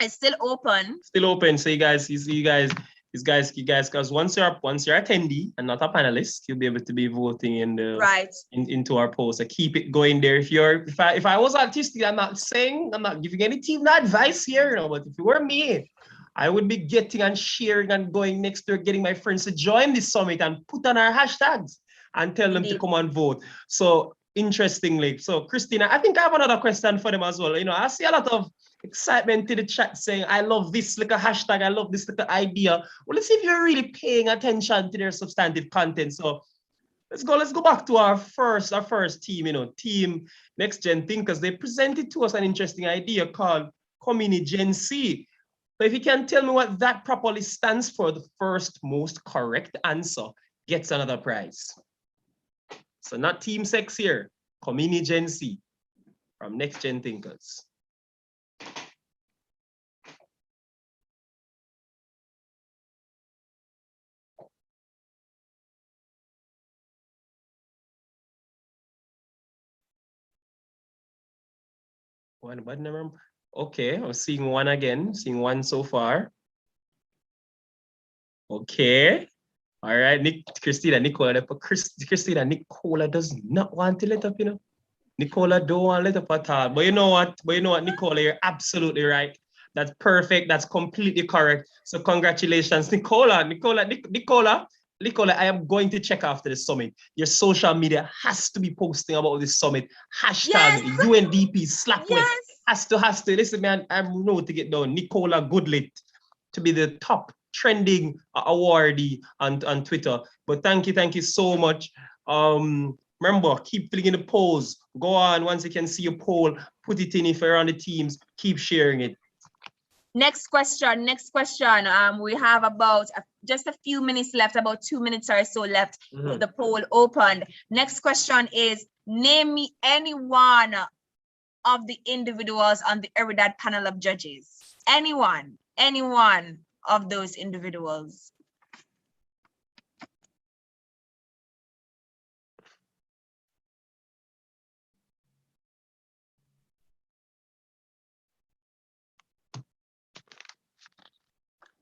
It's still open. Still open, so you guys, because once you're attendee and not a panelist, you'll be able to be voting in the into our poll. So keep it going there. If I was artistic, I'm not giving any team advice here, but if it were me, I would be getting and sharing and going next door, getting my friends to join this summit and put on our hashtags and tell them to come and vote. So interestingly. So Christina, I think I have another question for them as well. You know, I see a lot of excitement in the chat saying, I love this like a hashtag, I love this like an idea. Well, let's see if you're really paying attention to their substantive content. So let's go back to our first team, you know, team Next Gen Thinkers. They presented to us an interesting idea called Community Gen C. So if you can tell me what that properly stands for, the first most correct answer gets another prize. So not Team Sex here, Community Gen C from Next Gen Thinkers. One button number. Okay, I'm seeing one again, seeing one so far. Okay. All right, Christina, Nicola does not want to let up, you know. Nicola don't want to let up at all. But you know what, Nicola, you're absolutely right. That's perfect. That's completely correct. So congratulations, Nicola, I am going to check after the summit. Your social media has to be posting about this summit. Hashtag UNDP Slack with. Has to. Listen, man, I'm know to get down. Nicola Goodlit to be the top trending awardee on Twitter. But thank you so much. Remember, keep filling in the polls. Go on, once you can see a poll, put it in if you're on the teams, keep sharing it. Next question. We have about just a few minutes left, about 2 minutes or so left with the poll opened. Next question is, name me any one of the individuals on the erudite panel of judges. Anyone of those individuals.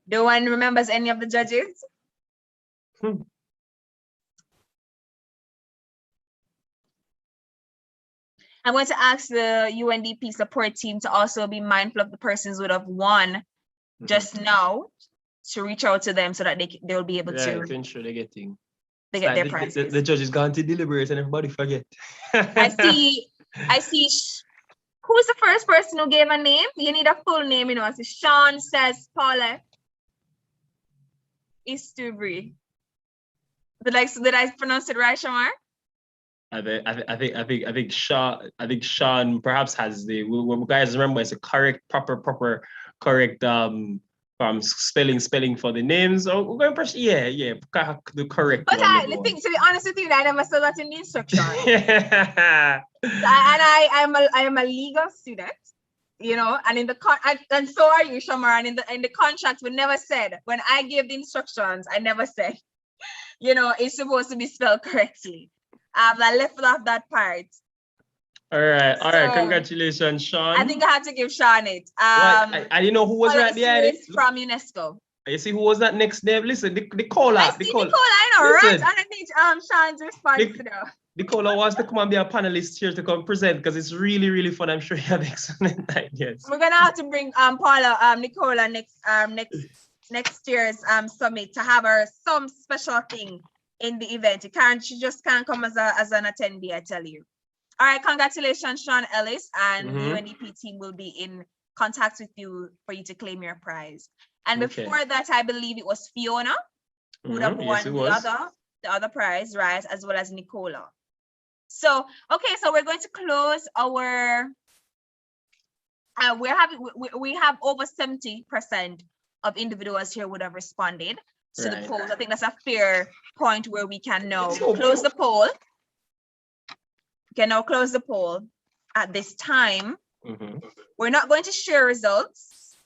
No one remembers any of the judges? I'm going to ask the UNDP support team to also be mindful of the persons who would have won just now, to reach out to them so that they will be able to ensure they get things. They get their prizes. The judge is going to deliberate and everybody forget. I see. Who's the first person who gave a name? You need a full name, you know. So Sean says Paula Istubri. Did I pronounce it right, Shamar? I think Sean perhaps has the, guys remember it's a proper correct spelling for the names. Oh, we're going to press the correct but one. I think, to be honest with you, I never saw that in the instruction. I am a legal student, you know, and in the and so are you, Shamar. And in the contract, we never said, when I gave the instructions, I never said, you know, it's supposed to be spelled correctly. I left off that part. All right. Congratulations, Sean. I think I had to give Sean it. I didn't know who was right behind it. From UNESCO. You see who was that next name? Listen, Nicola. I know, right? Underneath Sean's response to that. Nicola wants to come and be a panelist here to come present because it's really, really fun. I'm sure you have excellent ideas. We're gonna have to bring Nicola next year's summit to have her some special thing in the event. She just can't come as an attendee, I tell you. All right, congratulations, Sean Ellis, and the UNDP team will be in contact with you for you to claim your prize. And before that, I believe it was Fiona who would have won the other prize, right, as well as Nicola. So, okay, so we're going to close our, we have over 70% of individuals here would have responded to the polls. I think that's a fair point where we can now close the poll. We can now close the poll at this time. We're not going to share results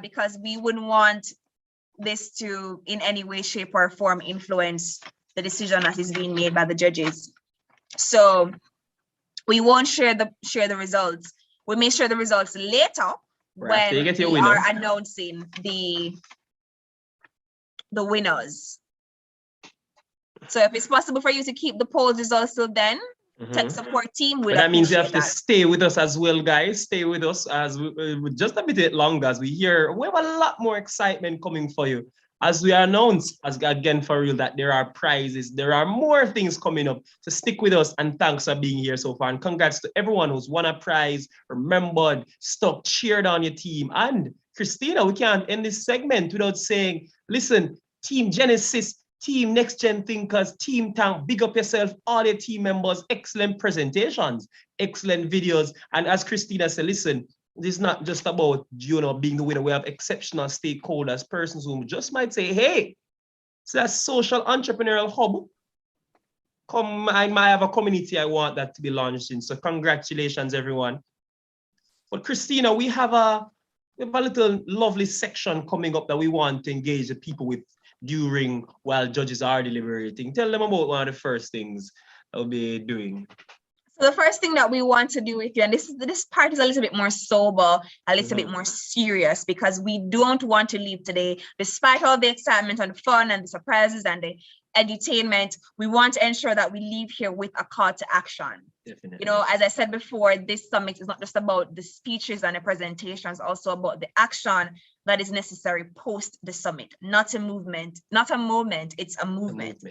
because we wouldn't want this to in any way, shape, or form influence the decision that is being made by the judges. So we won't share the results. We may share the results later when we are announcing the winners. So if it's possible for you to keep the poll results till then, tech support team will. That means you have to stay with us as well, guys. Stay with us as we just a bit longer as we hear. We have a lot more excitement coming for you. as we announced, as again for real, that there are prizes, there are more things coming up. So stick with us, and thanks for being here so far. And congrats to everyone who's won a prize, remembered, stuck, cheered on your team. And Christina, we can't end this segment without saying, listen, Team Genesis, Team Next Gen Thinkers, Team Tank, big up yourself, all your team members, excellent presentations, excellent videos. And as Christina said, listen, this is not just about, being the winner. We have exceptional stakeholders, persons who just might say, hey, it's that social entrepreneurial hub. Come, I might have a community I want that to be launched in. So congratulations, everyone. But Christina, we have a little lovely section coming up that we want to engage the people with while judges are deliberating. Tell them about one of the first things that we'll be doing. So the first thing that we want to do with you, and this part is a little bit more sober, a little bit more serious, because we don't want to leave today, despite all the excitement and the fun and the surprises and the edutainment, we want to ensure that we leave here with a call to action. Definitely. As I said before, this summit is not just about the speeches and the presentations, also about the action that is necessary post the summit. Not a movement, not a moment, it's a movement.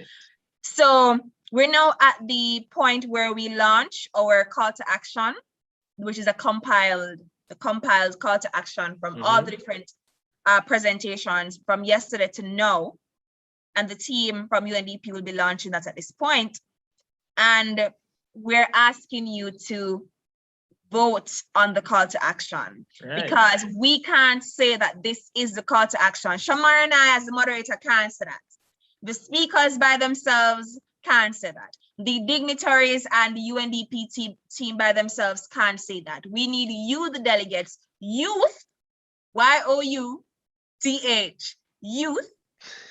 So we're now at the point where we launch our call to action, which is a compiled call to action from all the different presentations from yesterday to now. And the team from UNDP will be launching that at this point. And we're asking you to vote on the call to action, because we can't say that this is the call to action. Shamar and I, as the moderator, can't say that. The speakers by themselves can't say that. The dignitaries and the UNDP team by themselves can't say that. We need you, the delegates, youth, Y-O-U-T-H, youth,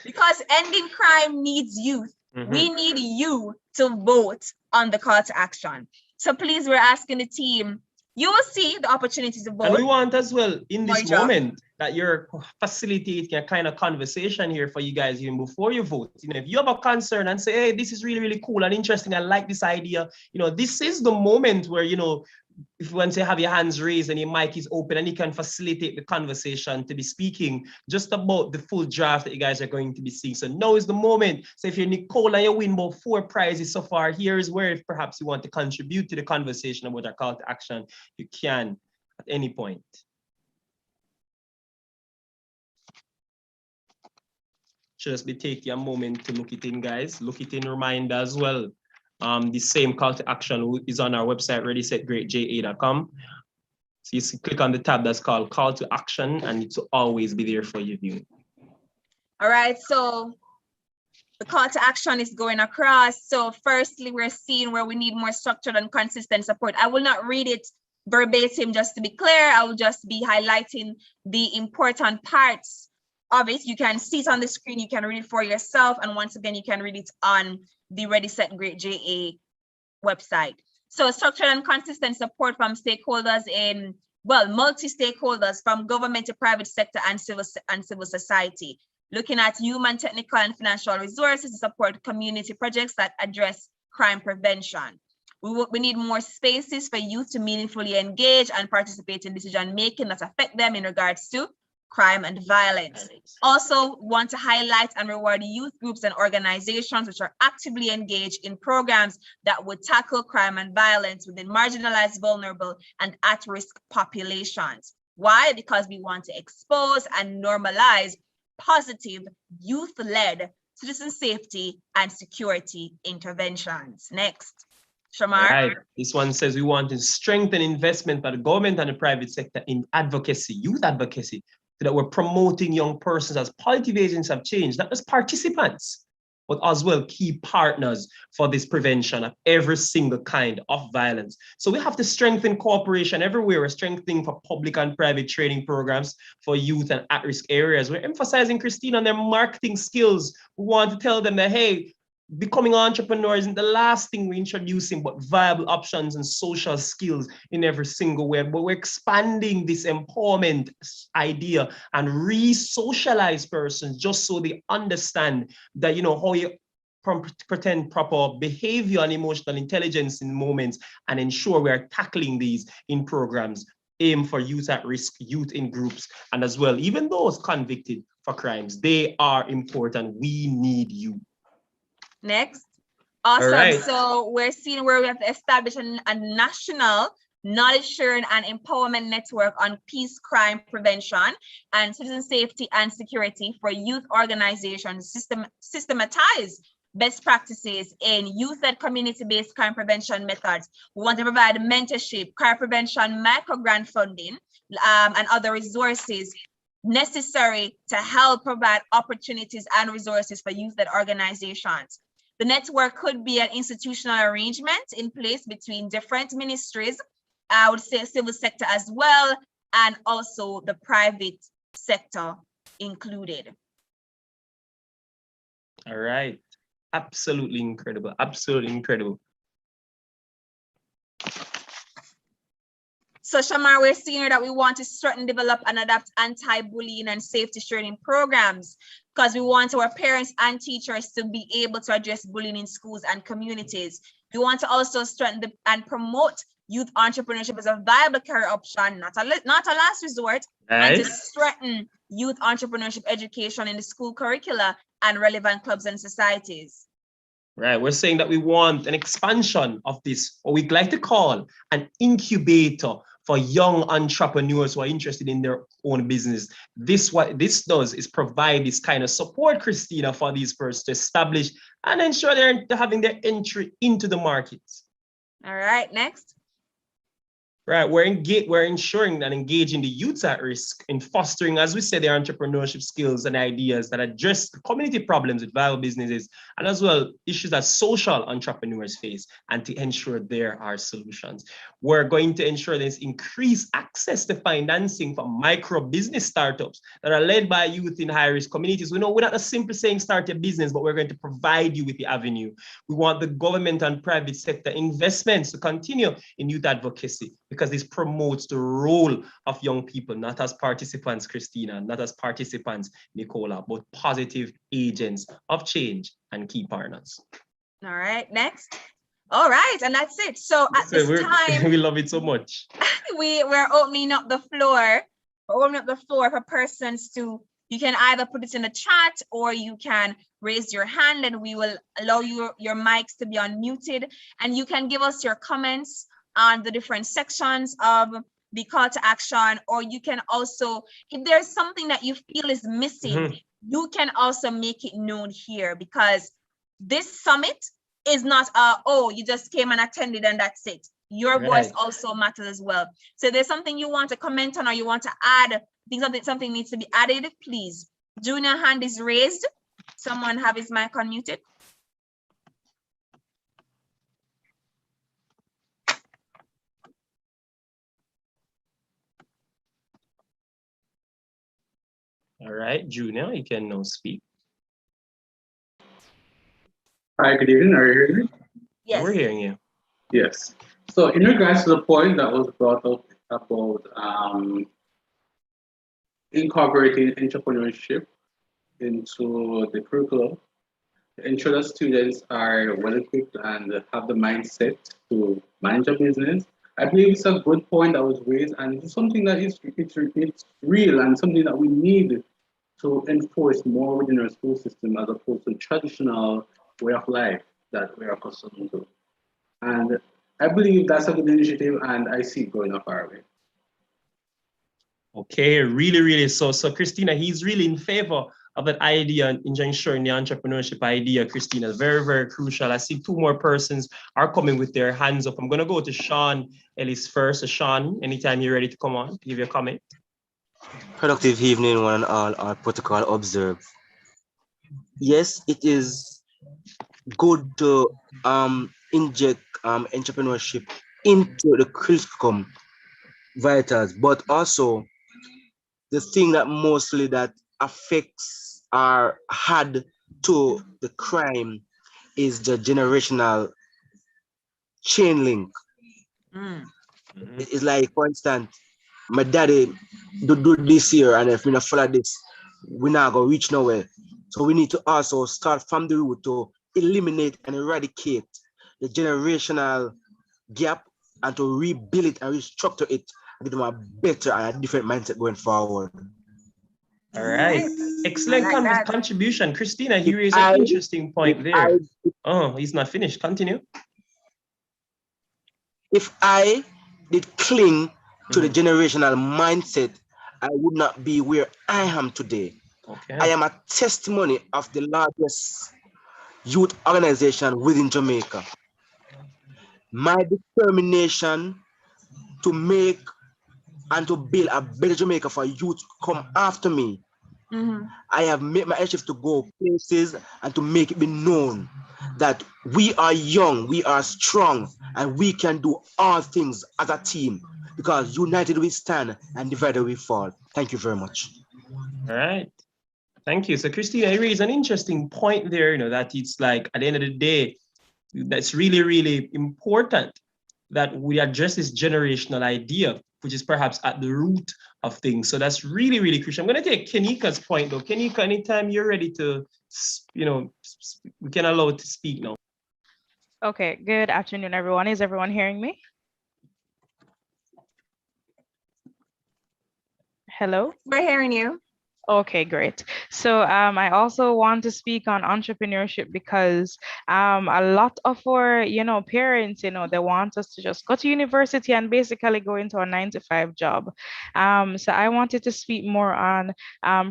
because ending crime needs youth. We need you to vote on the call to action. So please, we're asking the team, you will see the opportunities to vote. And we want as well in this moment that you're facilitating a kind of conversation here for you guys even before you vote. If you have a concern and say, hey, this is really, really cool and interesting, I like this idea, this is the moment where, if you want to have your hands raised and your mic is open and you can facilitate the conversation to be speaking just about the full draft that you guys are going to be seeing. So now is the moment. So if you're Nicole and you win about 4 prizes so far, here is where if perhaps you want to contribute to the conversation about our call to action, you can at any point. Just be taking a moment to look it in, guys. Look it in, reminder as well. The same call to action is on our website, readysetgreatja.com. So you click on the tab that's called Call to Action, and it will always be there for you viewing. All right, so the call to action is going across. So firstly, we're seeing where we need more structured and consistent support. I will not read it verbatim, just to be clear. I will just be highlighting the important parts of it. You can see it on the screen, you can read it for yourself, and once again, you can read it on the Ready Set Great JA website. So structured and consistent support from stakeholders multi-stakeholders from government to private sector and civil society, looking at human, technical, and financial resources to support community projects that address crime prevention. We need more spaces for youth to meaningfully engage and participate in decision-making that affect them in regards to crime and violence. Also want to highlight and reward youth groups and organizations which are actively engaged in programs that would tackle crime and violence within marginalized, vulnerable, and at-risk populations. Why? Because we want to expose and normalize positive youth-led citizen safety and security interventions. Next. Shamar. Right. This one says we want to strengthen investment by the government and the private sector in advocacy, youth advocacy, so that we're promoting young persons as positive agents of change, not as participants, but as well key partners for this prevention of every single kind of violence. So we have to strengthen cooperation everywhere. We're strengthening for public and private training programs for youth and at-risk areas. We're emphasizing, Christine, on their marketing skills. We want to tell them that, hey, becoming entrepreneurs isn't the last thing we're introducing, but viable options and social skills in every single way. But we're expanding this empowerment idea and re-socialize persons just so they understand that, how you pretend proper behavior and emotional intelligence in moments, and ensure we are tackling these in programs aim for youth at risk, youth in groups, and as well, even those convicted for crimes. They are important. We need you. Next. Awesome. right. So we're seeing where we have to establish a national knowledge sharing and empowerment network on peace, crime prevention, and citizen safety and security for youth organizations, systematize best practices in youth-led community-based crime prevention methods. We want to provide mentorship, crime prevention, micro-grant funding, and other resources necessary to help provide opportunities and resources for youth-led organizations. The network could be an institutional arrangement in place between different ministries, I would say civil sector as well, and also the private sector included. All right. Absolutely incredible. Absolutely incredible. So Shamar, we're seeing here that we want to strengthen, develop, and adapt anti-bullying and safety training programs because we want our parents and teachers to be able to address bullying in schools and communities. We want to also strengthen and promote youth entrepreneurship as a viable career option, not a last resort, and to strengthen youth entrepreneurship education in the school curricula and relevant clubs and societies. Right, we're saying that we want an expansion of this, what we'd like to call an incubator for young entrepreneurs who are interested in their own business. What this does is provide this kind of support, Christina, for these persons to establish and ensure they're having their entry into the markets. All right, next. Right, we're ensuring and engaging the youth at risk in fostering, as we say, their entrepreneurship skills and ideas that address the community problems with viable businesses, and as well issues that social entrepreneurs face, and to ensure there are solutions. We're going to ensure there's increased access to financing for micro business startups that are led by youth in high-risk communities. We know we're not simply saying start a business, but we're going to provide you with the avenue. We want the government and private sector investments to continue in youth advocacy, because this promotes the role of young people, not as participants, Christina, not as participants, Nicola, but positive agents of change and key partners. All right, next. All right, and that's it. So at this time, we love it so much. we're opening up the floor. We're opening up the floor for persons to, you can either put it in the chat or you can raise your hand and we will allow your mics to be unmuted, and you can give us your comments on the different sections of the call to action, or you can also, if there's something that you feel is missing, you can also make it known here, because this summit is not oh, you just came and attended and that's it. Your voice also matters as well. So if there's something you want to comment on or you want to add, think something needs to be added, please. Junior hand is raised. Someone have his mic unmuted. All right, Junior, you can now speak. Hi, good evening. Are you hearing me? Yes. We're hearing you. Yes. So in regards to the point that was brought up about incorporating entrepreneurship into the curriculum, to ensure that students are well equipped and have the mindset to manage a business, I believe it's a good point that was raised, and it's something that it's real and something that we need to enforce more within our school system, as opposed to traditional way of life that we're accustomed to. And I believe that's a good initiative, and I see it going up our way. Okay, really. So Christina, he's really in favor of that idea and ensuring the entrepreneurship idea, Christina, very crucial. I see two more persons are coming with their hands up. I'm going to go to Sean Ellis first. So Sean, anytime you're ready to come on, give your comment. Productive evening, one and all, our protocol observed. Yes, it is good to inject entrepreneurship into the curriculum vitals, but also the thing that mostly that affects or add to the crime is the generational chain link. It's like, for instance, my daddy do this here, and if we not follow this, we're not gonna reach nowhere. So we need to also start from the root to eliminate and eradicate the generational gap and to rebuild it and restructure it and give them a better and a different mindset going forward. All right. Excellent contribution. Christina, you raised an interesting point there. Oh, he's not finished. Continue. If I did cling to the generational mindset, I would not be where I am today. Okay. I am a testimony of the largest youth organization within Jamaica. My determination to make and to build a better Jamaica for youth come after me. I have made my effort to go places and to make it be known that we are young, we are strong, and we can do all things as a team, because united we stand and divided we fall. Thank you very much. All right. Thank you. So Christina, you raised an interesting point there, you know, that it's like at the end of the day, that's really, really important that we address this generational idea, which is perhaps at the root of things. So that's really, really crucial. I'm going to take Kenika's point though. Kenika, anytime you're ready to, you know, we can allow it to speak now. Okay, good afternoon, everyone. Is everyone hearing me? Hello? We're hearing you. Okay, great. So I also want to speak on entrepreneurship because a lot of our, parents, they want us to just go to university and basically go into a 9-to-5 job. So I wanted to speak more on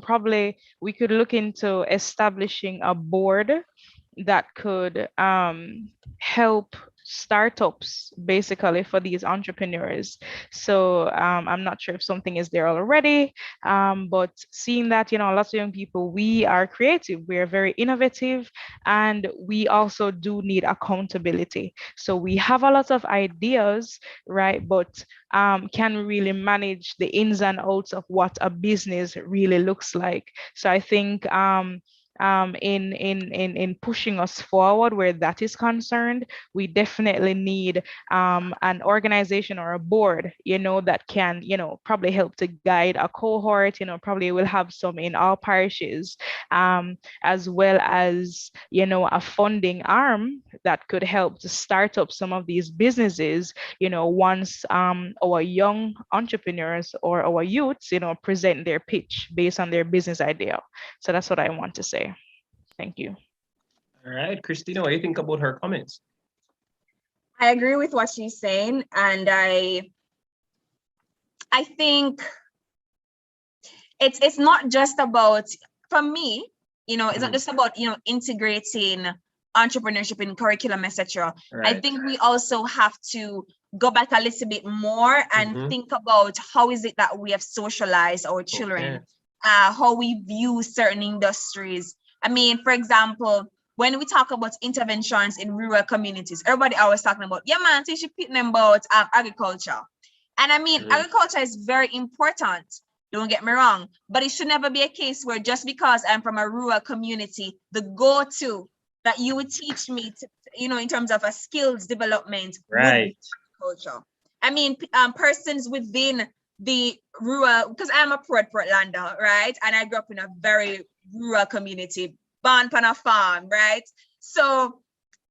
probably we could look into establishing a board that could help startups basically for these entrepreneurs. So I'm not sure if something is there already, but seeing that, lots of young people, we are creative, we are very innovative, and we also do need accountability. So we have a lot of ideas, right? But can we really manage the ins and outs of what a business really looks like? So I think in pushing us forward where that is concerned, we definitely need an organization or a board, that can, probably help to guide a cohort, probably will have some in all parishes, as well as, a funding arm that could help to start up some of these businesses, once our young entrepreneurs or our youths, present their pitch based on their business idea. So that's what I want to say. Thank you. All right, Christina, what do you think about her comments? I agree with what she's saying, and I think it's not just about, for me, it's not just about integrating entrepreneurship in curriculum, etc. Right. I think we also have to go back a little bit more and think about how is it that we have socialized our children, how we view certain industries. I mean, for example, when we talk about interventions in rural communities, everybody always talking about, yeah, man, so you should pick them about agriculture. And I mean, agriculture is very important, don't get me wrong, but it should never be a case where just because I'm from a rural community, the go-to that you would teach me to, in terms of a skills development, right? Agriculture. I mean, persons within the rural, because I'm a Portlander, right? And I grew up in a very rural community, born on a farm, right? So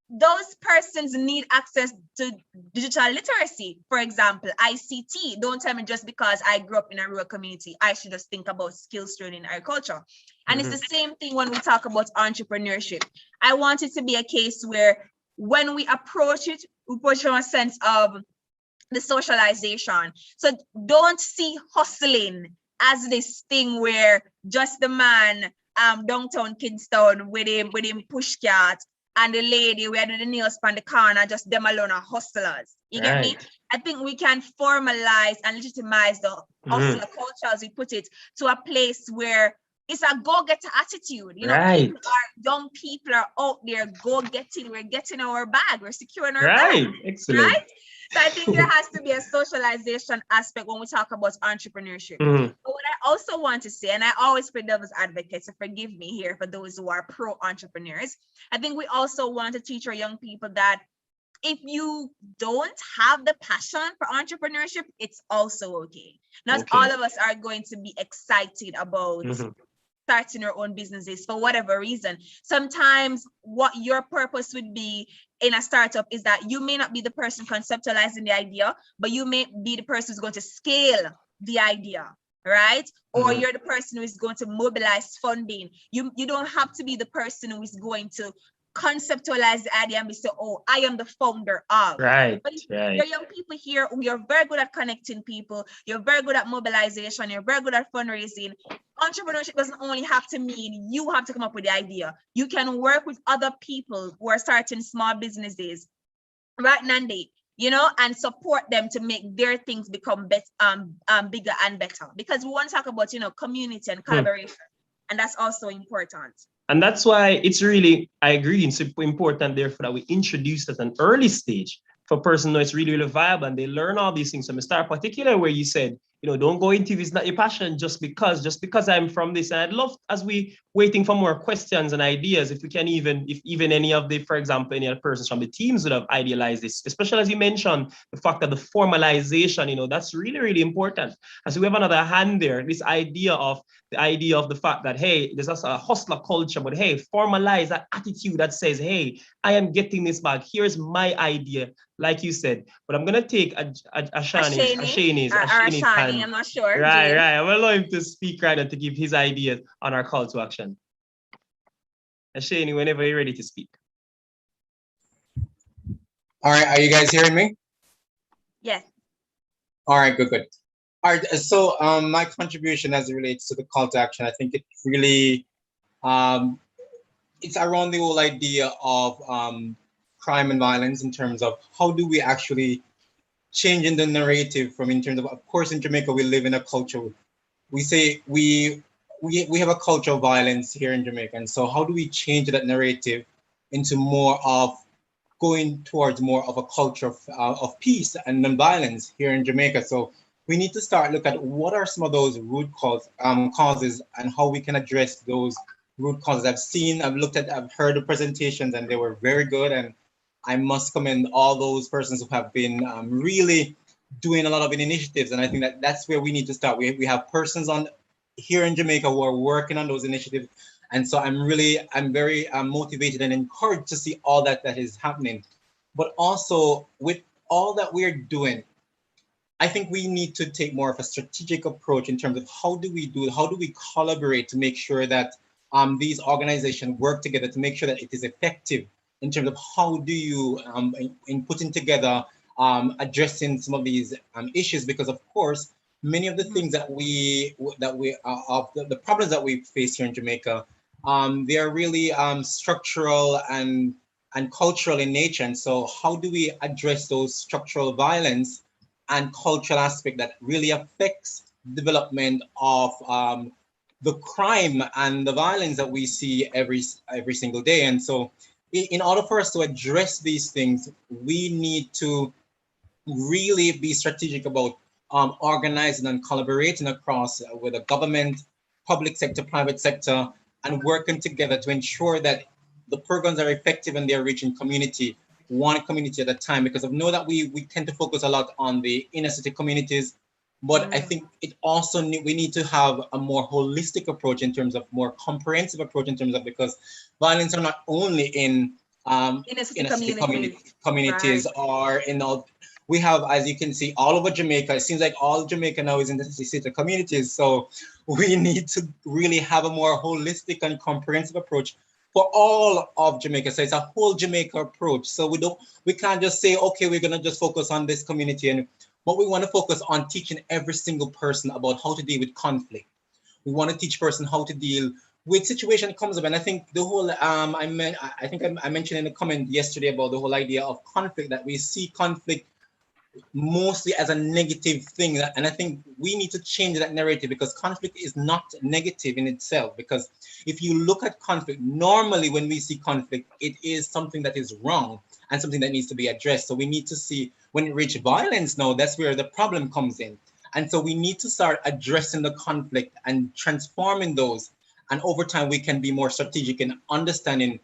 those persons need access to digital literacy, for example, ICT. Don't tell me just because I grew up in a rural community, I should just think about skills training in agriculture. And it's the same thing when we talk about entrepreneurship. I want it to be a case where when we approach it, we approach it from a sense of the socialization. So don't see hustling as this thing where just the man downtown Kingston with him push cart and the lady where do the nails on the corner, just them alone are hustlers. You get me? I think we can formalize and legitimize the hustler culture, as we put it, to a place where it's a go-getter attitude. Young people are out there go-getting, we're getting our bag, we're securing our bag. Excellent. Right? So I think there has to be a socialization aspect when we talk about entrepreneurship. But what I also want to say, and I always play devil's advocate, so forgive me here for those who are pro-entrepreneurs, I think we also want to teach our young people that if you don't have the passion for entrepreneurship, it's also okay. Not all of us are going to be excited about starting your own businesses for whatever reason. Sometimes what your purpose would be in a startup is that you may not be the person conceptualizing the idea, but you may be the person who's going to scale the idea. right? Or you're the person who is going to mobilize funding. You don't have to be the person who is going to conceptualize the idea and be say, oh, I am the founder of. Right, But right. there are young people here who you're very good at connecting people, you're very good at mobilization, you're very good at fundraising. Entrepreneurship doesn't only have to mean you have to come up with the idea. You can work with other people who are starting small businesses, right, Nandi? You know, and support them to make their things become bigger and better. Because we want to talk about, you know, community and collaboration, and that's also important. And that's why it's really, I agree, it's important therefore that we introduce at an early stage for a person who is really, really viable and they learn all these things. So I start particularly where you said, you know, don't go into this, not your passion just because I'm from this. And I'd love, as we waiting for more questions and ideas, if we can if even any of the, for example, any other persons from the teams would have idealized this, especially as you mentioned, the fact that the formalization, you know, that's really, really important. And so we have another hand there, this idea of the fact that, hey, there's also a hustler culture, but hey, formalize that attitude that says, hey, I am getting this back. Here's my idea, like you said. But I'm gonna take Ashani's I'm not sure. Right. I'm gonna allow him to speak right now to give his ideas on our call to action. Ashani, whenever you're ready to speak. All right, are you guys hearing me? Yes. All right, good. All right, so my contribution as it relates to the call to action, I think it really, it's around the whole idea of crime and violence in terms of how do we actually change in the narrative from in terms of course, in Jamaica, we live in a culture, we say we have a culture of violence here in Jamaica. And so how do we change that narrative into more of going towards more of a culture of peace and non-violence here in Jamaica? So we need to start look at what are some of those root causes and how we can address those root causes. I've heard the presentations and they were very good. And I must commend all those persons who have been really doing a lot of initiatives. And I think that that's where we need to start. We have persons here in Jamaica who are working on those initiatives. And so I'm very motivated and encouraged to see all that is happening. But also with all that we're doing, I think we need to take more of a strategic approach in terms of how do we collaborate to make sure that these organizations work together to make sure that it is effective in terms of how do you in putting together addressing some of these issues, because of course many of the things that the problems that we face here in Jamaica, they are really structural and cultural in nature. And so how do we address those structural violence and cultural aspect that really affects development of the crime and the violence that we see every single day? And so in order for us to address these things, we need to really be strategic about organizing and collaborating across with the government, public sector, private sector, and working together to ensure that the programs are effective and they're reaching one community at a time. Because I know that we tend to focus a lot on the inner city communities, but I think it also we need to have a more holistic approach in terms of more comprehensive approach in terms of, because violence are not only in inner city communities right, or in all. We have, as you can see, all over Jamaica. It seems like all Jamaica now is in the city communities. So we need to really have a more holistic and comprehensive approach for all of Jamaica. So it's a whole Jamaica approach. So we can't just say, okay, we're gonna just focus on this community, but we want to focus on teaching every single person about how to deal with conflict. We want to teach person how to deal with situation that comes up. And I think the whole, I mentioned in the comment yesterday about the whole idea of conflict, that we see conflict mostly as a negative thing. And I think we need to change that narrative, because conflict is not negative in itself. Because if you look at conflict, normally when we see conflict, it is something that is wrong and something that needs to be addressed. So we need to see when it reaches violence now, that's where the problem comes in. And so we need to start addressing the conflict and transforming those. And over time, we can be more strategic in understanding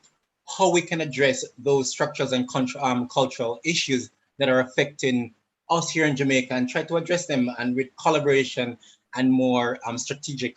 how we can address those structures and cultural issues that are affecting us here in Jamaica, and try to address them, and with collaboration and more strategic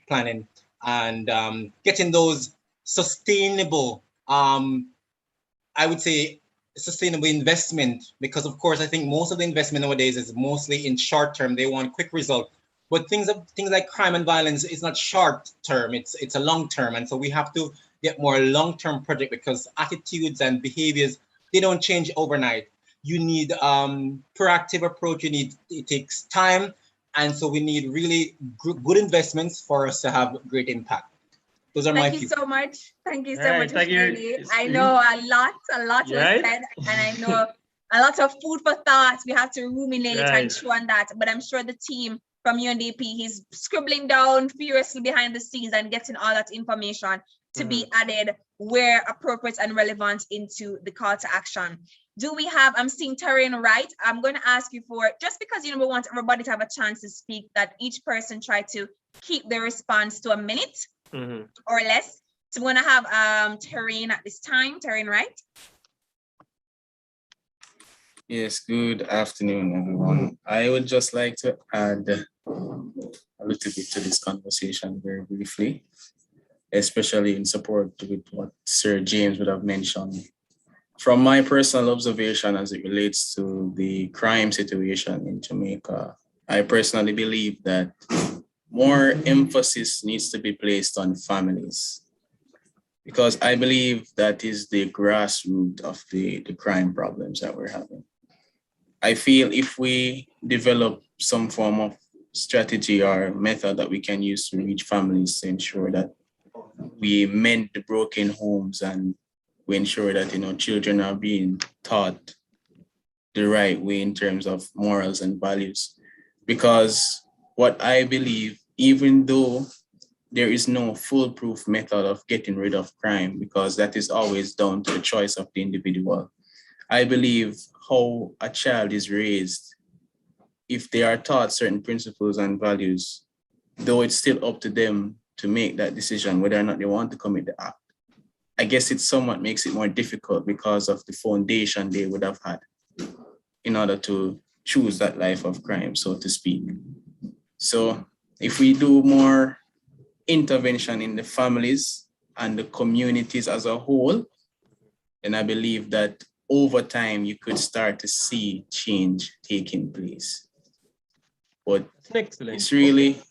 planning, and getting those sustainable, I would say sustainable investment. Because of course, I think most of the investment nowadays is mostly in short term. They want quick result. But things like crime and violence is not short term, it's a long term. And so we have to get more long-term project, because attitudes and behaviors, they don't change overnight. You need proactive approach, it takes time. And so we need really good investments for us to have great impact. Those are my Thank you few. so much. Thank you All so right, much, thank you. Shirley. I know a lot was Right? said, and I know a lot of food for thought. We have to ruminate and Right. chew on that. But I'm sure the team from UNDP is scribbling down furiously behind the scenes and getting all that information to be added where appropriate and relevant into the call to action. Do we have, I'm seeing Taryn Wright. I'm going to ask you for, just because we want everybody to have a chance to speak, that each person try to keep their response to a minute or less. So we're going to have Taryn at this time. Taryn Wright. Yes, good afternoon, everyone. I would just like to add a little bit to this conversation very briefly, especially in support with what Sir James would have mentioned. From my personal observation as it relates to the crime situation in Jamaica, I personally believe that more emphasis needs to be placed on families, because I believe that is the grassroots of the crime problems that we're having. I feel if we develop some form of strategy or method that we can use to reach families to ensure that we mend the broken homes, and we ensure that children are being taught the right way in terms of morals and values. Because what I believe, even though there is no foolproof method of getting rid of crime, because that is always down to the choice of the individual, I believe how a child is raised, if they are taught certain principles and values, though it's still up to them to make that decision whether or not they want to commit the act. I guess it somewhat makes it more difficult because of the foundation they would have had in order to choose that life of crime, so to speak. So if we do more intervention in the families and the communities as a whole, then I believe that over time you could start to see change taking place. But it's really,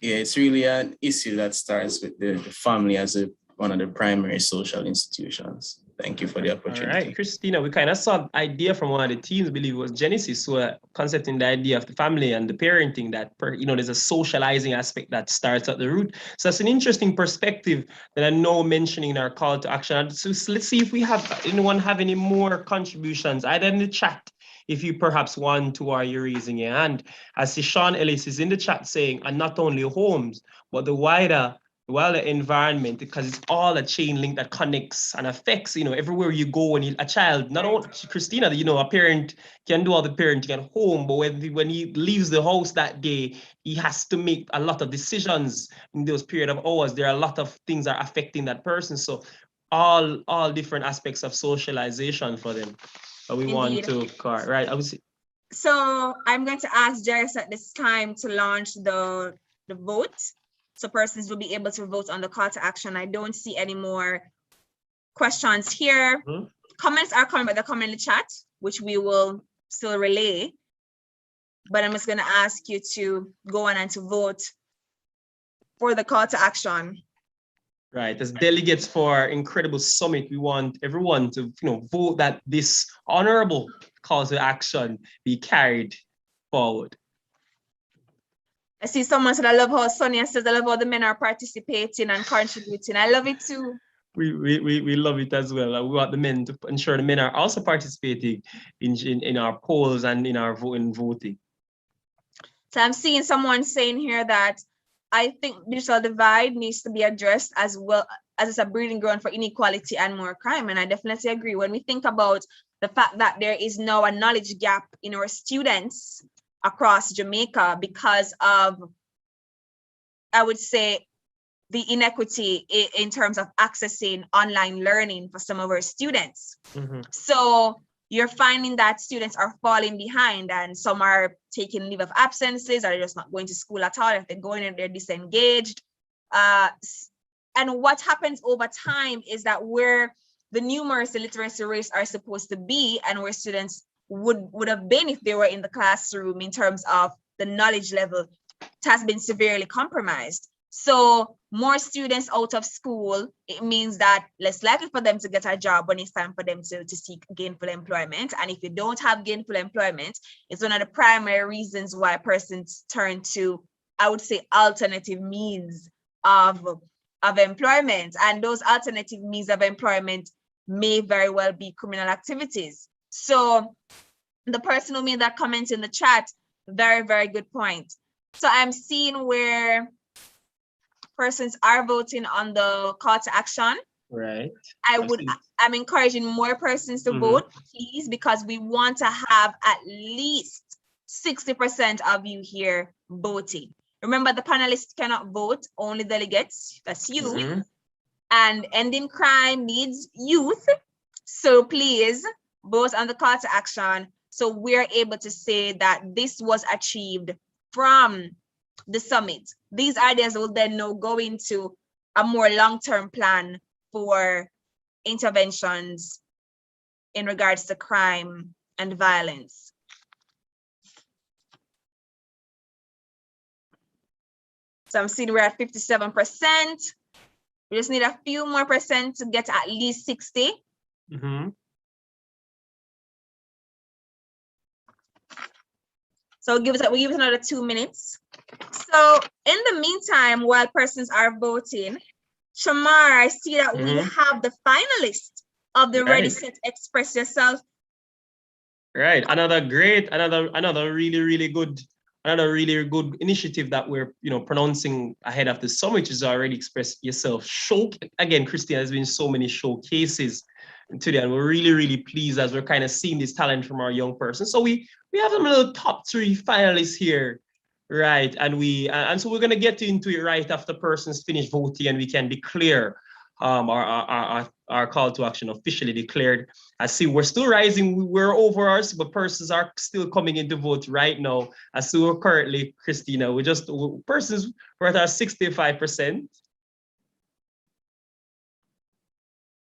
it's really an issue that starts with the family as one of the primary social institutions. Thank you for the opportunity. All right, Christina, we kind of saw an idea from one of the teams, I believe it was Genesis, who are concepting the idea of the family and the parenting, that there's a socializing aspect that starts at the root. So that's an interesting perspective that I know mentioning in our call to action. So let's see if we have anyone have any more contributions, either in the chat, if you perhaps want to, or you're raising your hand. I see Sean Ellis is in the chat saying, and not only homes, but the wider environment, because it's all a chain link that connects and affects, everywhere you go. And a child, not only Christina, a parent can do all the parenting at home, but when he leaves the house that day, he has to make a lot of decisions in those period of hours. There are a lot of things that are affecting that person. So all different aspects of socialization for them. We want to, right? I would say. So I'm going to ask Jairus at this time to launch the vote. So persons will be able to vote on the call to action. I don't see any more questions here. Comments are coming, but they're coming in the chat, which we will still relay. But I'm just going to ask you to go on and to vote for the call to action. Right, as delegates for our incredible summit, we want everyone to vote that this honorable call to action be carried forward. I see someone said, I love how Sonia says, I love how the men are participating and contributing. I love it too. We love it as well. We want the men to ensure the men are also participating in our polls and in our voting. So I'm seeing someone saying here that I think digital divide needs to be addressed as well as it's a breeding ground for inequality and more crime. And I definitely agree. When we think about the fact that there is now a knowledge gap in our students across Jamaica because of, I would say, the inequity in terms of accessing online learning for some of our students. So you're finding that students are falling behind, and some are taking leave of absences, or they're just not going to school at all. If they're going in, they're disengaged. And what happens over time is that where the numeracy literacy rates are supposed to be, and where students would have been if they were in the classroom in terms of the knowledge level, has been severely compromised. So more students out of school, it means that less likely for them to get a job when it's time for them to seek gainful employment. And if you don't have gainful employment, it's one of the primary reasons why persons turn to, I would say, alternative means of employment. And those alternative means of employment may very well be criminal activities. So the person who made that comment in the chat, very, very good point. So I'm seeing where persons are voting on the call to action. Right. I'm encouraging more persons to vote, please, because we want to have at least 60% of you here voting. Remember, the panelists cannot vote, only delegates, that's you. And ending crime needs youth. So please vote on the call to action so we're able to say that this was achieved from the summit. These ideas will then now go into a more long-term plan for interventions in regards to crime and violence. So I'm seeing we're at 57%. We just need a few more percent to get at least 60. So we give it another 2 minutes. So in the meantime, while persons are voting, Shamar, I see that we have the finalist of the Ready, Set, Express Yourself. Right, another really good initiative that we're pronouncing ahead of the summit, which is already Express Yourself. Again, Christina, there's been so many showcases today, and we're really pleased as we're kind of seeing this talent from our young person. So we have some little top 3 finalists here, right? And so we're gonna get into it right after persons finish voting, and we can declare our call to action officially declared. I see we're still rising. We're over ours, but persons are still coming in to vote right now. I see we're currently, Christina, we're at our 65%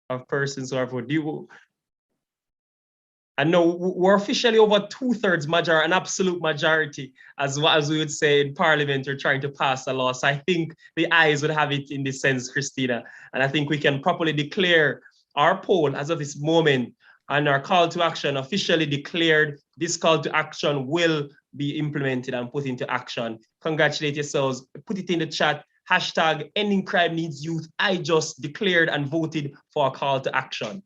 of persons who are voting. I know we're officially over 2/3 majority, an absolute majority, as we would say in Parliament, we're trying to pass a law. So I think the ayes would have it in this sense, Christina. And I think we can properly declare our poll as of this moment and our call to action officially declared. This call to action will be implemented and put into action. Congratulate yourselves, put it in the chat. Hashtag ending crime needs youth. I just declared and voted for a call to action.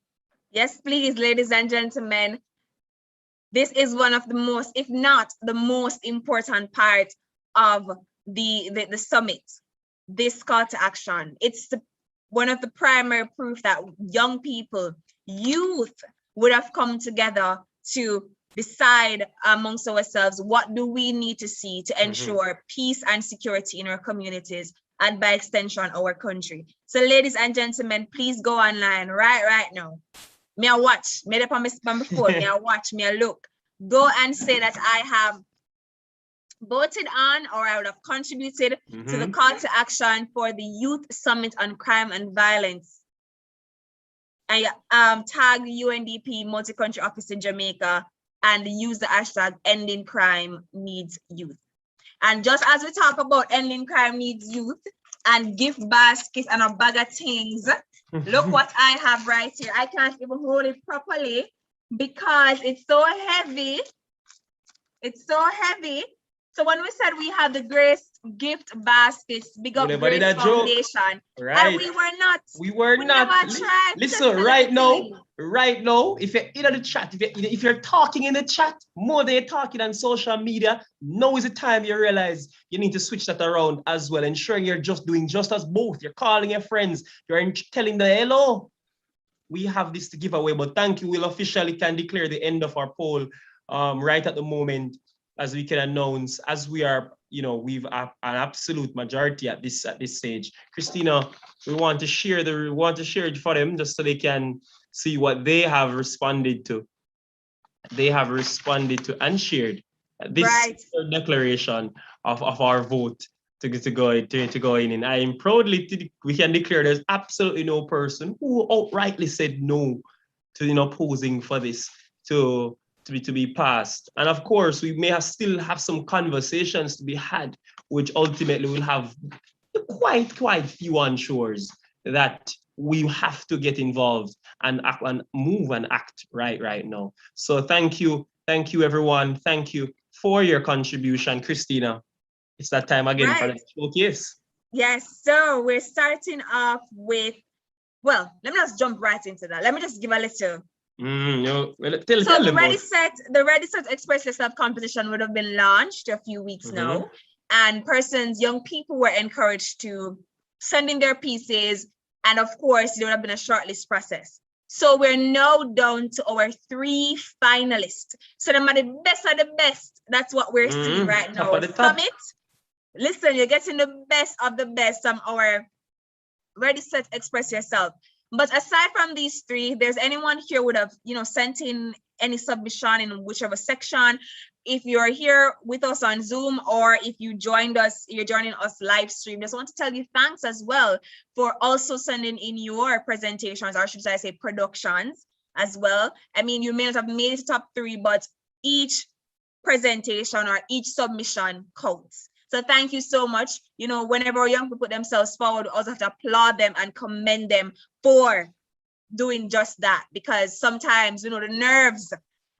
Yes, please, ladies and gentlemen. This is one of the most, if not the most important part of the summit, this call to action. It's one of the primary proof that young people, youth, would have come together to decide amongst ourselves, what do we need to see to ensure peace and security in our communities, and by extension, our country. So ladies and gentlemen, please go online right now. Me I watch, me up on my phone, me I watch, me I look. Go and say that I have voted on, or I would have contributed to the call to action for the Youth Summit on Crime and Violence. And tag UNDP Multi-Country Office in Jamaica and use the hashtag ending crime needs youth. And just as we talk about ending crime needs youth and gift baskets and a bag of things, look what I have right here. I can't even hold it properly because it's so heavy. It's so heavy. So when we said we have the Grace gift baskets, big up Grace Foundation, right? And we were not. We never tried. Listen, right now, if you're in the chat, if you're talking in the chat more than you're talking on social media, now is the time you realize you need to switch that around as well, ensuring you're just doing just as both. You're calling your friends, you're telling them, hello, we have this to give away, but thank you. We'll officially can declare the end of our poll right at the moment, as we can announce, as we are, we've an absolute majority at this stage. Christina, we want to share it for them just so they can see what they have responded to. They have responded to and shared this declaration of our vote to go in. And I am proudly we can declare there's absolutely no person who outrightly said no to posing for this to be passed. And of course, we may still have some conversations to be had which ultimately will have quite few onshores that we have to get involved and act and move and act right now. So thank you everyone. Thank you for your contribution. Christina, it's that time again for the showcase. Yes, so we're starting off with, well, let me just jump right into that. Let me just give a little. Tell The them Ready Set Express Yourself competition would have been launched a few weeks now, and young people were encouraged to send in their pieces, and of course, there would have been a shortlist process. So we're now down to our 3 finalists. So them are the best of the best. That's what we're seeing right now. Summit, listen, you're getting the best of the best from our Ready, Set, Express Yourself. But aside from these 3, there's anyone here would have, sent in any submission in whichever section. If you're here with us on Zoom, or if you joined us, you're joining us live stream, just want to tell you thanks as well for also sending in your presentations, or should I say productions as well. I mean, you may not have made it to top 3, but each presentation or each submission counts. So thank you so much. Whenever young people put themselves forward, we also have to applaud them and commend them for doing just that, because sometimes, the nerves.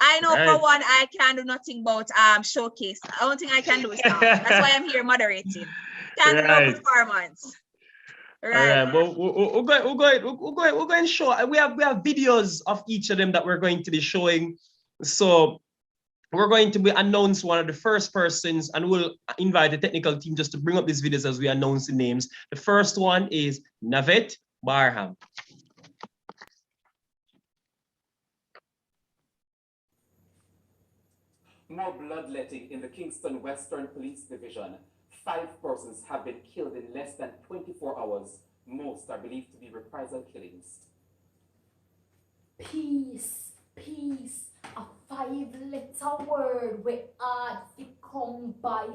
I know for one, I can't do nothing about showcase. The only thing I can do is talk. That's why I'm here moderating. Can't do no performance. Right. Well, we're going to show. We have videos of each of them that we're going to be showing. So we're going to be announce one of the first persons, and we'll invite the technical team just to bring up these videos as we announce the names. The first one is Navet Barham. More bloodletting in the Kingston Western Police Division. 5 persons have been killed in less than 24 hours. Most are believed to be reprisal killings. Peace, peace, a 5-letter word where hard to come by.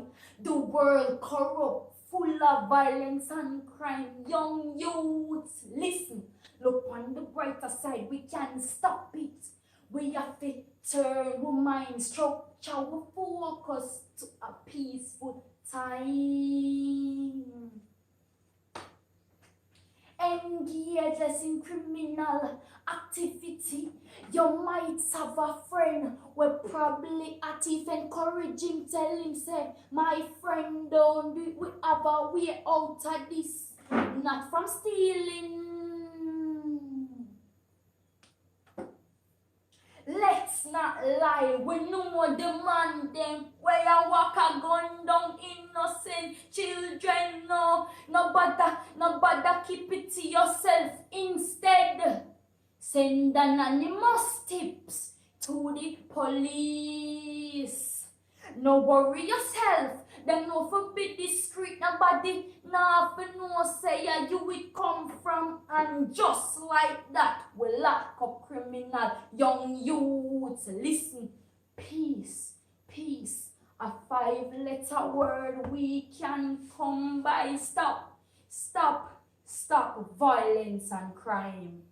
The world corrupt, full of violence and crime. Young youths, listen, look on the brighter side, we can stop it. We have to turn our mind structure, our focus to a peaceful time. Engage us in criminal activity. You might have a friend where probably a thief, encourage him, tell him, say, my friend, don't do it. We have a way out of this, not from stealing. Let's not lie, we know the man them where you walk a gun down innocent children. No bother keep it to yourself. Instead, send anonymous tips to the police. No worry yourself, them no for be discreet, nobody nah for no say you will come from, and just like that we lock up criminal young youths. Listen, peace, peace, a 5-letter word we can come by. Stop violence and crime.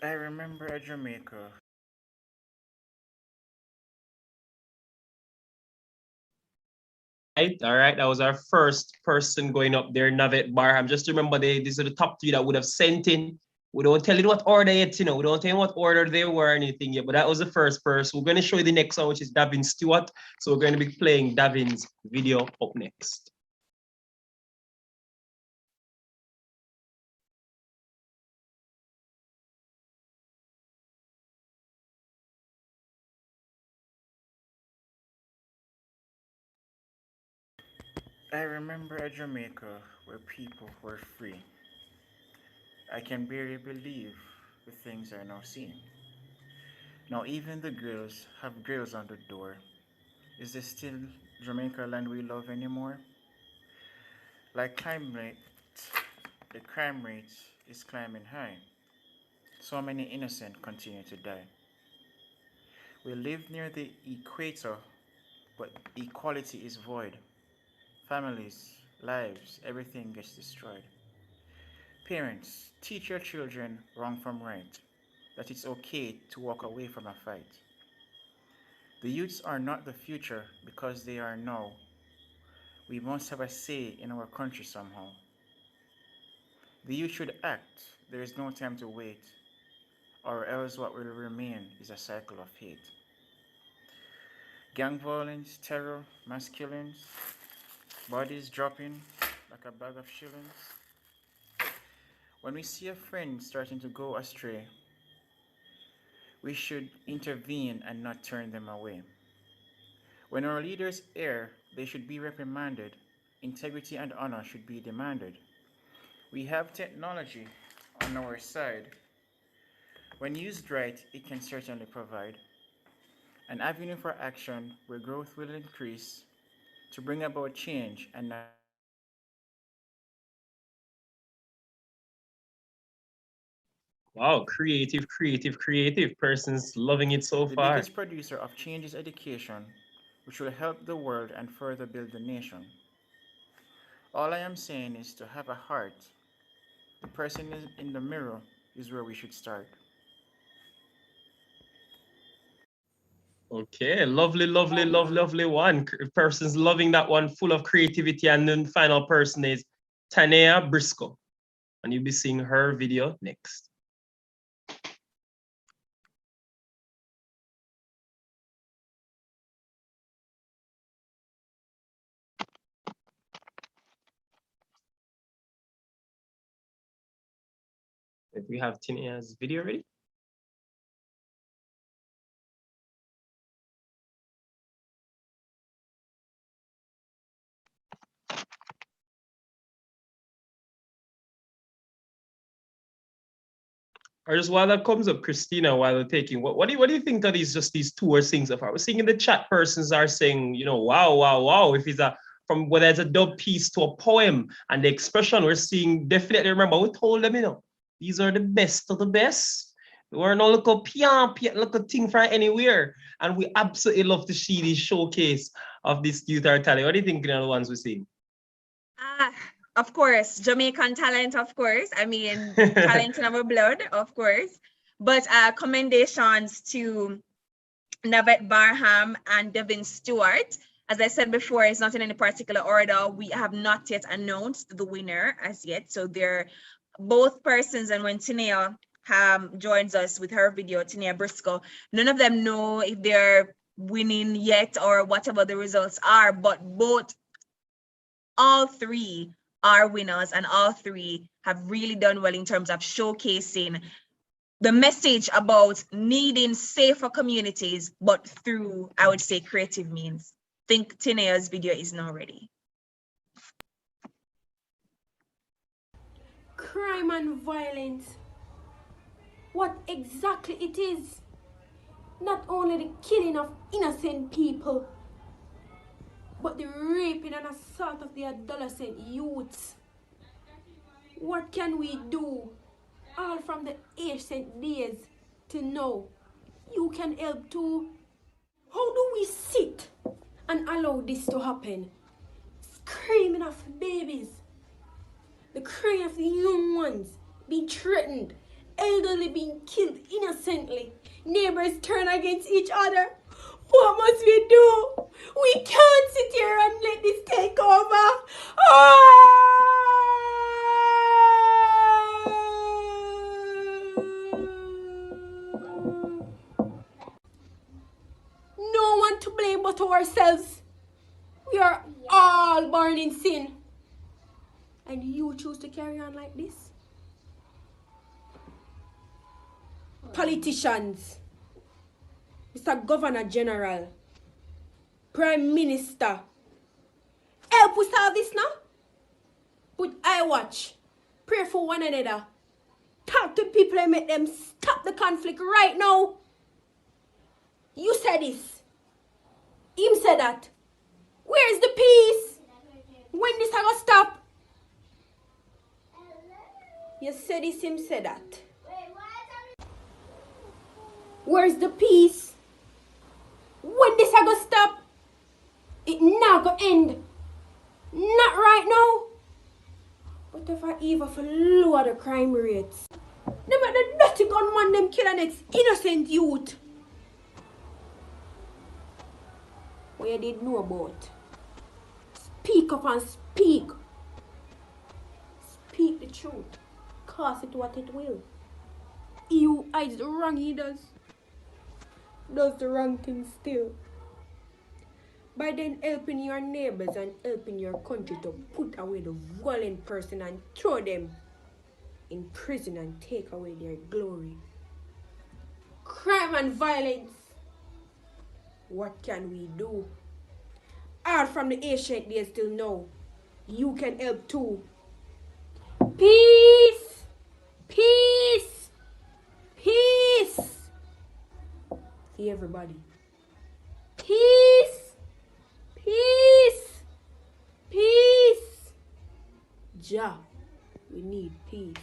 I remember a Jamaica. All right, that was our first person going up there, Navet Barham. Just remember, these are the top 3 that would have sent in. We don't tell you what order yet, we don't tell you what order they were or anything yet, but that was the first person. We're going to show you the next one, which is Davin Stewart. So we're going to be playing Davin's video up next. I remember a Jamaica where people were free. I can barely believe the things I now see. Now even the girls have grills on the door. Is this still Jamaica land we love anymore? Like crime rate, the crime rate is climbing high. So many innocent continue to die. We live near the equator, but equality is void. Families, lives, everything gets destroyed. Parents, teach your children wrong from right, that it's okay to walk away from a fight. The youths are not the future because they are now. We must have a say in our country somehow. The youth should act. There is no time to wait, or else what will remain is a cycle of hate. Gang violence, terror, mass killings, bodies dropping like a bag of shillings. When we see a friend starting to go astray, we should intervene and not turn them away. When our leaders err, they should be reprimanded. Integrity and honor should be demanded. We have technology on our side. When used right, it can certainly provide an avenue for action where growth will increase to bring about change and not Wow, creative, creative, creative. Persons loving it so the far. biggest producer of change is education, which will help the world and further build the nation. All I am saying is to have a heart. The person in the mirror is where we should start. Okay, lovely, lovely, lovely, lovely one. Persons loving that one, full of creativity. And then final person is Tanea Briscoe. And you'll be seeing her video next. If we have Tanea's video ready. Or just while that comes up, Christina, while they're taking, what do you think of these tour things so far? We're seeing in the chat persons are saying, you know, wow, wow, wow. If it's from whether it's a dub piece to a poem and the expression, we're seeing definitely remember we told them, you know, these are the best of the best. We're not look a thing from anywhere. And we absolutely love to see this showcase of this youth art talent. What do you think, you know, the ones we see? Of course, Jamaican talent, of course. I mean, talent in our blood, of course. But commendations to Navet Barham and Devin Stewart. As I said before, it's not in any particular order. We have not yet announced the winner as yet. So they're both persons, and when Tinea joins us with her video, Tinea Briscoe, none of them know if they're winning yet or whatever the results are, but all three are winners, and all three have really done well in terms of showcasing the message about needing safer communities, but through, I would say, creative means. I think Tinea's video is now ready. Crime and violence. What exactly it is? Not only the killing of innocent people, but the raping and assault of the adolescent youths. What can we do? All from the ancient days to now. You can help too. How do we sit and allow this to happen? Screaming of babies, the crying of the young ones being threatened, elderly being killed innocently, neighbors turn against each other. What must we do? We can't sit here and let this take over. No one to blame but ourselves. We are all born in sin. And you choose to carry on like this? Politicians, Mr. Governor General, Prime Minister, help us solve this now. Put eye watch, pray for one another, talk to people and make them stop the conflict right now. You said this, him said that. Where's the peace? When this gonna stop? You said this, him said that. Where's the peace? When this gonna stop? It not gonna end. Not right now. But if I even for lower the crime rates. Them are the dirty gunman them killing its innocent youth. what you did know about. Speak up and speak. Speak the truth. Cause it what it will. He who hides the wrong he does the wrong thing still. By then helping your neighbors and helping your country to put away the violent person and throw them in prison and take away their glory. Crime and violence. What can we do? All from the ancient days till now, you can help too. Peace! Peace! Peace! See everybody. Peace! Peace! Peace! Jah, we need peace.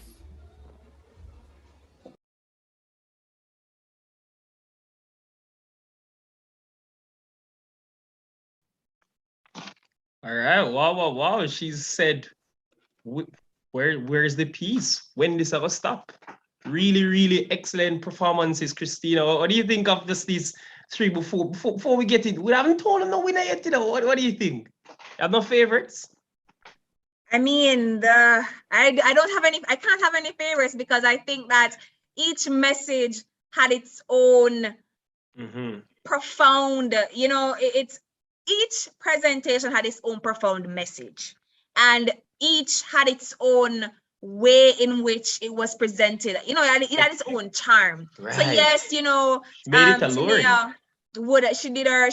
All right. Wow. She said, where's the peace? When this ever stop? Really excellent performances, Christina. What do you think of these three before we get it? We haven't told them no winner yet, you know. What do you think? You have no favorites? I mean, I don't have any, I can't have any favorites because I think that each message had its own profound, you know, each presentation had its own profound message, and each had its own way in which it was presented. You know, it had its own charm. Right. So yes, you know, Tanea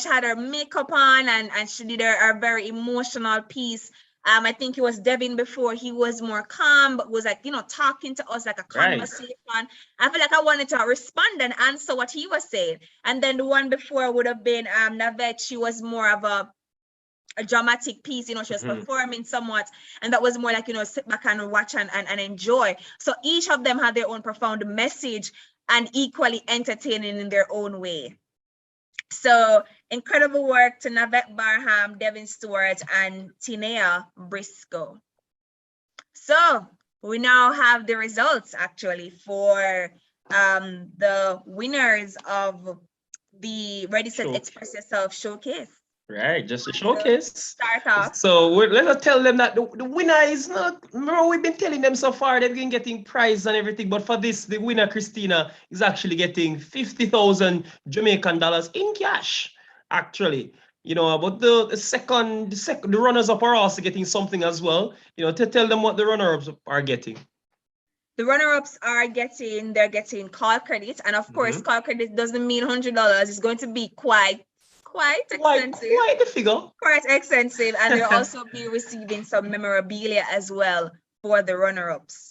she had her makeup on and she did her very emotional piece. I think it was Devin before. He was more calm, but was like, you know, talking to us like a conversation. Right. I feel like I wanted to respond and answer what he was saying. And then the one before would have been Navette. She was more of a dramatic piece, you know, she was performing somewhat, and that was more like, you know, sit back and watch and enjoy. So each of them had their own profound message and equally entertaining in their own way. So incredible work to Navette Barham, Devin Stewart, and Tinea Briscoe. So we now have the results actually for the winners of the Ready Set Express Yourself showcase. Right, just a showcase. Start off. So let us tell them that the winner is not, remember we've been telling them so far they've been getting prize and everything, but for this, the winner, Christina, is actually getting 50,000 Jamaican dollars in cash, actually. You know, but the runners-up are also getting something as well. You know, to tell them what the runners-ups are getting. The runner-ups are they're getting call credit, and of course, call credit doesn't mean $100. It's going to be quite expensive. Quite the figure. Quite expensive, and they'll also be receiving some memorabilia as well for the runner-ups.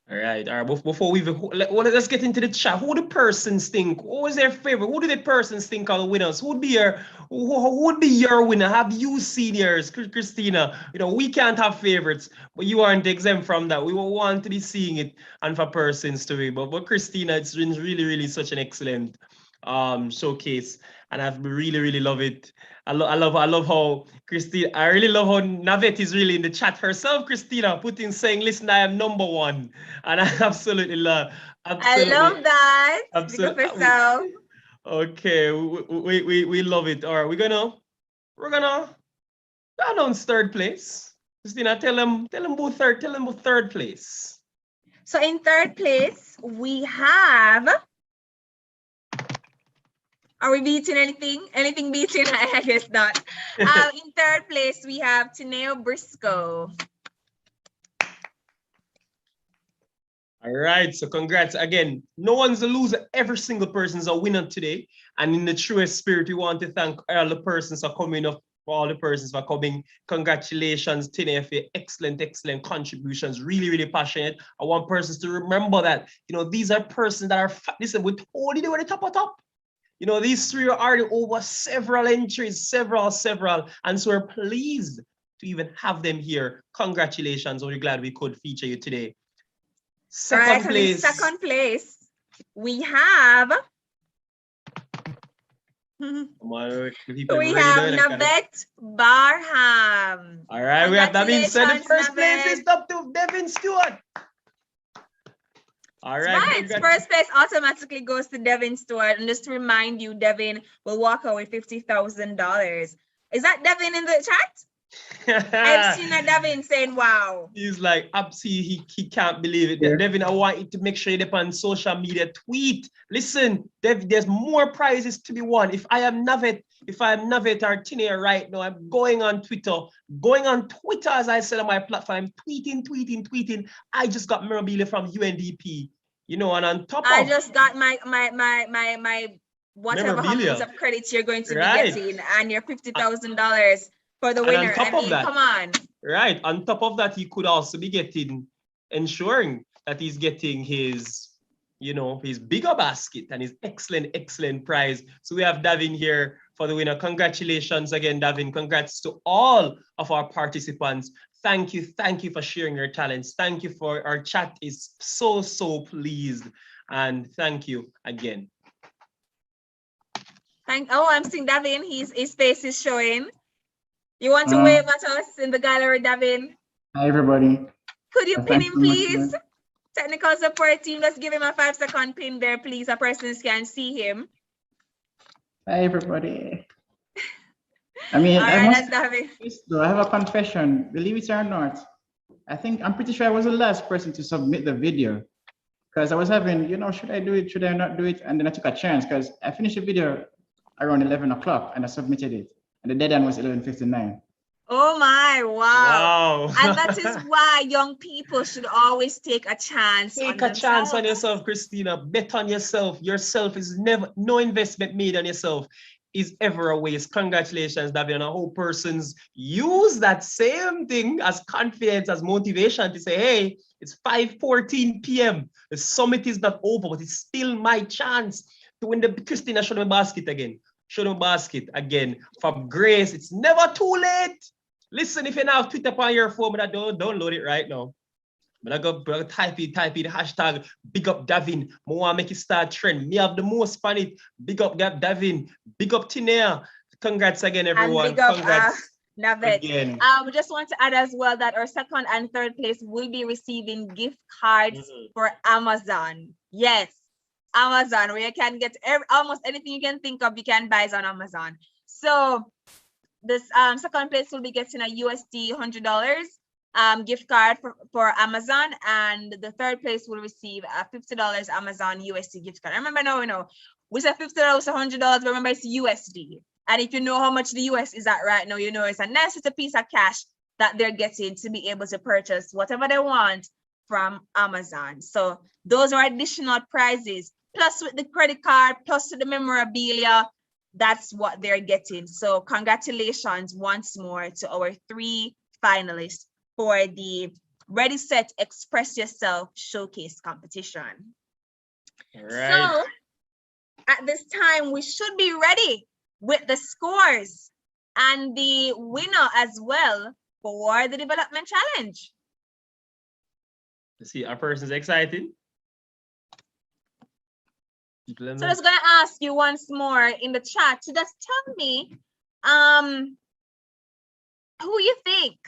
All right. Before we even let's get into the chat. Who the persons think? What was their favorite? Who do the persons think are the winners? Who would be your winner? Have you seen yours, Christina? You know, we can't have favorites, but you aren't exempt from that. We will want to be seeing it and for persons to be. But Christina, it's been really such an excellent showcase, and I've really love it. I love how Christina, I really love how Navette is really in the chat herself, Christina, saying, listen, I am #1. And I absolutely love. I love that. Absolutely. Okay, we love it. All right, we're gonna announce third place. Christina, tell them about third place. So in third place, we have. Are we beating anything? Anything beating? I guess not. In third place, we have Tinea Briscoe. All right, so congrats again. No one's a loser. Every single person's a winner today. And in the truest spirit, we want to thank all the persons for coming up, for all the persons for coming. Congratulations, Tinea, for your excellent contributions. Really passionate. I want persons to remember that, you know, these are persons that are, listen, we told you they were the top. You know, these three are already over several entries, several, and so we're pleased to even have them here. Congratulations, we're glad we could feature you today. Second place, we have Navette Barham. All right, we have that being said. The first place is up to Devin Stewart. All right. Right. First place automatically goes to Devin Stewart. And just to remind you, Devin will walk away with $50,000. Is that Devin in the chat? I've seen a Devin saying, wow. He's like, absolutely, he can't believe it. Yeah. Devin, I want you to make sure you dip on social media, tweet. Listen, Devin, there's more prizes to be won. If I am Navet or Tinia right now, I'm going on Twitter as I said on my platform, tweeting. I just got memorabilia from UNDP, you know, and on top of I just got my whatever amount of credits you're going to be getting and your $50,000 for the winner. I mean, come on. Right. On top of that, he could also be ensuring that he's getting his, you know, his bigger basket and his excellent prize. So we have Davin here for the winner. Congratulations again, Davin. Congrats to all of our participants. Thank you for sharing your talents. Thank you for our chat is so pleased. And thank you again. I'm seeing Davin. His face is showing. You want to wave at us in the gallery, Davin? Hi, everybody. Could you pin him, please? Technical support team, let's give him a 5-second pin there, please. A person can see him. Hi, everybody. I mean, I have a confession, believe it or not. I'm pretty sure I was the last person to submit the video because I was having, you know, should I do it? Should I not do it? And then I took a chance because I finished the video around 11 o'clock and I submitted it. And the deadline was 11:59. Oh my, wow. And that is why young people should always take a chance. Take a chance on yourself, Christina. Bet on yourself. Yourself is no investment made on yourself is ever a waste. Congratulations, David. And I hope persons use that same thing as confidence, as motivation to say, hey, it's 5:14 p.m. The summit is not over, but it's still my chance to win the Christina. Show them a basket again. Show them a basket again. From Grace, it's never too late. Listen, if you now have Twitter on your phone, but don't download it right now. But I go type it, hashtag big up Davin. I want to make it start trend. Me have the most on it. Big up Davin. Big up Tinea. Congrats again, everyone. And big up, congrats Navet. again. We just want to add as well that our second and third place will be receiving gift cards for Amazon. Yes, Amazon, where you can get almost anything you can think of, you can buy it on Amazon. So this second place will be getting a USD $100 gift card for Amazon, and the third place will receive a $50 Amazon USD gift card. I remember now, you know, we said $50, $100, remember it's USD. And if you know how much the US is at right now, you know it's a nice little piece of cash that they're getting to be able to purchase whatever they want from Amazon. So those are additional prizes, plus with the credit card, plus with the memorabilia. That's what they're getting. So congratulations once more to our 3 finalists for the Ready, Set, Express Yourself Showcase competition. All right. So at this time, we should be ready with the scores and the winner as well for the development challenge. Let's see, our person's excited. So I was gonna ask you once more in the chat to just tell me who you think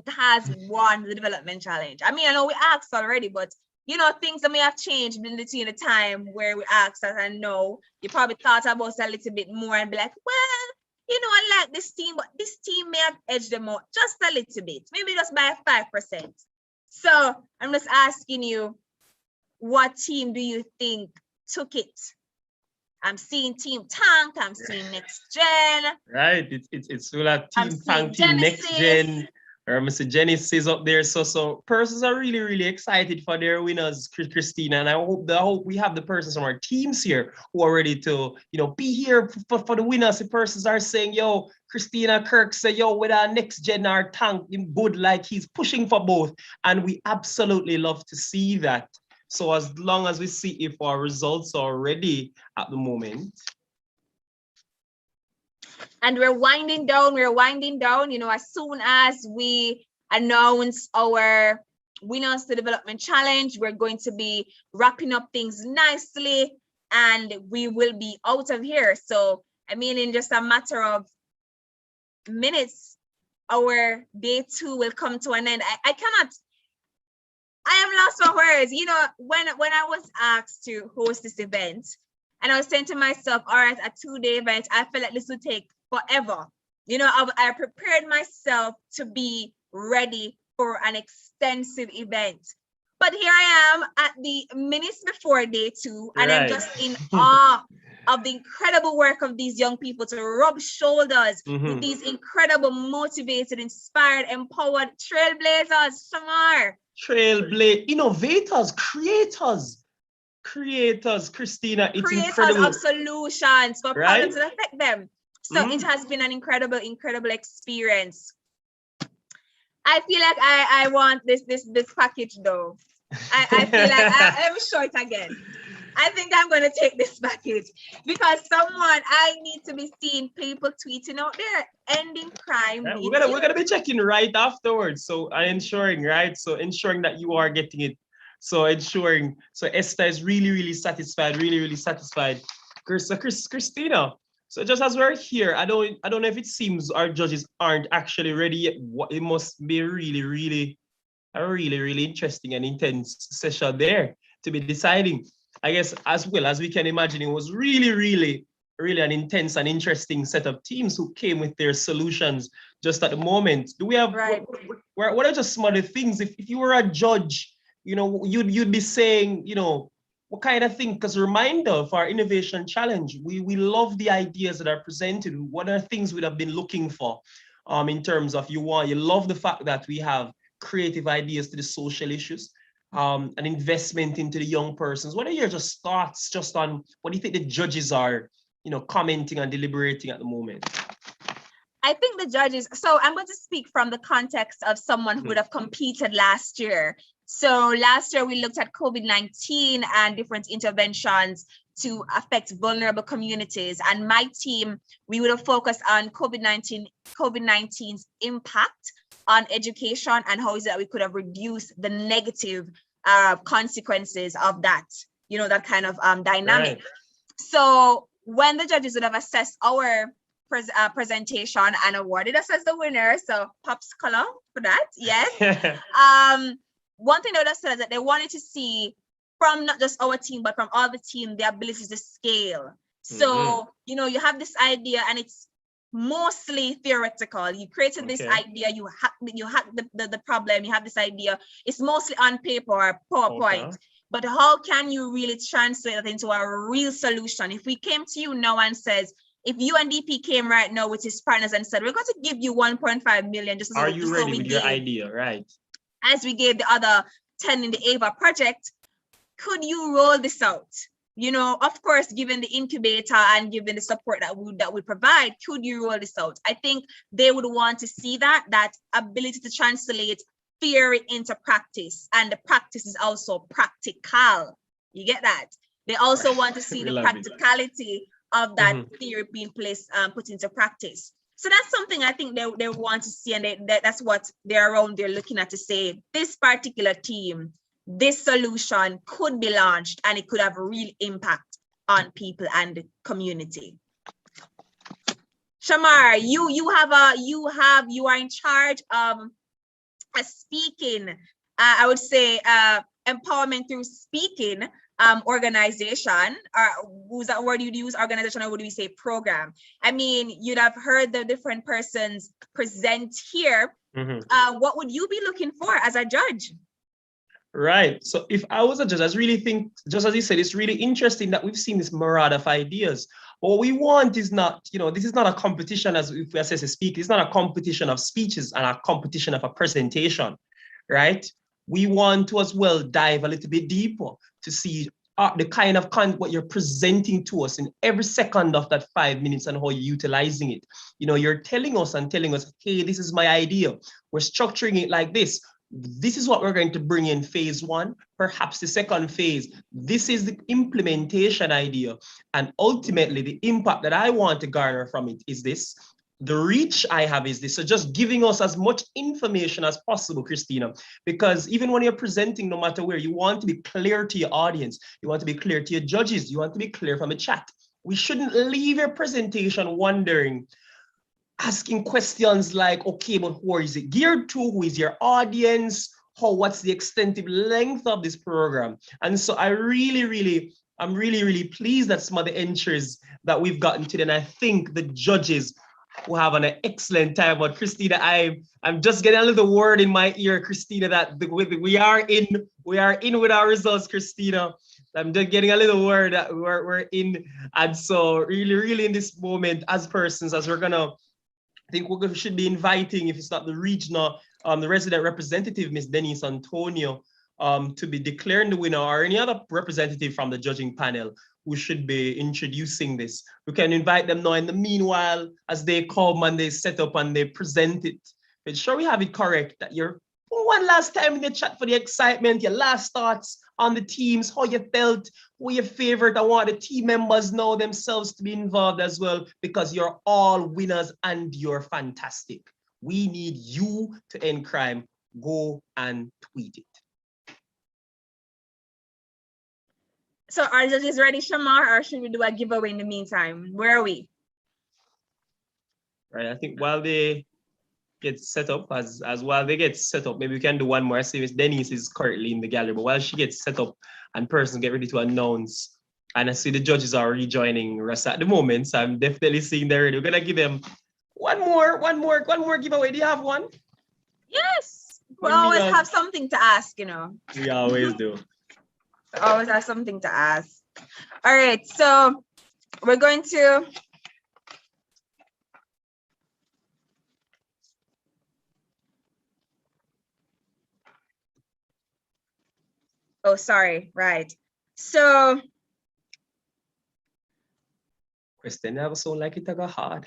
has won the development challenge. I mean, I know we asked already, but you know, things that may have changed between the time where we asked us and know you probably thought about it a little bit more and be like, well, you know, I like this team, but this team may have edged them out just a little bit, maybe just by 5%. So I'm just asking you, what team do you think took it? I'm seeing Team Tank, I'm seeing Next Gen. Right, it's full of Team Tank, Team Next Gen. Or Mr. Genesis up there. So persons are really excited for their winners, Christina. And I hope we have the persons from our teams here who are ready to, you know, be here for the winners. The persons are saying, yo, Christina Kirk say, yo, with our Next Gen, our Tank, good, like he's pushing for both. And we absolutely love to see that. So as long as we see if our results are ready at the moment. And we're winding down, you know, as soon as we announce our winners to development challenge, we're going to be wrapping up things nicely and we will be out of here. So, I mean, in just a matter of minutes, our day 2 will come to an end. I cannot I am lost for words. You know, when I was asked to host this event, and I was saying to myself, all right, a 2-day event, I felt like this would take forever. You know, I prepared myself to be ready for an extensive event. But here I am at the minutes before day 2, and I'm just in awe of the incredible work of these young people to rub shoulders with these incredible, motivated, inspired, empowered trailblazers. Shamar. Innovators, creators, Christina. It's creators incredible. of solutions for problems that affect them. So it has been an incredible experience. I feel like I want this package though. I feel like let me show it again. I think I'm going to take this package because I need to be seeing people tweeting out there, ending crime. Yeah, we're gonna be checking right afterwards. So ensuring that you are getting it. So Esther is really satisfied, really satisfied. Christina. So just as we're here, I don't know if it seems our judges aren't actually ready yet. It must be really interesting and intense session there to be deciding. I guess as well as we can imagine, it was really an intense and interesting set of teams who came with their solutions just at the moment. Do we have what are just some of the things? If you were a judge, you know, you'd be saying, you know, what kind of thing? Because reminder of our innovation challenge, we love the ideas that are presented. What are things we'd have been looking for in terms of you love the fact that we have creative ideas to the social issues, an investment into the young persons. What are your just thoughts just on what do you think the judges are, you know, commenting and deliberating at the moment? I think the judges, so I'm going to speak from the context of someone who would have competed last year. So last year we looked at COVID-19 and different interventions to affect vulnerable communities. And my team, we would have focused on COVID-19's impact on education and how is it that we could have reduced the negative consequences of that, you know, that kind of dynamic. Right. So when the judges would have assessed our presentation and awarded us as the winner, so pops color for that, yes. One thing they would have said is that they wanted to see from not just our team, but from all the team, the ability to scale. So, you know, you have this idea and it's mostly theoretical. You created this idea, you hack the problem, you have this idea. It's mostly on paper or PowerPoint. But how can you really translate that into a real solution? If we came to you now and says, if UNDP came right now with his partners and said, we're going to give you 1.5 million, just are you ready with your idea, right? As we gave the other 10 in the AVA project, could you roll this out? You know, of course, given the incubator and given the support that we provide, could you roll this out? I think they would want to see that ability to translate theory into practice, and the practice is also practical. You get that? They also want to see the practicality of that theory being put into practice. So that's something I think they want to see, and that's what they're around there looking at to say, this particular team, this solution could be launched and it could have a real impact on people and the community. Shamar, you are in charge of a speaking, I would say empowerment through speaking organization, or was that word you'd use, organization, or would we say program? I mean, you'd have heard the different persons present here. What would you be looking for as a judge? Right. So if I was a judge, I really think, just as you said, it's really interesting that we've seen this myriad of ideas. But what we want is not, you know, this is not a competition as if we assess a speaker. It's not a competition of speeches and a competition of a presentation, right? We want to as well dive a little bit deeper to see the kind of what you're presenting to us in every second of that 5 minutes and how you're utilizing it. You know, you're telling us, hey, this is my idea. We're structuring it like this. This is what we're going to bring in phase 1, perhaps the second phase. This is the implementation idea. And ultimately, the impact that I want to garner from it is this. The reach I have is this. So just giving us as much information as possible, Christina, because even when you're presenting, no matter where, you want to be clear to your audience. You want to be clear to your judges. You want to be clear from the chat. We shouldn't leave your presentation wondering, asking questions like, okay, but who is it geared to? Who is your audience? what's the extensive length of this program. And so I'm really, really pleased that some of the entries that we've gotten today, and I think the judges will have an excellent time. But Christina, I'm just getting a little word in my ear, Christina, that we are in with our results, Christina. I'm just getting a little word that we're in. And so really in this moment, as persons, as we're gonna, I think we should be inviting, if it's not the regional, the resident representative, Miss Denise Antonio, to be declaring the winner, or any other representative from the judging panel who should be introducing this. We can invite them now in the meanwhile as they come and they set up and they present it. Make sure we have it correct, that you're one last time in the chat for the excitement, your last thoughts on the teams, how you felt, who your favorite. I want the team members know themselves to be involved as well, because you're all winners and you're fantastic. We need you to end crime. Go and tweet it. So are judges ready, Shamar, or should we do a giveaway in the meantime? Where are we? Right, I think while they get set up, as while they get set up, maybe we can do one more. I see Miss Denise is currently in the gallery, but while she gets set up and persons get ready to announce, and I see the judges are rejoining us at the moment, so I'm definitely seeing they're ready. We're gonna give them one more giveaway. Do you have one? Yes, we always have something to ask, you know. We always do. We always have something to ask. All right, so we're going to oh, sorry, right. So Kristen never sound like it got hard.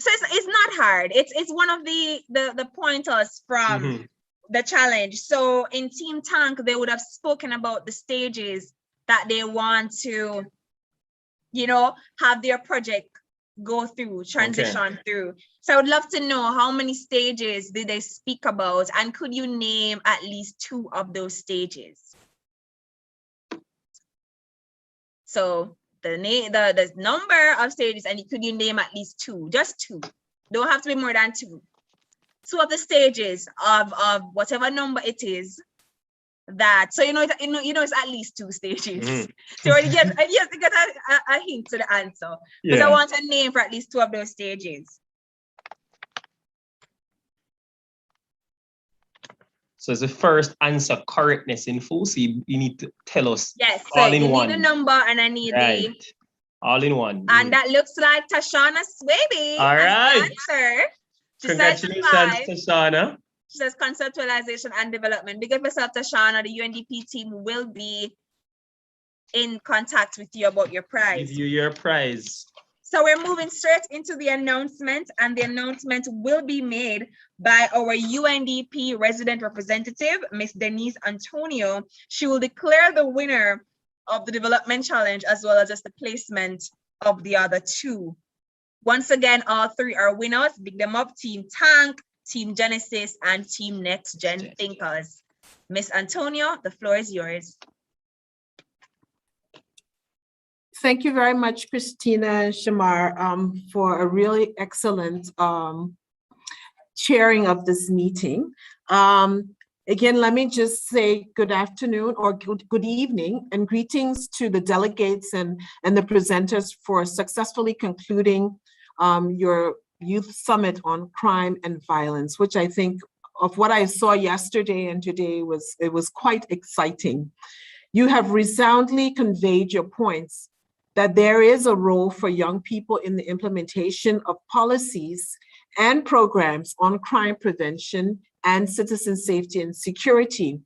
So it's not hard. It's one of the pointers from the challenge. So in Team Tank, they would have spoken about the stages that they want to, you know, have their project go through, transition through. So I would love to know how many stages did they speak about, and could you name at least 2 of those stages? So the number of stages, and could you name at least 2? Just 2. Don't have to be more than 2. 2 of the stages of whatever number it is. That, so you know it's at least 2 stages. So you already get a hint to the answer. Because I want a name for at least 2 of those stages. So it's the first answer correctness in full. So you need to tell us. Yes, so all in you one. need a number and I need the all in one. And that looks like Tashana Swaby. All right. Answer. Congratulations, Tashana. She says conceptualization and development. Big up yourself, Tashana. The UNDP team will be in contact with you about your prize. Give you your prize. So we're moving straight into the announcement, and the announcement will be made by our UNDP resident representative, Miss Denise Antonio. She will declare the winner of the development challenge, as well as just the placement of the other 2. Once again, all 3 are winners. Big them up, Team Tank, Team Genesis, and Team Next Gen Thinkers. Miss Antonio, the floor is yours. Thank you very much, Christina and Shamar, for a really excellent chairing of this meeting. Again, let me just say good afternoon or good evening and greetings to the delegates and the presenters for successfully concluding your Youth Summit on Crime and Violence, which I think of what I saw yesterday and today was quite exciting. You have resoundingly conveyed your points that there is a role for young people in the implementation of policies and programs on crime prevention and citizen safety and security.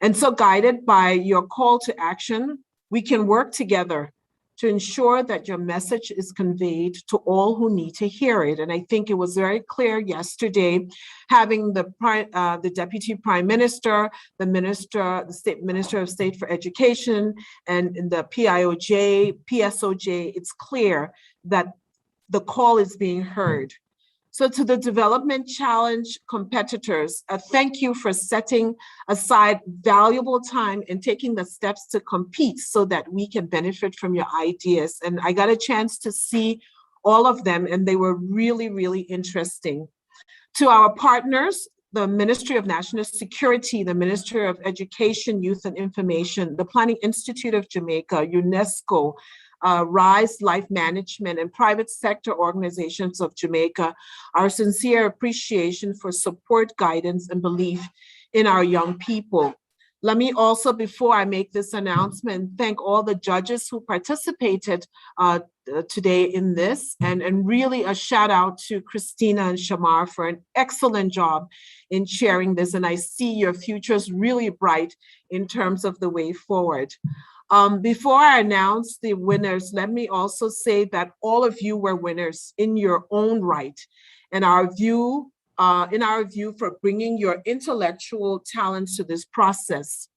And so, guided by your call to action, we can work together to ensure that your message is conveyed to all who need to hear it. And I think it was very clear yesterday, having the Deputy Prime Minister, the State Minister of State for Education, and the PIOJ, PSOJ, it's clear that the call is being heard. So to the Development Challenge competitors, thank you for setting aside valuable time and taking the steps to compete so that we can benefit from your ideas. And I got a chance to see all of them, and they were really, really interesting. To our partners, the Ministry of National Security, the Ministry of Education, Youth and Information, the Planning Institute of Jamaica, UNESCO, RISE Life Management, and private sector organizations of Jamaica, our sincere appreciation for support, guidance, and belief in our young people. Let me also, before I make this announcement, thank all the judges who participated today in this, and really a shout out to Christina and Shamar for an excellent job in chairing this. And I see your futures really bright in terms of the way forward. Before I announce the winners, let me also say that all of you were winners in your own right. And in our view, for bringing your intellectual talents to this process.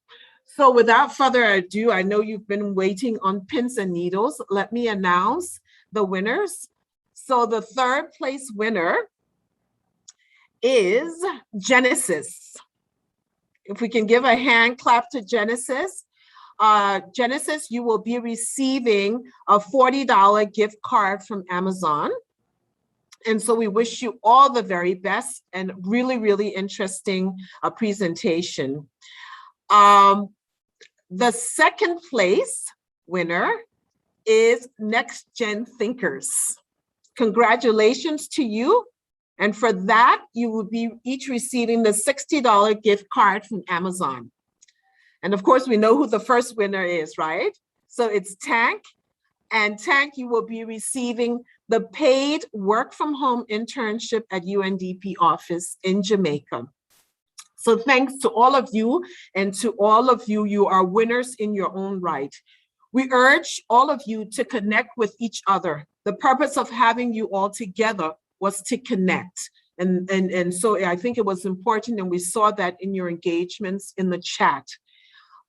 So without further ado, I know you've been waiting on pins and needles. Let me announce the winners. So the third place winner is Genesis. If we can give a hand clap to Genesis. Genesis, you will be receiving a $40 gift card from Amazon. And so we wish you all the very best and really, really interesting presentation. The second place winner is Next Gen Thinkers. Congratulations to you. And for that, you will be each receiving the $60 gift card from Amazon. And of course, we know who the first winner is, right? So it's Tank. And Tank, you will be receiving the paid work from home internship at UNDP office in Jamaica. So thanks to all of you, and to all of you, you are winners in your own right. We urge all of you to connect with each other. The purpose of having you all together was to connect. And so I think it was important, and we saw that in your engagements in the chat.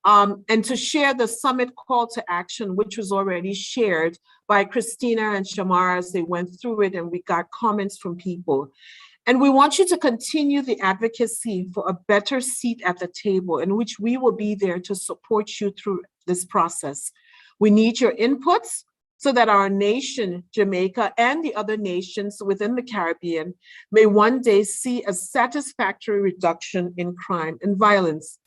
And to share the summit call to action, which was already shared by Christina and Shamar as they went through it, and we got comments from people. And we want you to continue the advocacy for a better seat at the table, in which we will be there to support you through this process. We need your inputs so that our nation, Jamaica, and the other nations within the Caribbean may one day see a satisfactory reduction in crime and violence,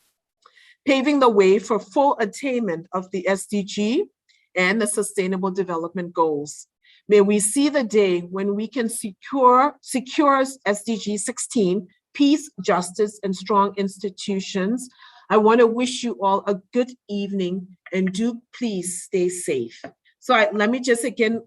paving the way for full attainment of the SDG and the Sustainable Development Goals. May we see the day when we can secure SDG 16, peace, justice, and strong institutions. I want to wish you all a good evening, and do please stay safe. So let me just again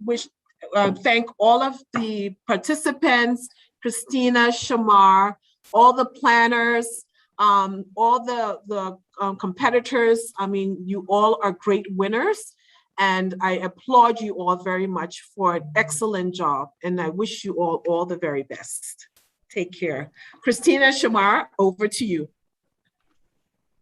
thank all of the participants, Christina, Shamar, all the planners, all the competitors. I mean, you all are great winners, and I applaud you all very much for an excellent job, and I wish you all the very best. Take care. Christina, Shamar, over to you.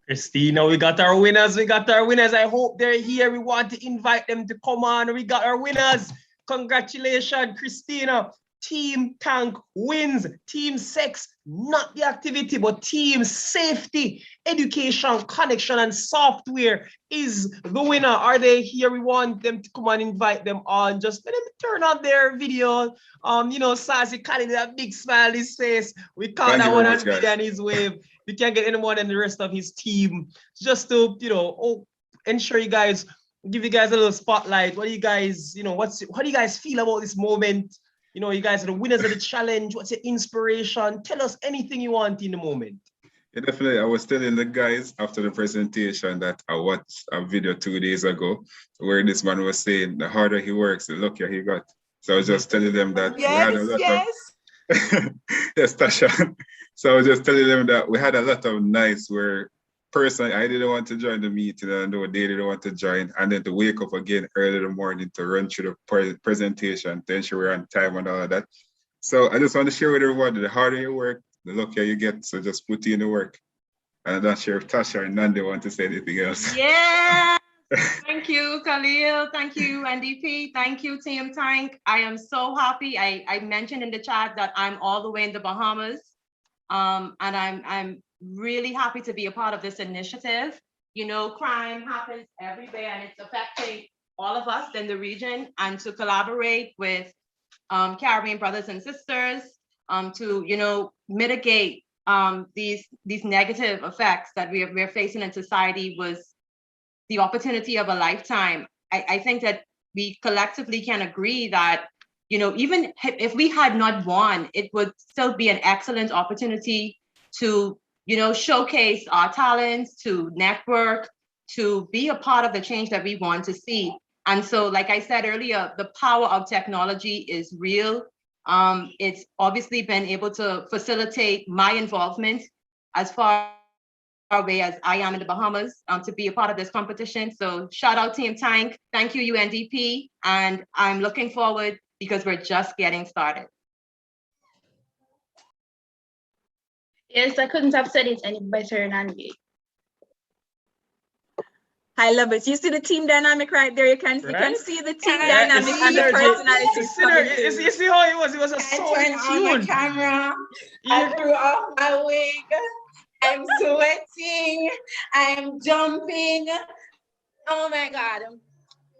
Christina, we got our winners. We got our winners. I hope they're here. We want to invite them to come on. We got our winners. Congratulations, Christina. Team Tank wins. Team Sex, not the activity, but Team Safety, Education, Connection, and Software is the winner. Are they here? We want them to come and invite them on. Just let them turn on their video. You know, Sassy Khalid, that big smile on his face. We count that one on video and his wave. We can't get anyone in the rest of his team. Just to, you know, ensure you guys, give you guys a little spotlight. What do you guys, you know, how do you guys feel about this moment? You know, you guys are the winners of the challenge. What's your inspiration? Tell us anything you want in the moment. Yeah, definitely. I was telling the guys after the presentation that I watched a video 2 days ago where this man was saying the harder he works, the luckier he got. So I was just telling them that we had a lot of yes, Tasha. So I was just telling them that we had a lot of nights where personally I didn't want to join the meeting, and I know they didn't want to join, and then to wake up again early in the morning to run through the presentation to ensure we're on time and all of that. So I just want to share with everyone that the harder you work, the luckier you get. So just put in the work. And I'm not sure if Tasha and Nandi want to say anything else. Yeah. Thank you, Khalil. Thank you, UNDP. Thank you, Team Tank. I am so happy. I mentioned in the chat that I'm all the way in the Bahamas. And I'm really happy to be a part of this initiative. You know, crime happens everywhere and it's affecting all of us in the region, and to collaborate with Caribbean brothers and sisters to, mitigate these negative effects that we're facing in society was the opportunity of a lifetime. I think that we collectively can agree that, even if we had not won, it would still be an excellent opportunity to, showcase our talents, to network, to be a part of the change that we want to see. And so, like I said earlier, the power of technology is real. It's obviously been able to facilitate my involvement as far away as I am in the Bahamas to be a part of this competition. So shout out Team Tank. Thank you, UNDP. And I'm looking forward because we're just getting started. Yes, I couldn't have said it any better, Nandi. I love it. You see the team dynamic right there. You can see the team dynamic and the personality. You see how it was? It was a so turned on my camera. I threw off my wig. I'm sweating. I'm jumping. Oh my God.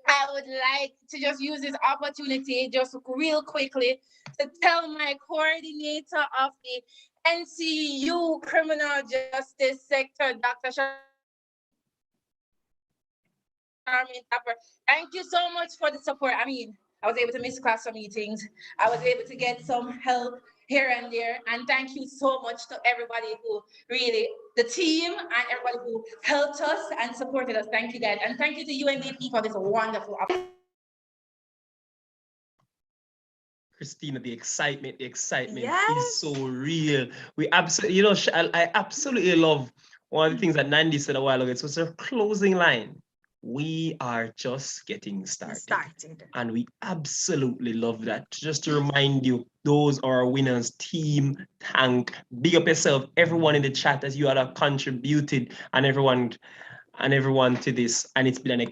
I would like to just use this opportunity just real quickly to tell my coordinator of the NCU Criminal Justice Sector, Dr. Charmaine Tapper. Thank you so much for the support. I mean, I was able to miss class meetings. I was able to get some help here and there. And thank you so much to everybody who really, the team and everybody who helped us and supported us. Thank you guys. And thank you to UNDP for this wonderful opportunity. Christina, the excitement is so real. We absolutely, I absolutely love one of the things that Nandi said a while ago. It was her closing line. We are just getting started. And we absolutely love that. Just to remind you, those are our winners. Team Tank. Big up yourself, everyone in the chat as you have contributed and everyone to this. And it's been an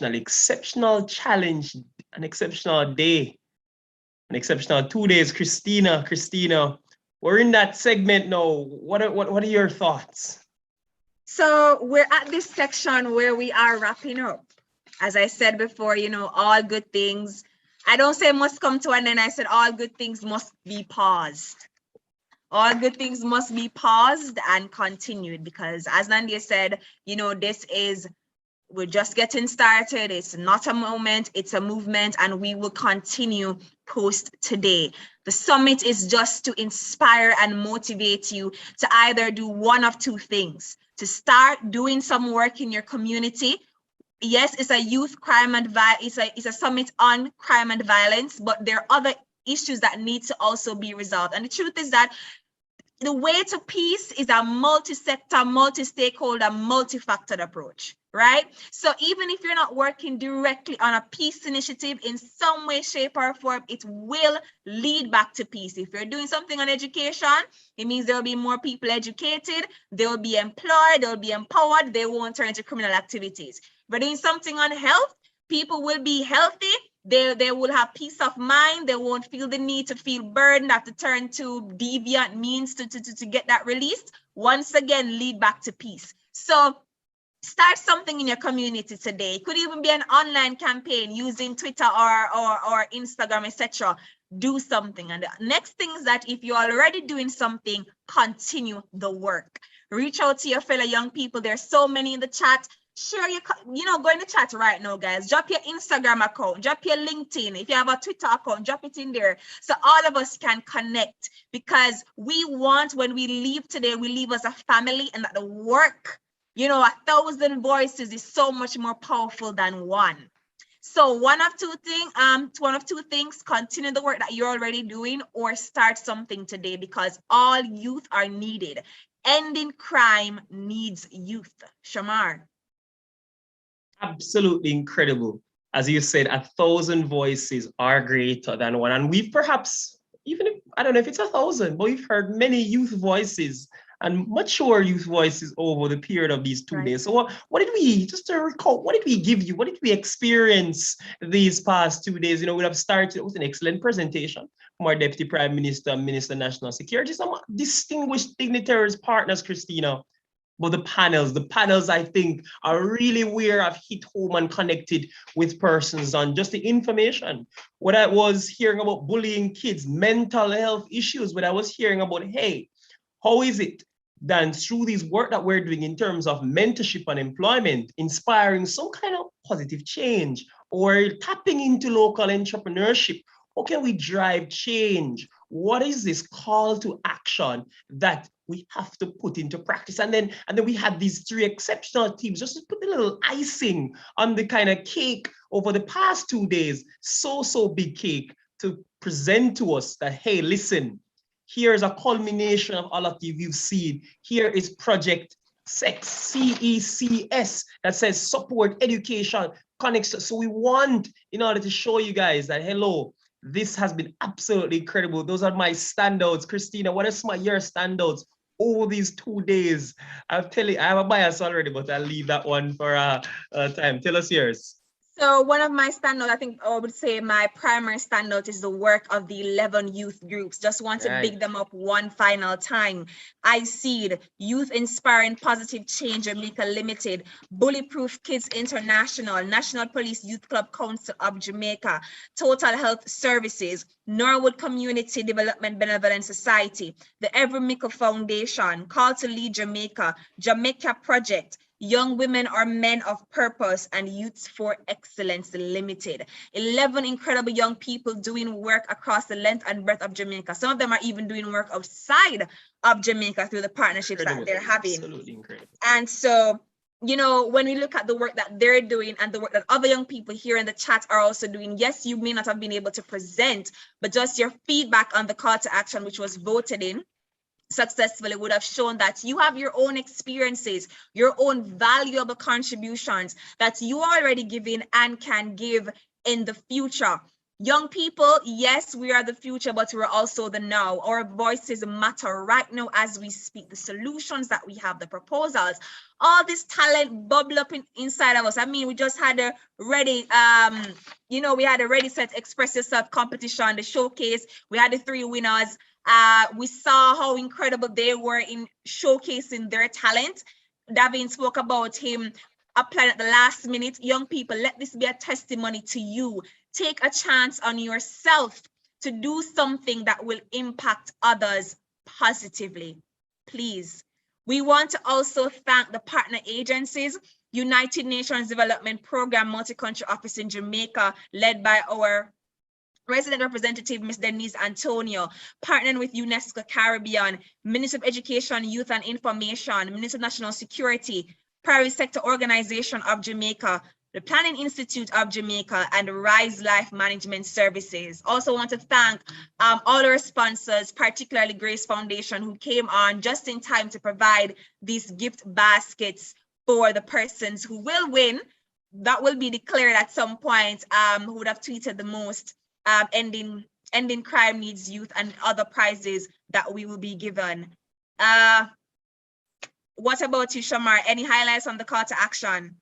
exceptional challenge, an exceptional day, an exceptional 2 days. Christina, we're in that segment now. What are your thoughts? So we're at this section where we are wrapping up. As I said before, all good things, I don't say must come to an end. I said all good things must be paused. All good things must be paused and continued because as Nandia said, we're just getting started. It's not a moment, it's a movement, and we will continue post today. The summit is just to inspire and motivate you to either do one of two things, to start doing some work in your community. Yes, it's a youth crime and it's a summit on crime and violence, but there are other issues that need to also be resolved. And the truth is that the way to peace is a multi-sector, multi-stakeholder, multi-factored approach, right? So even if you're not working directly on a peace initiative in some way, shape, or form, it will lead back to peace. If you're doing something on education, it means there will be more people educated, they will be employed, they'll be empowered, they won't turn to criminal activities. If you're doing something on health, people will be healthy, they will have peace of mind, they won't feel the need to feel burdened, have to turn to deviant means to get that released. Once again, lead back to peace. So start something in your community today. It could even be an online campaign using Twitter or Instagram, etc. Do something. And the next thing is that if you're already doing something, continue the work. Reach out to your fellow young people. There's so many in the chat. Share your, go in the chat right now, guys. Drop your Instagram account, drop your LinkedIn. If you have a Twitter account, drop it in there so all of us can connect, because we want, when we leave today, we leave as a family, and that the work, 1,000 voices is so much more powerful than one. So one of two things, continue the work that you're already doing or start something today, because all youth are needed. Ending crime needs youth. Shamar. Absolutely incredible. As you said, 1,000 voices are greater than one. And we've perhaps, even if, I don't know if it's 1,000, but we've heard many youth voices and mature youth voices over the period of these 2 days. So what did we, just to recall, what did we give you? What did we experience these past 2 days? We have started with an excellent presentation from our Deputy Prime Minister, Minister of National Security, some distinguished dignitaries, partners, Christina. but the panels I think are really where I've hit home and connected with persons on just the information. When I was hearing about bullying kids, mental health issues, when I was hearing about, hey, how is it that through this work that we're doing in terms of mentorship and employment, inspiring some kind of positive change or tapping into local entrepreneurship, how can we drive change? What is this call to action that we have to put into practice? And then we had these 3 exceptional teams just to put a little icing on the kind of cake over the past 2 days, so big cake, to present to us that, hey, listen, here's a culmination of all of you've seen. Here is Project CECS that says support, education, connects. So we want, in order to show you guys that, hello, this has been absolutely incredible. Those are my standouts. Christina, what are some of your standouts over these 2 days? I'll tell you, I have a bias already, but I'll leave that one for time. Tell us yours. So one of my standouts, I think I would say my primary standout is the work of the 11 youth groups. Just want to big them up one final time. I Seed, Youth Inspiring Positive Change Jamaica Limited, Bullyproof Kids International, National Police Youth Club Council of Jamaica, Total Health Services, Norwood Community Development Benevolent Society, the Every Mickle Foundation, Call to Lead Jamaica, Jamaica Project, Young Women or Men of Purpose, and Youths for Excellence Limited. 11 incredible young people doing work across the length and breadth of Jamaica. Some of them are even doing work outside of Jamaica through the partnerships that they're having. Absolutely incredible. And so, you know, when we look at the work that they're doing and the work that other young people here in the chat are also doing, yes, you may not have been able to present, but just your feedback on the call to action, which was voted in successfully, would have shown that you have your own experiences, your own valuable contributions that you are already giving and can give in the future. Young people, yes, we are the future, but we're also the now. Our voices matter right now as we speak. The solutions that we have, the proposals, all this talent bubble up inside of us. I mean, we just had a ready, you know, we had a Ready Set Express Yourself competition, the showcase. We had the 3 winners. We saw how incredible they were in showcasing their talent. Davin spoke about him applying at the last minute. Young people, let this be a testimony to you. Take a chance on yourself to do something that will impact others positively, please. We want to also thank the partner agencies, United Nations Development Program Multi-Country Office in Jamaica, led by our Resident Representative, Ms. Denise Antonio, partnering with UNESCO Caribbean, Ministry of Education, Youth and Information, Ministry of National Security, Private Sector Organization of Jamaica, the Planning Institute of Jamaica, and Rise Life Management Services. Also want to thank all our sponsors, particularly Grace Foundation, who came on just in time to provide these gift baskets for the persons who will win. That will be declared at some point, who would have tweeted the most. Ending crime needs youth and other prizes that we will be given. What about you, Shamar? Any highlights on the call to action?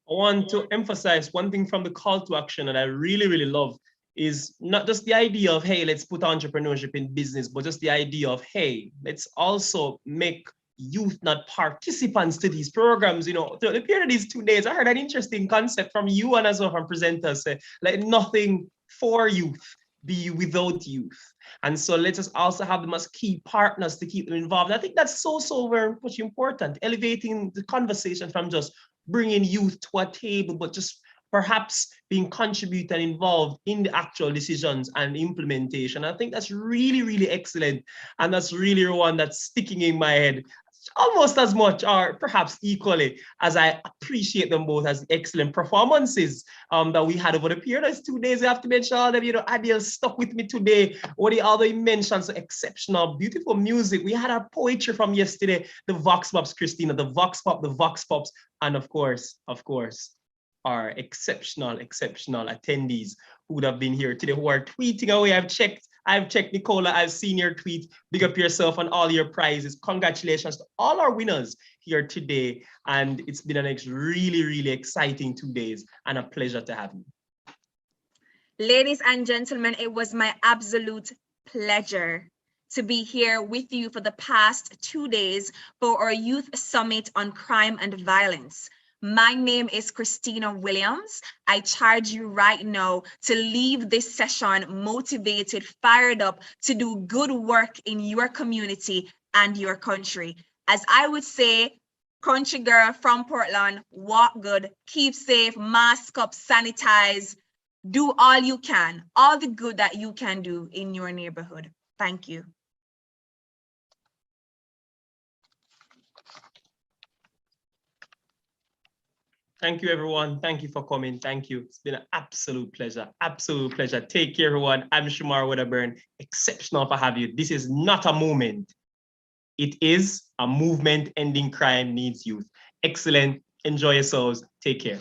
I want to emphasize one thing from the call to action that I really, really love is not just the idea of, hey, let's put entrepreneurship in business, but just the idea of, hey, let's also make youth not participants to these programs. You know, the period of these 2 days, I heard an interesting concept from you and as well from presenters, say, like nothing for youth be without youth. And so let us also have them as key partners to keep them involved. I think that's so very much important, elevating the conversation from just bringing youth to a table, but just perhaps being contributed and involved in the actual decisions and implementation. I think that's really, really excellent. And that's really one that's sticking in my head almost as much or perhaps equally as I appreciate them both as excellent performances that we had over the period. There's 2 days I have to mention all them, you know, Adil stuck with me today. What the other mentions, exceptional, beautiful music. We had our poetry from yesterday, the Vox Pops, Christina, the Vox Pops, and of course, our exceptional attendees who would have been here today, who are tweeting away. I've checked, Nicola, I've seen your tweet. Big up yourself on all your prizes. Congratulations to all our winners here today. And it's been an really, really exciting 2 days and a pleasure to have you. Ladies and gentlemen, it was my absolute pleasure to be here with you for the past 2 days for our Youth Summit on Crime and Violence. My name is Christina Williams. I charge you right now to leave this session motivated, fired up to do good work in your community and your country. As I would say, country girl from Portland, walk good, keep safe, mask up, sanitize, do all you can, all the good that you can do in your neighborhood. Thank you. Thank you, everyone. Thank you for coming. Thank you. It's been an absolute pleasure. Absolute pleasure. Take care, everyone. I'm Shamar Wedderburn. Exceptional to have you. This is not a moment. It is a movement. Ending crime needs youth. Excellent. Enjoy yourselves. Take care.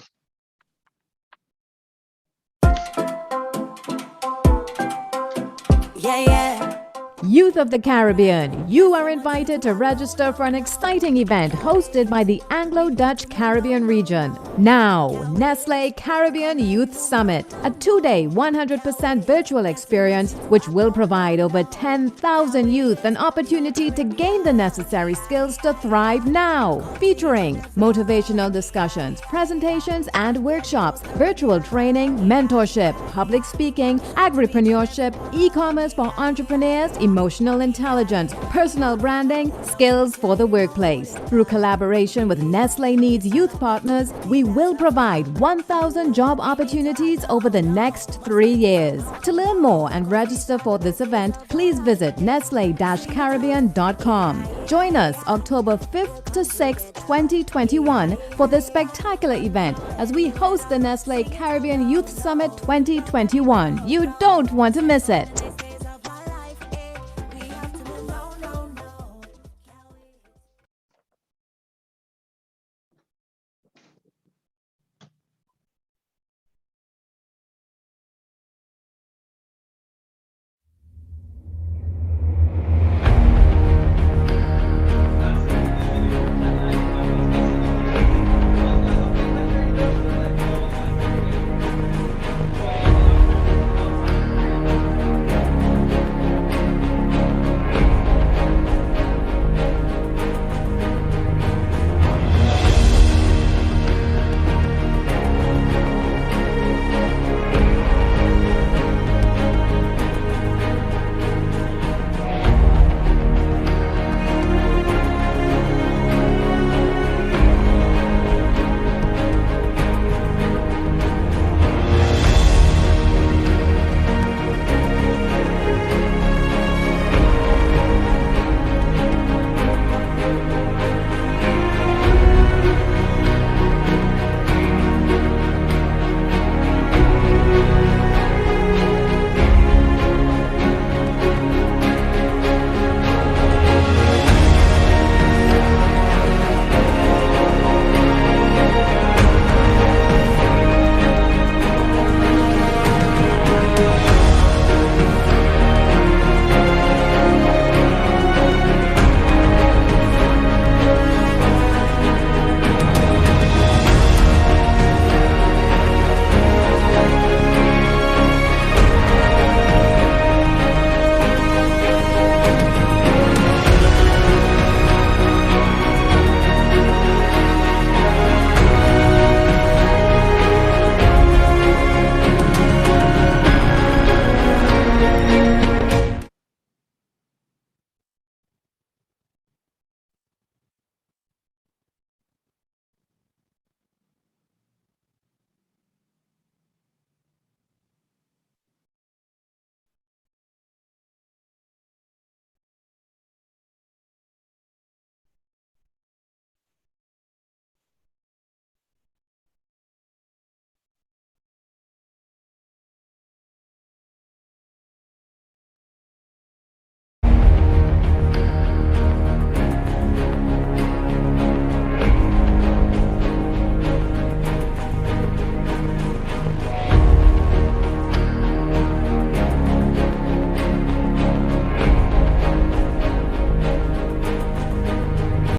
Youth of the Caribbean, you are invited to register for an exciting event hosted by the Anglo-Dutch Caribbean region. Now, Nestle Caribbean Youth Summit, a 2-day 100% virtual experience which will provide over 10,000 youth an opportunity to gain the necessary skills to thrive now. Featuring motivational discussions, presentations and workshops, virtual training, mentorship, public speaking, agripreneurship, e-commerce for entrepreneurs, emotional intelligence, personal branding, skills for the workplace. Through collaboration with Nestle Needs Youth Partners, we will provide 1,000 job opportunities over the next 3 years. To learn more and register for this event, please visit nestle-caribbean.com. Join us October 5th to 6th, 2021 for this spectacular event as we host the Nestle Caribbean Youth Summit 2021. You don't want to miss it.